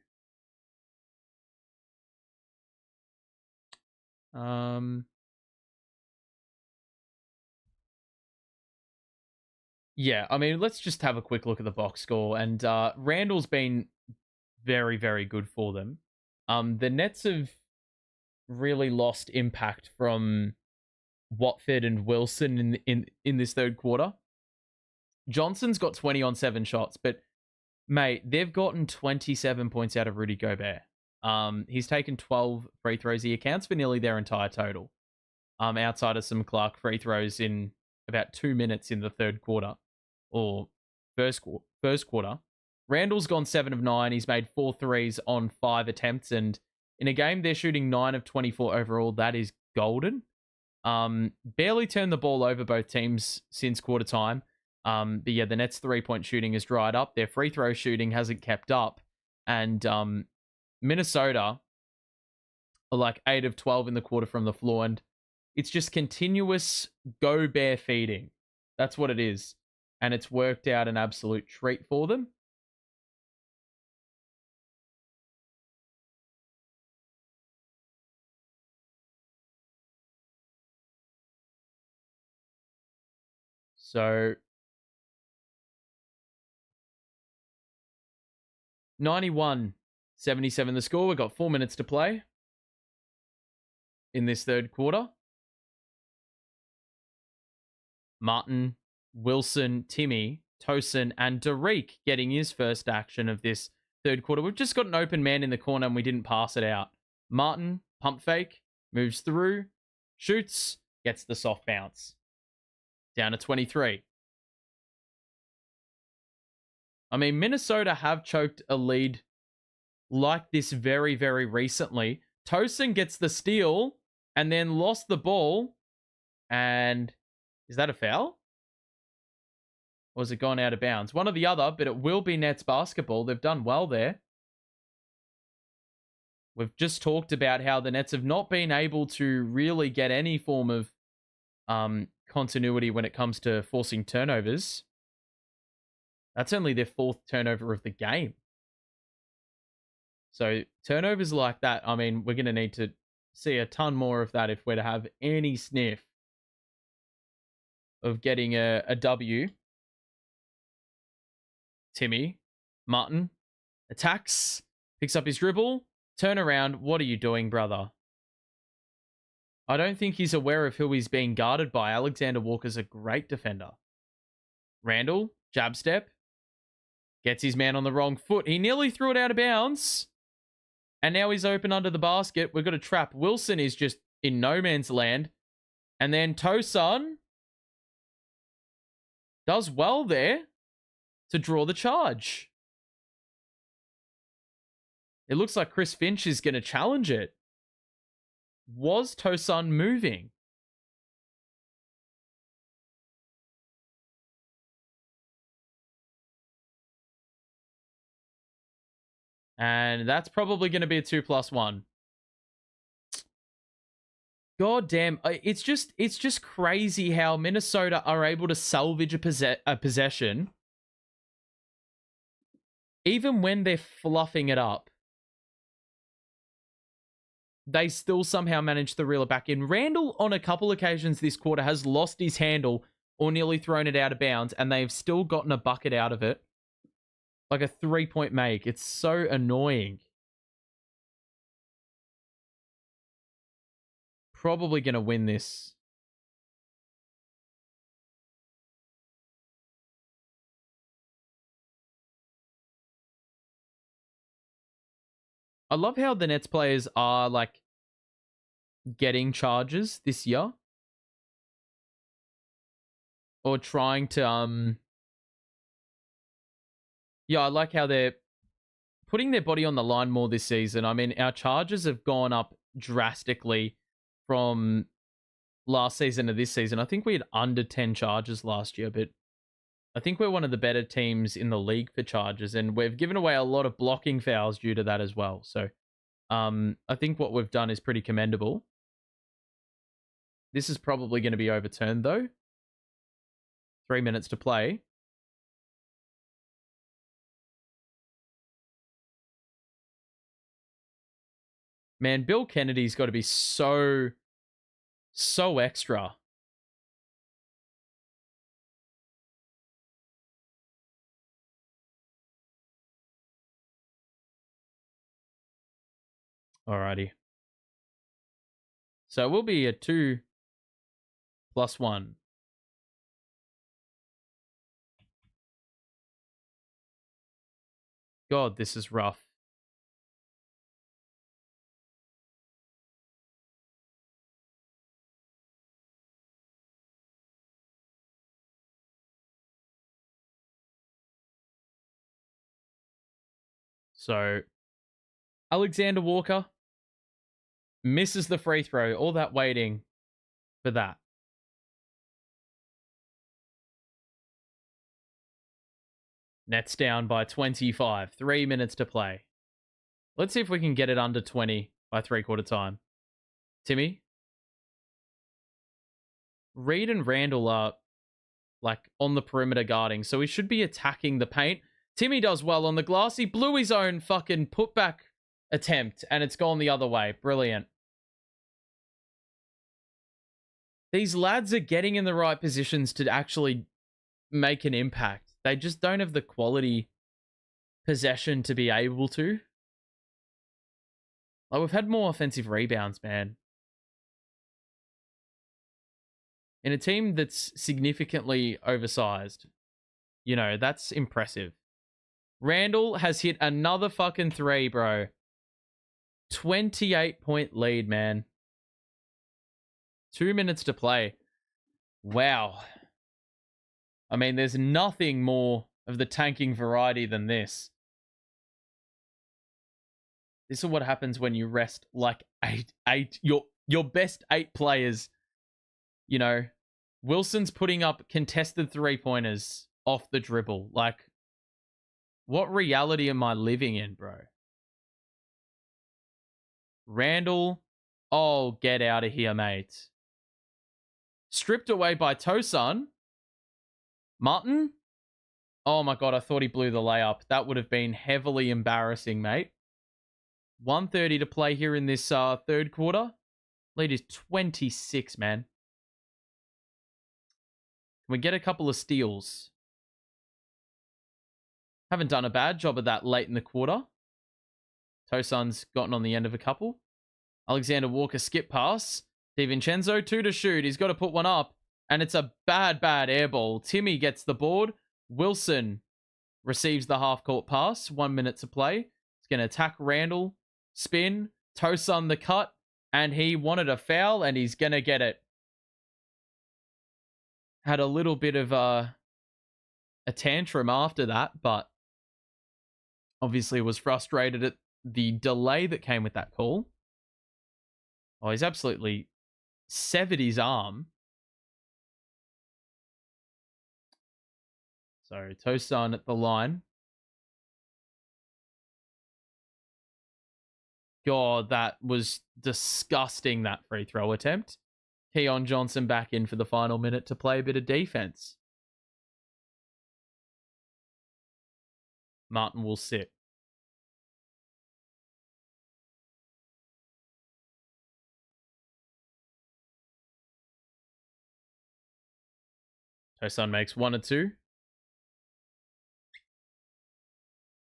S1: Yeah, I mean, let's just have a quick look at the box score. And Randall's been very, very good for them. The Nets have really lost impact from Watford and Wilson in this third quarter. Johnson's got 20 on 7 shots, but mate, they've gotten 27 points out of Rudy Gobert. He's taken 12 free throws. He accounts for nearly their entire total. Outside of some Clark free throws in about 2 minutes in the third quarter or first quarter. Randall's gone 7 of 9. He's made 4 threes on 5 attempts, and in a game they're shooting 9 of 24 overall. That is golden. Barely turned the ball over, both teams, since quarter time. But yeah, the Nets' 3-point shooting has dried up. Their free throw shooting hasn't kept up. And Minnesota are like 8 of 12 in the quarter from the floor. And it's just continuous go bare feeding. That's what it is. And it's worked out an absolute treat for them. So 91-77 the score. We've got 4 minutes to play in this third quarter. Martin, Wilson, Timmy, Tosin, and Derek getting his first action of this third quarter. We've just got an open man in the corner and we didn't pass it out. Martin, pump fake, moves through, shoots, gets the soft bounce. Down to 23. I mean, Minnesota have choked a lead like this very, very recently. Tosin gets the steal and then lost the ball. And is that a foul? Or has it gone out of bounds? One or the other, but it will be Nets basketball. They've done well there. We've just talked about how the Nets have not been able to really get any form of continuity when it comes to forcing turnovers. That's only their 4th turnover of the game. So turnovers like that, I mean, we're going to need to see a ton more of that if we're to have any sniff of getting a W. Timmy, Martin, attacks, picks up his dribble, turn around. What are you doing, brother? I don't think he's aware of who he's being guarded by. Alexander Walker's a great defender. Randall, jab step, gets his man on the wrong foot. He nearly threw it out of bounds. And now he's open under the basket. We've got a trap. Wilson is just in no man's land. And then Tosin does well there to draw the charge. It looks like Chris Finch is going to challenge it. Was Tosin moving? And that's probably going to be a 2+1. God damn. It's just crazy how Minnesota are able to salvage a possession even when they're fluffing it up. They still somehow manage to reel it back in. Randall, on a couple occasions this quarter, has lost his handle or nearly thrown it out of bounds, and they've still gotten a bucket out of it. Like a 3-point make. It's so annoying. Probably going to win this. I love how the Nets players are like getting charges this year. Or trying to yeah, I like how they're putting their body on the line more this season. I mean, our charges have gone up drastically from last season to this season. I think we had under 10 charges last year, but I think we're one of the better teams in the league for charges, and we've given away a lot of blocking fouls due to that as well. So I think what we've done is pretty commendable. This is probably going to be overturned, though. 3 minutes to play. Man, Bill Kennedy's got to be so extra. Alrighty. So it will be a 2+1. God, this is rough. So Alexander Walker misses the free throw. All that waiting for that. Nets down by 25. 3 minutes to play. Let's see if we can get it under 20 by 3/4 time. Timmy? Reed and Randall are like on the perimeter guarding, so he should be attacking the paint. Timmy does well on the glass. He blew his own fucking putback attempt, and it's gone the other way. Brilliant. These lads are getting in the right positions to actually make an impact. They just don't have the quality possession to be able to. Like, we've had more offensive rebounds, man. In a team that's significantly oversized, you know, that's impressive. Randall has hit another fucking 3, bro. 28-point lead, man. 2 minutes to play. Wow. I mean, there's nothing more of the tanking variety than this. This is what happens when you rest like your best 8 players. You know, Wilson's putting up contested 3-pointers off the dribble. Like, what reality am I living in, bro? Randall, oh, get out of here, mate. Stripped away by Tosun. Martin, oh my God, I thought he blew the layup. That would have been heavily embarrassing, mate. 1:30 to play here in this third quarter. Lead is 26, man. Can we get a couple of steals? Haven't done a bad job of that late in the quarter. Tosun's gotten on the end of a couple. Alexander Walker skip pass. DiVincenzo, 2 to shoot. He's got to put one up. And it's a bad air ball. Timmy gets the board. Wilson receives the half-court pass. 1 minute to play. He's going to attack Randall. Spin. Tosun the cut. And he wanted a foul, and he's going to get it. Had a little bit of a tantrum after that, but obviously was frustrated at the delay that came with that call. Oh, he's absolutely severed his arm. So Tosun at the line. God, that was disgusting, that free throw attempt. Keon Johnson back in for the final minute to play a bit of defense. Martin will sit. Tosun makes 1 or 2.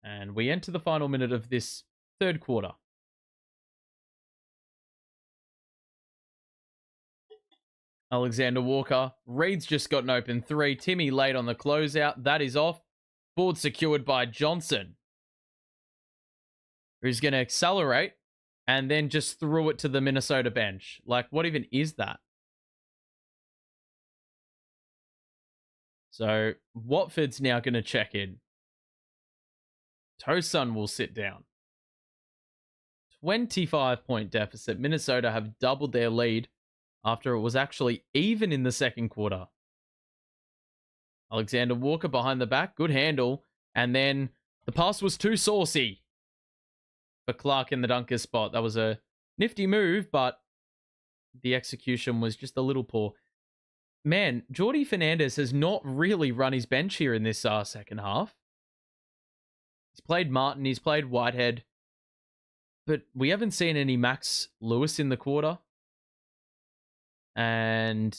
S1: And we enter the final minute of this third quarter. Alexander Walker. Reed's just got an open 3. Timmy late on the closeout. That is off. Board secured by Johnson, who's going to accelerate and then just threw it to the Minnesota bench. Like, what even is that? So Watford's now going to check in. Tosun will sit down. 25-point deficit. Minnesota have doubled their lead after it was actually even in the second quarter. Alexander Walker behind the back. Good handle. And then the pass was too saucy for Clark in the dunker spot. That was a nifty move, but the execution was just a little poor. Man, Jordi Fernandez has not really run his bench here in this second half. He's played Martin, he's played Whitehead, but we haven't seen any Max Lewis in the quarter. And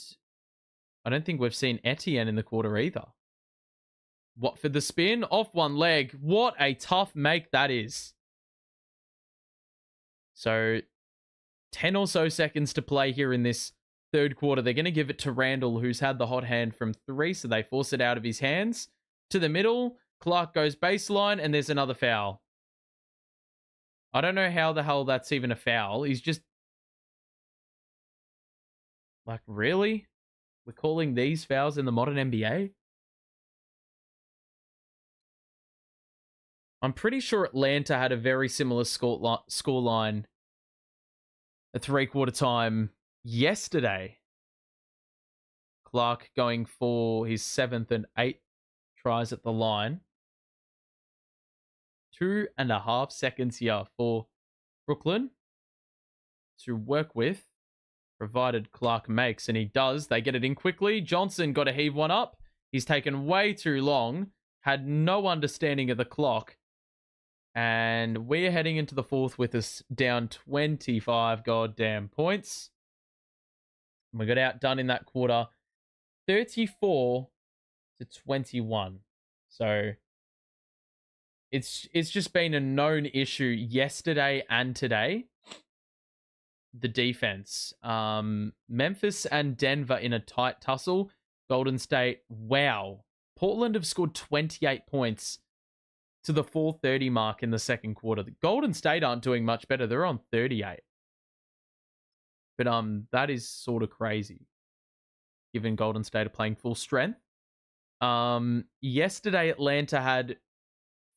S1: I don't think we've seen Etienne in the quarter either. What for the spin? Off one leg. What a tough make that is. So 10 or so seconds to play here in this third quarter. They're going to give it to Randall, who's had the hot hand from 3, so they force it out of his hands. To the middle, Clark goes baseline, and there's another foul. I don't know how the hell that's even a foul. He's just... Like, really? We're calling these fouls in the modern NBA? I'm pretty sure Atlanta had a very similar score line at three-quarter time yesterday. Clark going for his 7th and 8th tries at the line. 2.5 seconds here for Brooklyn to work with, provided Clark makes, and he does. They get it in quickly. Johnson got to heave one up. He's taken way too long, had no understanding of the clock, and we're heading into the fourth with us down 25 goddamn points. We got outdone in that quarter, 34-21. So it's just been a known issue yesterday and today. The defense. Memphis and Denver in a tight tussle. Golden State, wow. Portland have scored 28 points to the 4:30 mark in the second quarter. The Golden State aren't doing much better. They're on 38. But that is sort of crazy, given Golden State are playing full strength. Yesterday, Atlanta had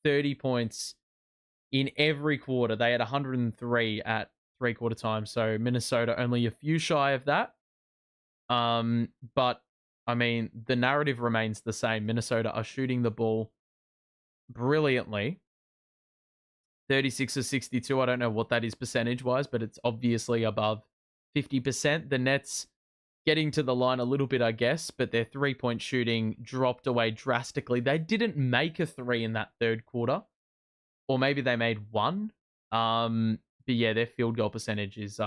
S1: 30 points in every quarter. They had 103 at three-quarter time, so Minnesota only a few shy of that. But, I mean, the narrative remains the same. Minnesota are shooting the ball brilliantly. 36 of 62. I don't know what that is percentage-wise, but it's obviously above 50%. The Nets getting to the line a little bit, I guess, but their three-point shooting dropped away drastically. They didn't make a 3 in that third quarter, or maybe they made 1. But yeah, their field goal percentage is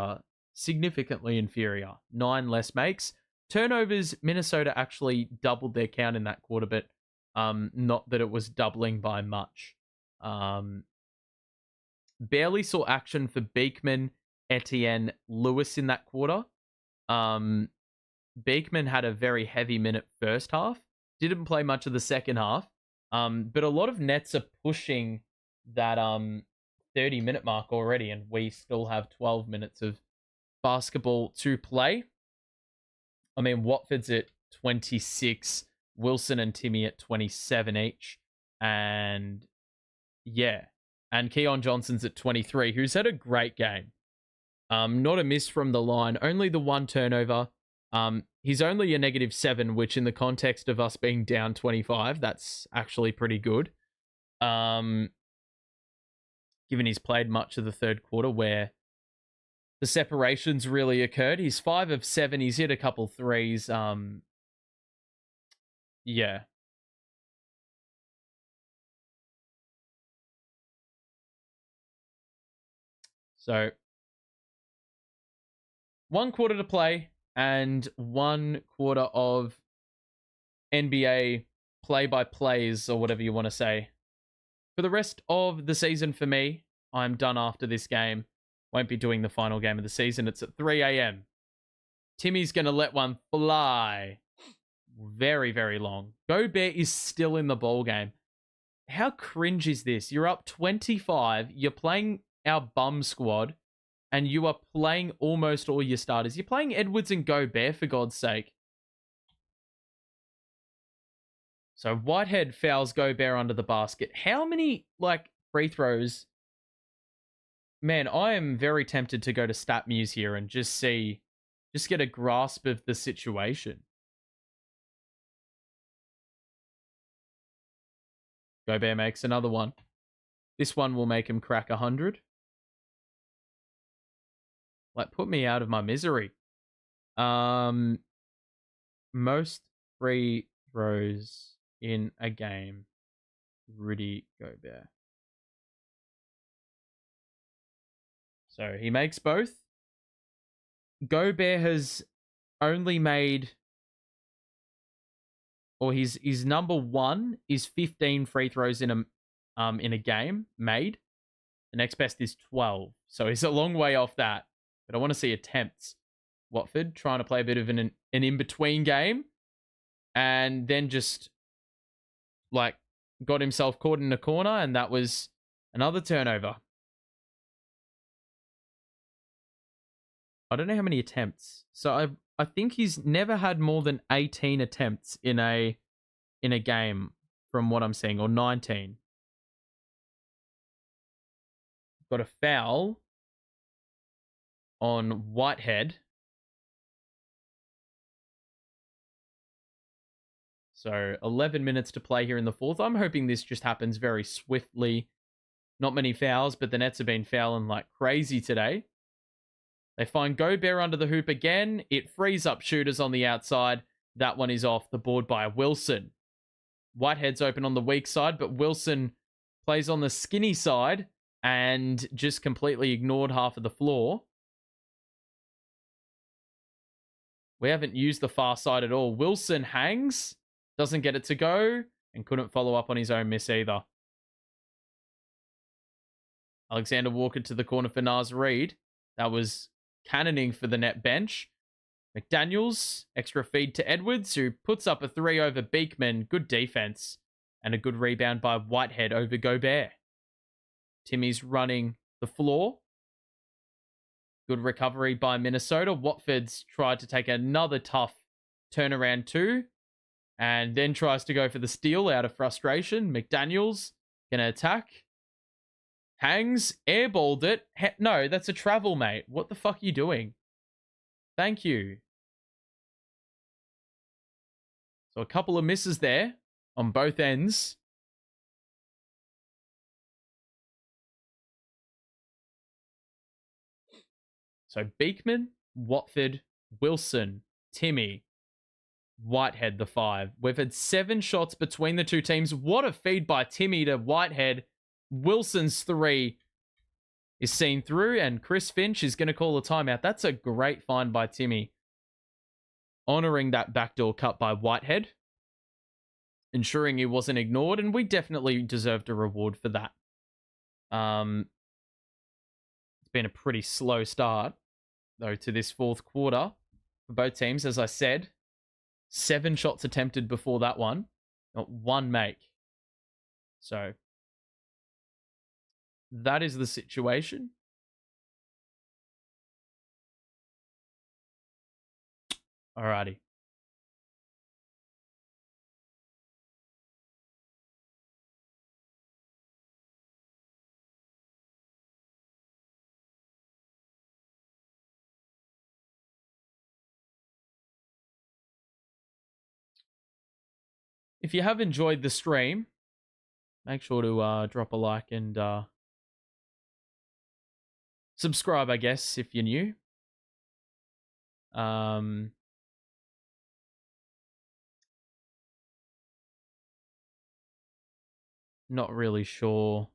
S1: significantly inferior. 9 less makes. Turnovers, Minnesota actually doubled their count in that quarter, but not that it was doubling by much. Barely saw action for Beekman, Etienne, Lewis in that quarter. Beekman had a very heavy minute first half. Didn't play much of the second half. But a lot of Nets are pushing that 30-minute mark already, and we still have 12 minutes of basketball to play. I mean, Watford's at 26, Wilson and Timmy at 27 each, and yeah, and Keon Johnson's at 23, who's had a great game. Not a miss from the line, only the 1 turnover. He's only a -7, which in the context of us being down 25, that's actually pretty good. given he's played much of the third quarter where the separations really occurred. He's 5 of 7. He's hit a couple threes. Yeah. So 1 quarter to play and 1 quarter of NBA play-by-plays or whatever you want to say. For the rest of the season for me, I'm done after this game. Won't be doing the final game of the season. It's at 3 a.m. Timmy's going to let one fly. Very, very long. Gobert is still in the ball game. How cringe is this? You're up 25. You're playing our bum squad, and you are playing almost all your starters. You're playing Edwards and Gobert, for God's sake. So Whitehead fouls Gobert under the basket. How many, free throws? Man, I am very tempted to go to StatMuse here and just get a grasp of the situation. Gobert makes another one. This one will make him crack 100. Put me out of my misery. Most free throws in a game. Rudy Gobert. So he makes both. Gobert has only made, or his number one is 15 free throws in a game made. The next best is 12. So he's a long way off that. But I want to see attempts. Watford trying to play a bit of an in-between game. And then just, got himself caught in a corner. And that was another turnover. I don't know how many attempts. So I think he's never had more than 18 attempts in a game from what I'm seeing. Or 19. Got a foul on Whitehead. So 11 minutes to play here in the fourth. I'm hoping this just happens very swiftly. Not many fouls, but the Nets have been fouling like crazy today. They find Gobert under the hoop again. It frees up shooters on the outside. That one is off the board by Wilson. Whitehead's open on the weak side, but Wilson plays on the skinny side and just completely ignored half of the floor. We haven't used the far side at all. Wilson hangs, doesn't get it to go, and couldn't follow up on his own miss either. Alexander Walker to the corner for Naz Reid. That was cannoning for the net bench. McDaniels, extra feed to Edwards, who puts up a 3 over Beekman. Good defense. And a good rebound by Whitehead over Gobert. Timmy's running the floor. Good recovery by Minnesota. Watford's tried to take another tough turnaround too. And then tries to go for the steal out of frustration. McDaniels gonna attack. Hangs, airballed it. No, that's a travel, mate. What the fuck are you doing? Thank you. So a couple of misses there on both ends. So Beekman, Watford, Wilson, Timmy, Whitehead, the 5. We've had 7 shots between the two teams. What a feed by Timmy to Whitehead. Wilson's 3 is seen through, and Chris Finch is going to call a timeout. That's a great find by Timmy. Honoring that backdoor cut by Whitehead. Ensuring he wasn't ignored, and we definitely deserved a reward for that. It's been a pretty slow start, though, to this fourth quarter for both teams. As I said, 7 shots attempted before that one. Not 1 make. So that is the situation. Alrighty. If you have enjoyed the stream, make sure to drop a like and Subscribe, I guess, if you're new. Not really sure.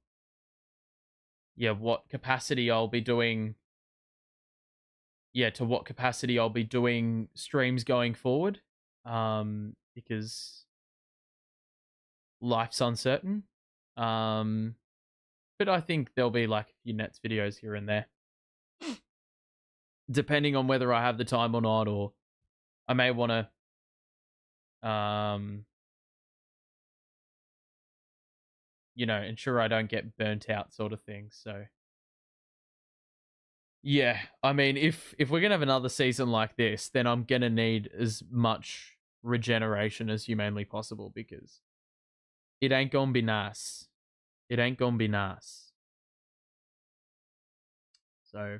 S1: Yeah, what capacity I'll be doing. Yeah, to what capacity I'll be doing streams going forward. Because life's uncertain. But I think there'll be like a few Nets videos here and there. Depending on whether I have the time or not, or I may want to ensure I don't get burnt out sort of thing. So yeah, I mean, if we're gonna have another season like this, then I'm gonna need as much regeneration as humanly possible, because it ain't gonna be nice. It ain't gonna be nice. So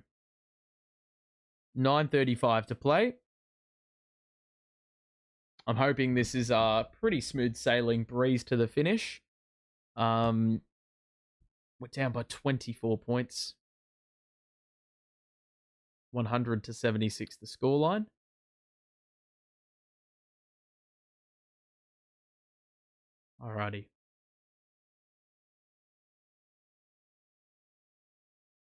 S1: 9:35 to play. I'm hoping this is a pretty smooth sailing breeze to the finish. We're down by 24 points. 100-76 the scoreline. Alrighty.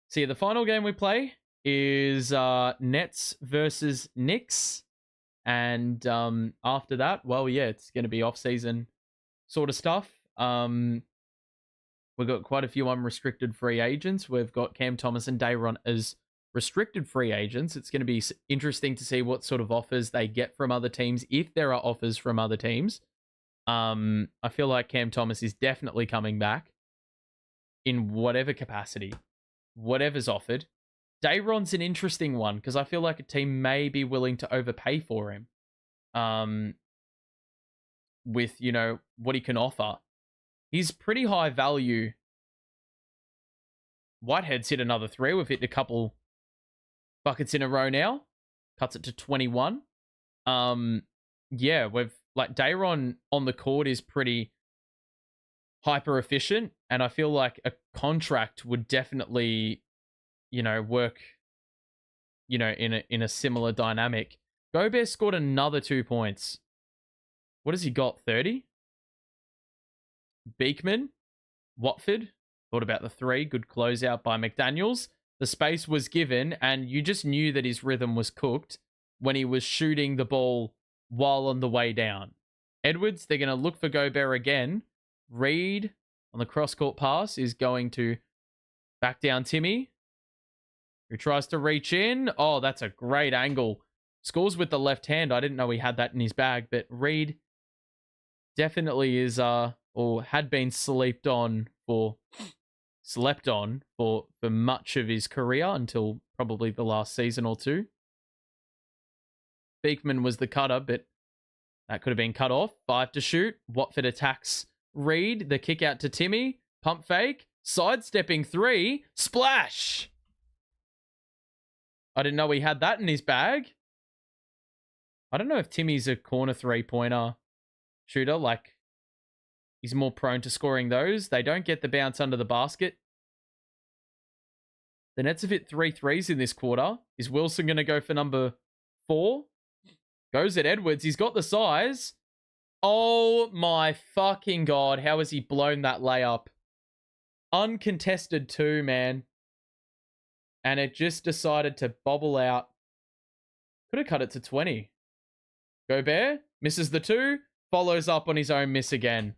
S1: See, the final game we play is Nets versus Knicks. And after that, well, yeah, it's going to be off-season sort of stuff. We've got quite a few unrestricted free agents. We've got Cam Thomas and Dayron as restricted free agents. It's going to be interesting to see what sort of offers they get from other teams, if there are offers from other teams. I feel like Cam Thomas is definitely coming back in whatever capacity, whatever's offered. Dayron's an interesting one, because I feel like a team may be willing to overpay for him. With, what he can offer. He's pretty high value. Whitehead's hit another 3. We've hit a couple buckets in a row now. Cuts it to 21. Yeah, we've like Dayron on the court is pretty hyper efficient, and I feel like a contract would definitely, work, in a similar dynamic. Gobert scored another 2 points. What has he got? 30? Beekman, Watford, thought about the 3. Good closeout by McDaniels. The space was given, and you just knew that his rhythm was cooked when he was shooting the ball while on the way down. Edwards, they're going to look for Gobert again. Reed on the cross-court pass is going to back down Timmy, who tries to reach in. Oh, that's a great angle. Scores with the left hand. I didn't know he had that in his bag, but Reed definitely is or had been slept on for much of his career, until probably the last season or two. Beekman was the cutter, but that could have been cut off. 5 to shoot. Watford attacks Reed. The kick out to Timmy. Pump fake. Sidestepping 3. Splash! I didn't know he had that in his bag. I don't know if Timmy's a corner 3-pointer shooter. Like, he's more prone to scoring those. They don't get the bounce under the basket. The Nets have hit 3 threes in this quarter. Is Wilson going to go for number 4? Goes at Edwards. He's got the size. Oh my fucking God. How has he blown that layup? Uncontested 2, man. And it just decided to bobble out. Could have cut it to 20. Gobert misses the 2. Follows up on his own miss again.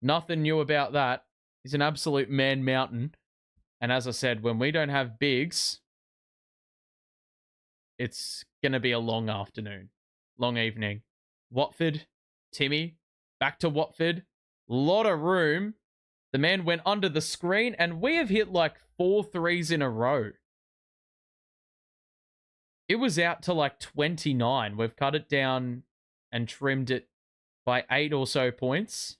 S1: Nothing new about that. He's an absolute man mountain. And as I said, when we don't have bigs, it's going to be a long afternoon. Long evening. Watford, Timmy, back to Watford. Lot of room. The man went under the screen, and we have hit like 4 threes in a row. It was out to like 29. We've cut it down and trimmed it by 8 or so points.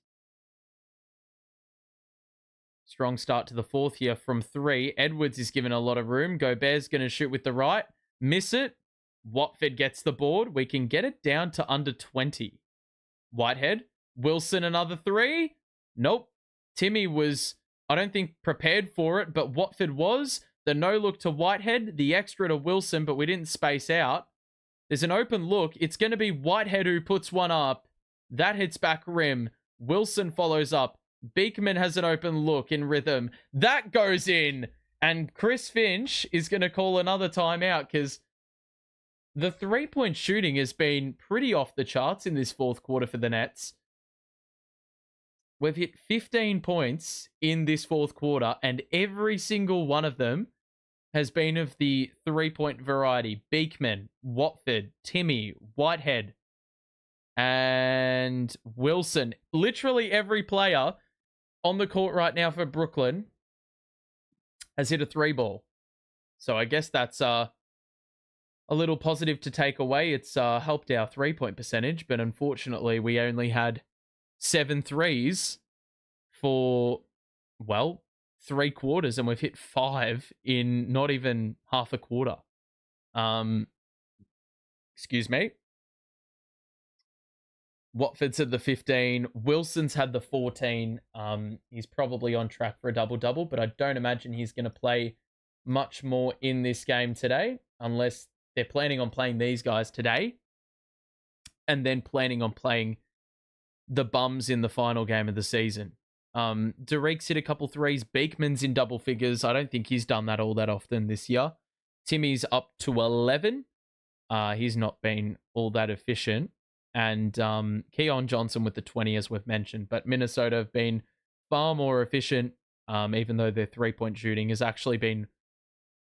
S1: Strong start to the 4th here from 3. Edwards is given a lot of room. Gobert's going to shoot with the right. Miss it. Watford gets the board. We can get it down to under 20. Whitehead. Wilson, another 3. Nope. Timmy was, I don't think, prepared for it, but Watford was. The no look to Whitehead, the extra to Wilson, but we didn't space out. There's an open look. It's going to be Whitehead who puts one up. That hits back rim. Wilson follows up. Beekman has an open look in rhythm. That goes in. And Chris Finch is going to call another timeout because the three-point shooting has been pretty off the charts in this fourth quarter for the Nets. We've hit 15 points in this fourth quarter, and every single one of them has been of the three-point variety. Beekman, Watford, Timmy, Whitehead, and Wilson. Literally every player on the court right now for Brooklyn has hit a three ball. So I guess that's a little positive to take away. It's helped our three-point percentage, but unfortunately we only had 7 threes for, well, 3 quarters, and we've hit 5 in not even half a quarter. Excuse me. Watford's had the 15. Wilson's had the 14. He's probably on track for a double-double, but I don't imagine he's going to play much more in this game today, unless they're planning on playing these guys today and then planning on playing the bums in the final game of the season. Derek's hit a couple threes. Beekman's in double figures. I don't think he's done that all that often this year. Timmy's up to 11. He's not been all that efficient. And Keon Johnson with the 20, as we've mentioned. But Minnesota have been far more efficient, even though their three-point shooting has actually been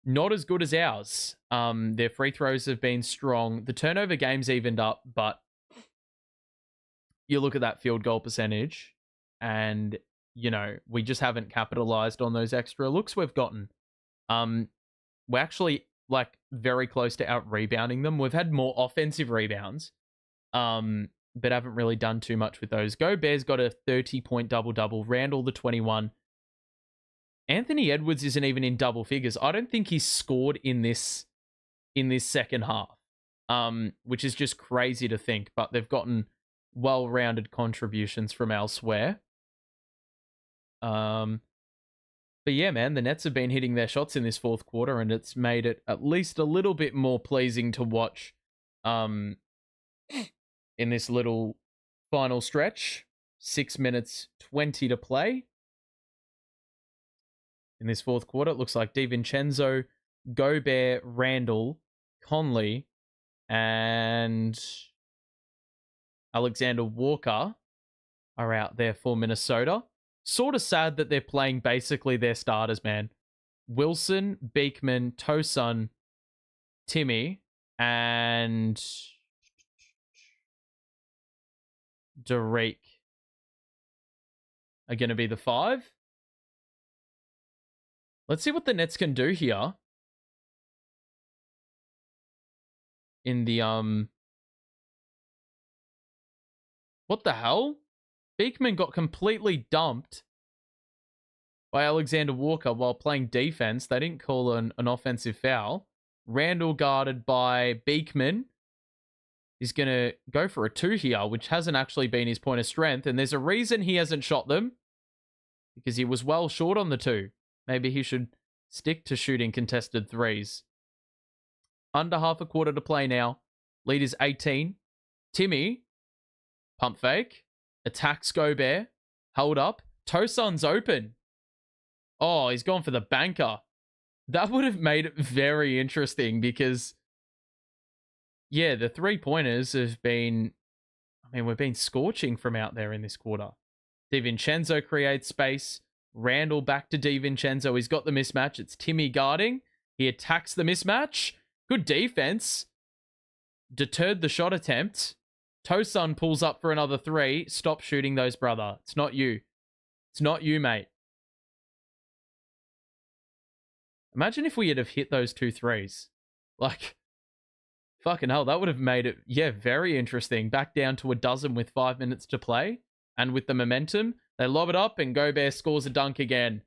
S1: not as good as ours. Their free throws have been strong. The turnover game's evened up, but you look at that field goal percentage and, you know, we just haven't capitalized on those extra looks we've gotten. We're actually, like, very close to out-rebounding them. We've had more offensive rebounds, but haven't really done too much with those. Gobert's got a 30-point double-double. Randall, the 21. Anthony Edwards isn't even in double figures. I don't think he's scored in this second half, which is just crazy to think. But they've gotten well-rounded contributions from elsewhere. But yeah, man, the Nets have been hitting their shots in this fourth quarter, and it's made it at least a little bit more pleasing to watch in this little final stretch. 6 minutes 20 to play. In this fourth quarter, it looks like DiVincenzo, Gobert, Randall, Conley, and Alexander Walker are out there for Minnesota. Sort of sad that they're playing basically their starters, man. Wilson, Beekman, Tosun, Timmy, and Derek are going to be the 5. Let's see what the Nets can do here. In the, what the hell? Beekman got completely dumped by Alexander Walker while playing defense. They didn't call an offensive foul. Randall guarded by Beekman. He's going to go for a 2 here, which hasn't actually been his point of strength. And there's a reason he hasn't shot them, because he was well short on the 2. Maybe he should stick to shooting contested threes. Under half a quarter to play now. Lead is 18. Timmy, pump fake, attacks Gobert, hold up. Tosun's open. Oh, he's gone for the banker. That would have made it very interesting because, yeah, the three-pointers have been, I mean, we've been scorching from out there in this quarter. DiVincenzo creates space. Randall back to DiVincenzo. He's got the mismatch. It's Timmy guarding. He attacks the mismatch. Good defense. Deterred the shot attempt. Tosun pulls up for another 3. Stop shooting those, brother. It's not you. It's not you, mate. Imagine if we had have hit those 2 threes. Like, fucking hell, that would have made it, yeah, very interesting. Back down to a dozen with 5 minutes to play. And with the momentum, they lob it up and Gobert scores a dunk again.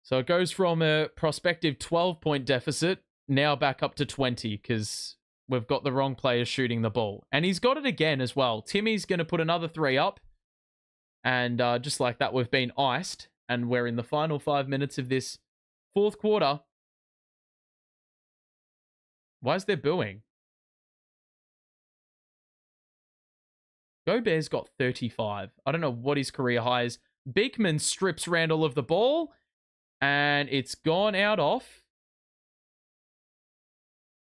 S1: So it goes from a prospective 12-point deficit now back up to 20 because we've got the wrong players shooting the ball. And he's got it again as well. Timmy's going to put another 3 up. And just like that, we've been iced. And we're in the final 5 minutes of this Fourth quarter. Why is there booing? Gobert's got 35. I don't know what his career high is. Beekman strips Randall of the ball, and it's gone out off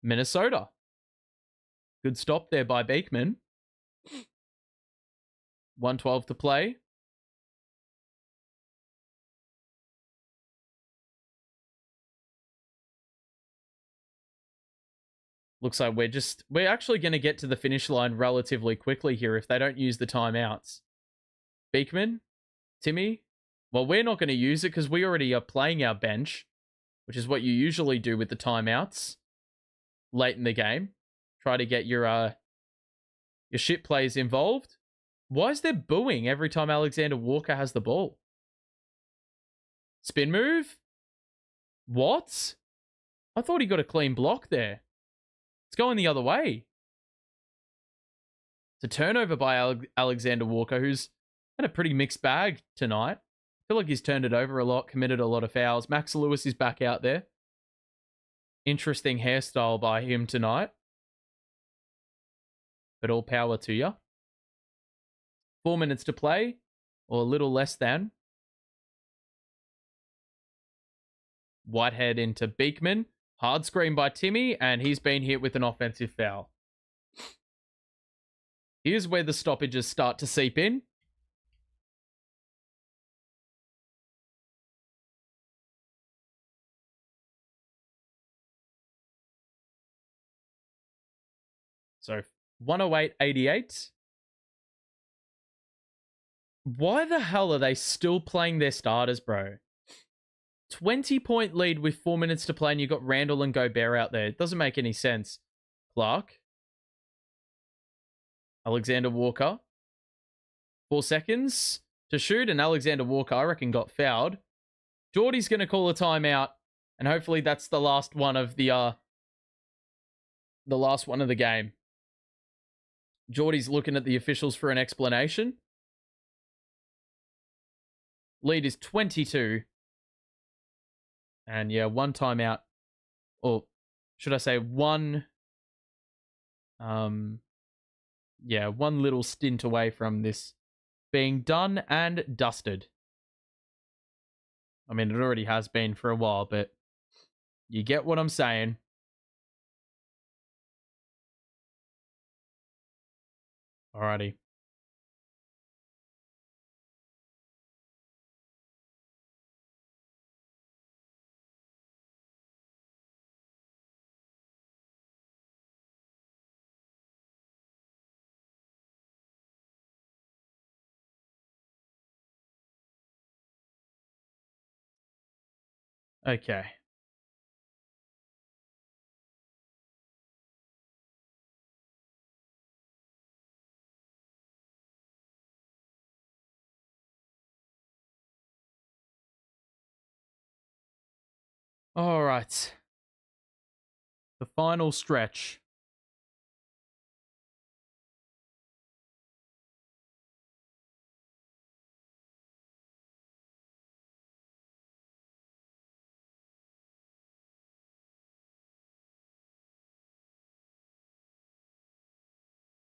S1: Minnesota. Good stop there by Beekman. 1:12 to play. Looks like we're actually going to get to the finish line relatively quickly here if they don't use the timeouts. Beekman, Timmy. Well, we're not going to use it because we already are playing our bench, which is what you usually do with the timeouts late in the game. Try to get your shit players involved. Why is there booing every time Alexander Walker has the ball? Spin move? What? I thought he got a clean block there. It's going the other way. It's a turnover by Alexander Walker, who's had a pretty mixed bag tonight. I feel like he's turned it over a lot, committed a lot of fouls. Max Lewis is back out there. Interesting hairstyle by him tonight. But all power to you. 4 minutes to play, or a little less than. Whitehead into Beekman. Hard screen by Timmy, and he's been hit with an offensive foul. Here's where the stoppages start to seep in. So 108-88. Why the hell are they still playing their starters, bro? 20-point lead with 4 minutes to play, and you got Randall and Gobert out there. It doesn't make any sense. Clark. Alexander Walker. 4 seconds to shoot, and Alexander Walker, I reckon, got fouled. Jordy's going to call a timeout, and hopefully that's the last one of the last one of the game. Jordy's looking at the officials for an explanation. Lead is 22. And yeah, one timeout. Or should I say one one little stint away from this being done and dusted. I mean, it already has been for a while, but you get what I'm saying. Alrighty. Okay. All right. The final stretch.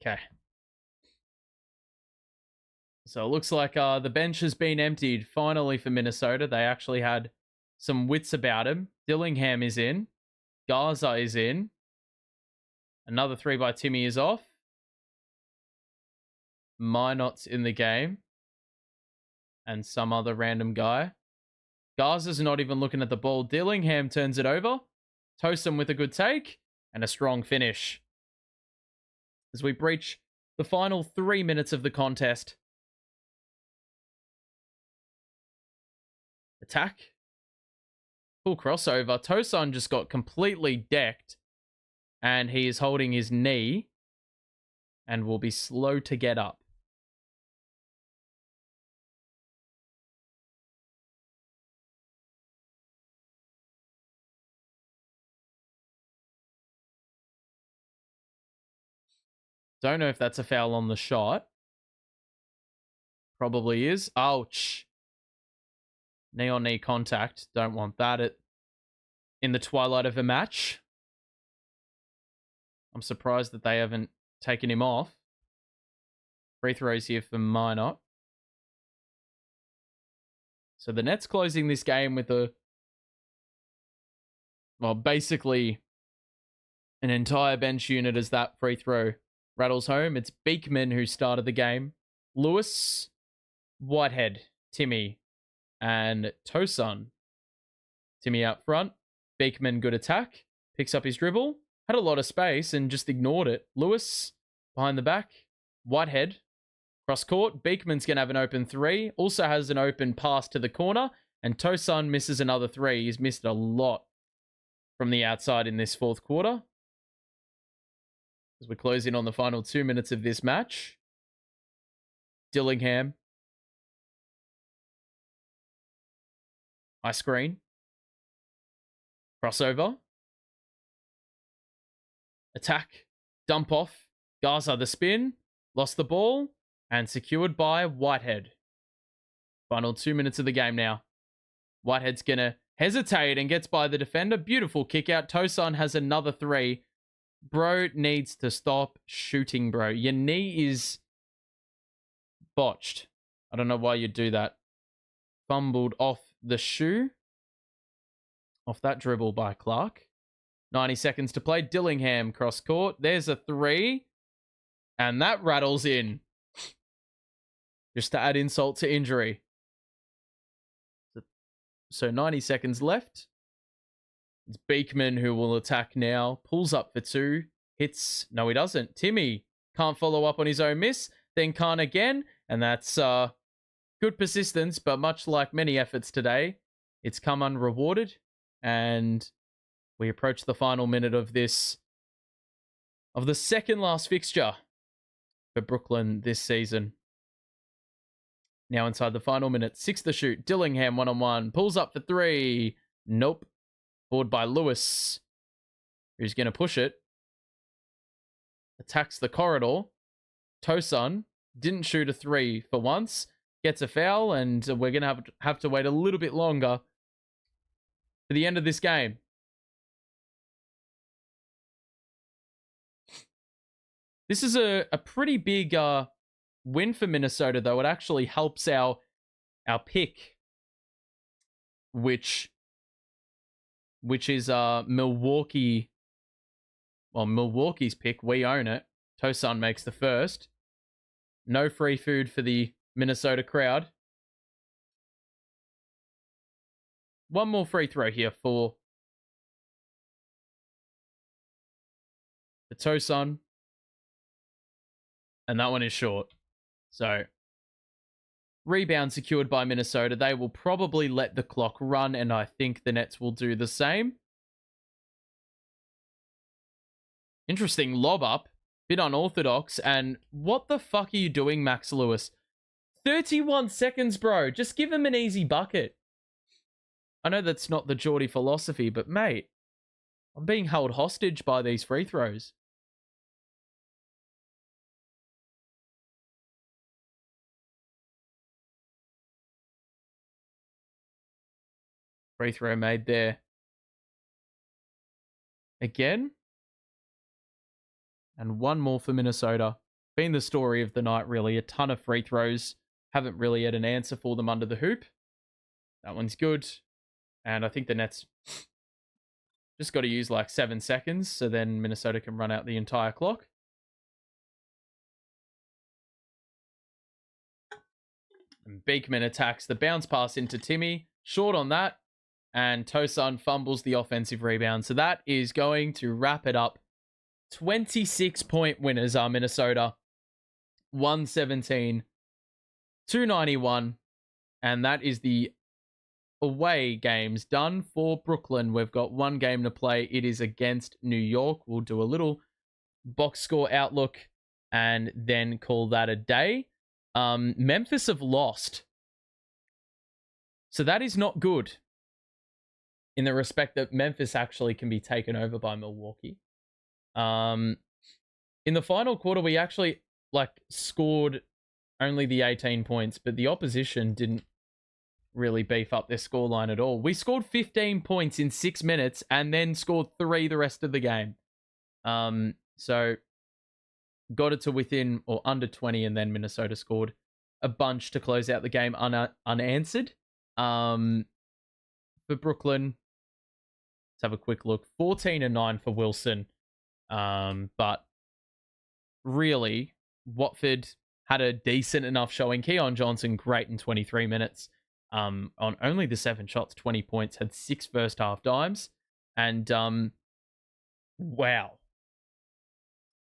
S1: Okay. So it looks like the bench has been emptied finally for Minnesota. They actually had some wits about him. Dillingham is in. Garza is in. Another 3 by Timmy is off. Minot's in the game. And some other random guy. Garza's not even looking at the ball. Dillingham turns it over. Tosin with a good take. And a strong finish. As we breach the final 3 minutes of the contest. Attack. Full crossover. Tosin just got completely decked. And he is holding his knee. And will be slow to get up. Don't know if that's a foul on the shot. Probably is. Ouch. Knee on knee contact. Don't want that. in the twilight of a match. I'm surprised that they haven't taken him off. Free throws here for Minot. So the Nets closing this game with basically an entire bench unit as that free throw rattles home. It's Beekman who started the game. Lewis, Whitehead, Timmy, and Tosun. Timmy out front. Beekman, good attack. Picks up his dribble. Had a lot of space and just ignored it. Lewis, behind the back. Whitehead, cross court. Beekman's going to have an open three. Also has an open pass to the corner. And Tosun misses another three. He's missed a lot from the outside in this fourth quarter. As we close in on the final 2 minutes of this match. Dillingham. High screen. Crossover. Attack. Dump off. Gaza the spin. Lost the ball. And secured by Whitehead. Final 2 minutes of the game now. Whitehead's going to hesitate and gets by the defender. Beautiful kick out. Tosun has another three. Bro needs to stop shooting, bro. Your knee is botched. I don't know why you do that. Fumbled off the shoe. Off that dribble by Clark. 90 seconds to play. Dillingham cross court. There's a three. And that rattles in. Just to add insult to injury. So 90 seconds left. It's Beekman who will attack now. Pulls up for two. Hits. No, he doesn't. Timmy can't follow up on his own miss. Then can't again. And that's good persistence. But much like many efforts today, it's come unrewarded. And we approach the final minute of the second last fixture for Brooklyn this season. Now inside the final minute. 6 to shoot. Dillingham one-on-one. Pulls up for three. Nope. Board by Lewis. Who's going to push it. Attacks the corridor. Tosun didn't shoot a three for once. Gets a foul. And we're going to have to wait a little bit longer for the end of this game. This is a pretty big win for Minnesota, though. It actually helps our pick, which is Milwaukee. Well, Milwaukee's pick. We own it. Tosun makes the first. No free food for the Minnesota crowd. One more free throw here for the Tosun. And that one is short. So, rebound secured by Minnesota. They will probably let the clock run, and I think the Nets will do the same. Interesting lob up. Bit unorthodox. And what the fuck are you doing, Max Lewis? 31 seconds, bro. Just give him an easy bucket. I know that's not the Geordie philosophy, but mate, I'm being held hostage by these free throws. Free throw made there. Again. And one more for Minnesota. Been the story of the night, really. A ton of free throws. Haven't really had an answer for them under the hoop. That one's good. And I think the Nets just got to use like 7 seconds, so then Minnesota can run out the entire clock. And Beekman attacks the bounce pass into Timmy. Short on that. And Tosun fumbles the offensive rebound. So that is going to wrap it up. 26-point winners are Minnesota. 117, 291. And that is the away games done for Brooklyn. We've got one game to play. It is against New York. We'll do a little box score outlook and then call that a day. Memphis have lost. So that is not good. In the respect that Memphis actually can be taken over by Milwaukee. In the final quarter, we actually scored only the 18 points, but the opposition didn't really beef up their scoreline at all. We scored 15 points in 6 minutes and then scored 3 the rest of the game. So got it to within or under 20, and then Minnesota scored a bunch to close out the game unanswered. For Brooklyn, let's have a quick look. 14-9 for Wilson. But really, Watford had a decent enough showing. Keon Johnson, great in 23 minutes. On only the 7 shots, 20 points, had 6 first half dimes. And wow.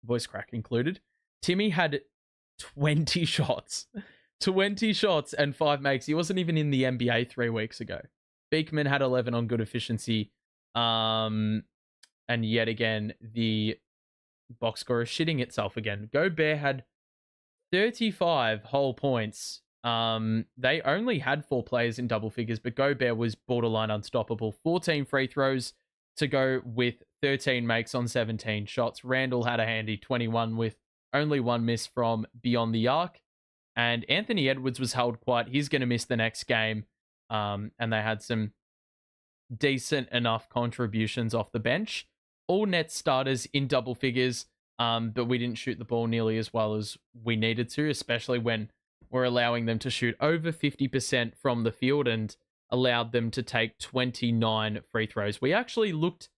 S1: Voice crack included. Timmy had 20 shots. 20 shots and 5 makes. He wasn't even in the NBA 3 weeks ago. Beekman had 11 on good efficiency. And yet again, the box score is shitting itself again. Gobert had 35 whole points. They only had 4 players in double figures, but Gobert was borderline unstoppable. 14 free throws to go with 13 makes on 17 shots. Randall had a handy 21 with only 1 miss from beyond the arc. And Anthony Edwards was held quiet. He's going to miss the next game. And they had some decent enough contributions off the bench. All net starters in double figures, but we didn't shoot the ball nearly as well as we needed to, especially when we're allowing them to shoot over 50% from the field and allowed them to take 29 free throws. We actually looked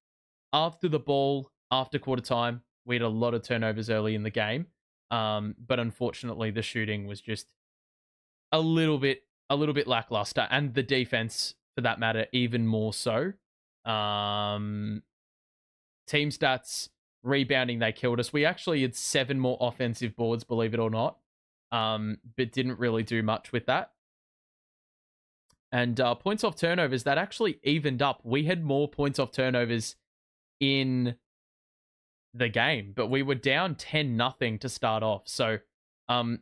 S1: after the ball after quarter time. We had a lot of turnovers early in the game, but unfortunately the shooting was just a little bit lackluster, and the defense, for that matter, even more so. Team stats, rebounding, they killed us. We actually had 7 more offensive boards, believe it or not, but didn't really do much with that. And points off turnovers, that actually evened up. We had more points off turnovers in the game, but we were down 10-0 to start off. So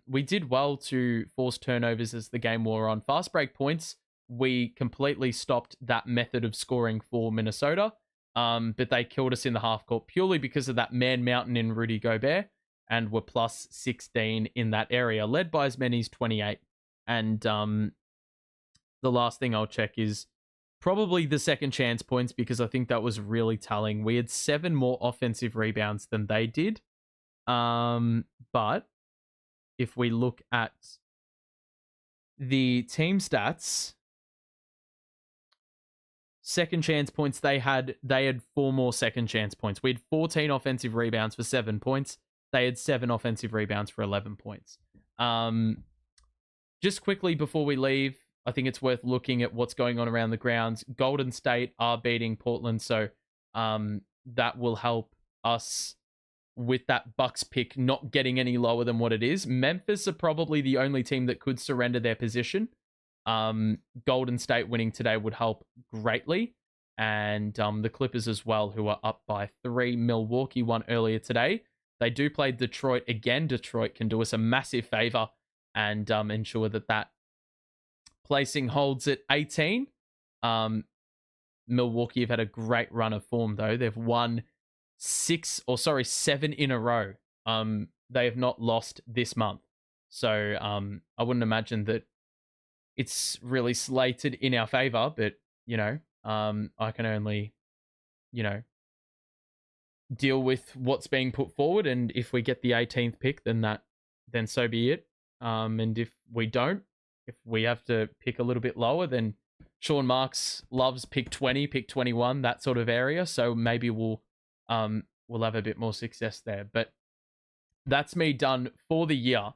S1: we did well to force turnovers as the game wore on. Fast break points, we completely stopped that method of scoring for Minnesota, but they killed us in the half court purely because of that man mountain in Rudy Gobert, and were plus 16 in that area, led by as many as 28. And the last thing I'll check is probably the second chance points, because I think that was really telling. We had 7 more offensive rebounds than they did. But if we look at the team stats, second chance points, they had 4 more second chance points. We had 14 offensive rebounds for 7 points. They had 7 offensive rebounds for 11 points. Just quickly before we leave, I think it's worth looking at what's going on around the grounds. Golden State are beating Portland, so that will help us with that Bucks pick not getting any lower than what it is. Memphis are probably the only team that could surrender their position. Golden State winning today would help greatly. And the Clippers as well, who are up by 3. Milwaukee won earlier today. They do play Detroit again. Detroit can do us a massive favor and ensure that placing holds at 18. Milwaukee have had a great run of form, though. They've won 7 in a row. They have not lost this month. So I wouldn't imagine that it's really slated in our favor, but, I can only, deal with what's being put forward. And if we get the 18th pick, then so be it. And if we don't, if we have to pick a little bit lower, then Sean Marks loves pick 20, pick 21, that sort of area. So maybe we'll have a bit more success there. But that's me done for the year.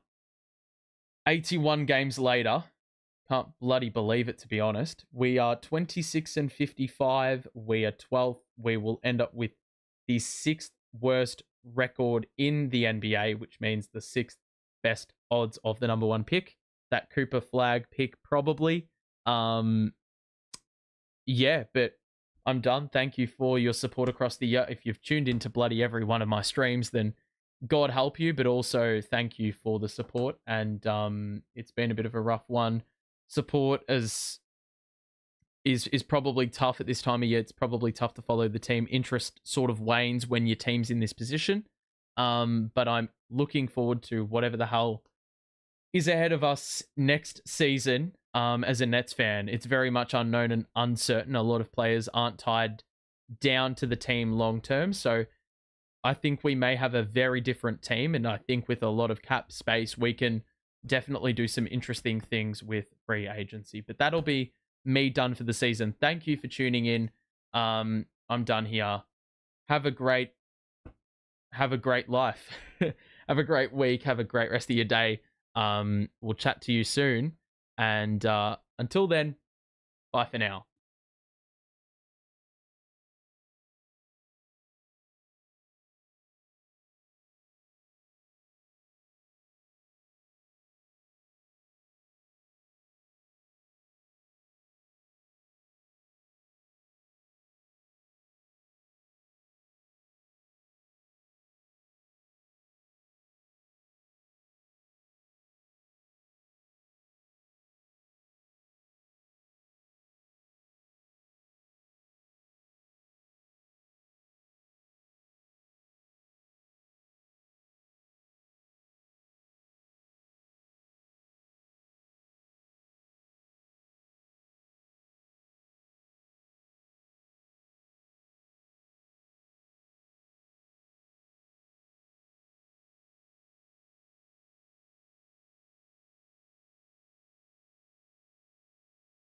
S1: 81 games later. Can't bloody believe it, to be honest. We are 26-55. We are 12th. We will end up with the 6th worst record in the NBA, which means the 6th best odds of the number 1 pick. That Cooper Flag pick, probably. Yeah, but I'm done. Thank you for your support across the year. If you've tuned into bloody every one of my streams, then God help you, but also thank you for the support. And it's been a bit of a rough one. Support is probably tough at this time of year. It's probably tough to follow the team. Interest sort of wanes when your team's in this position. But I'm looking forward to whatever the hell is ahead of us next season. as a Nets fan. It's very much unknown and uncertain. A lot of players aren't tied down to the team long term. So I think we may have a very different team. And I think with a lot of cap space, we can definitely do some interesting things with free agency. But that'll be me done for the season. Thank you for tuning in. I'm done here. Have a great life. Have a great week. Have a great rest of your day. We'll chat to you soon. And until then, bye for now.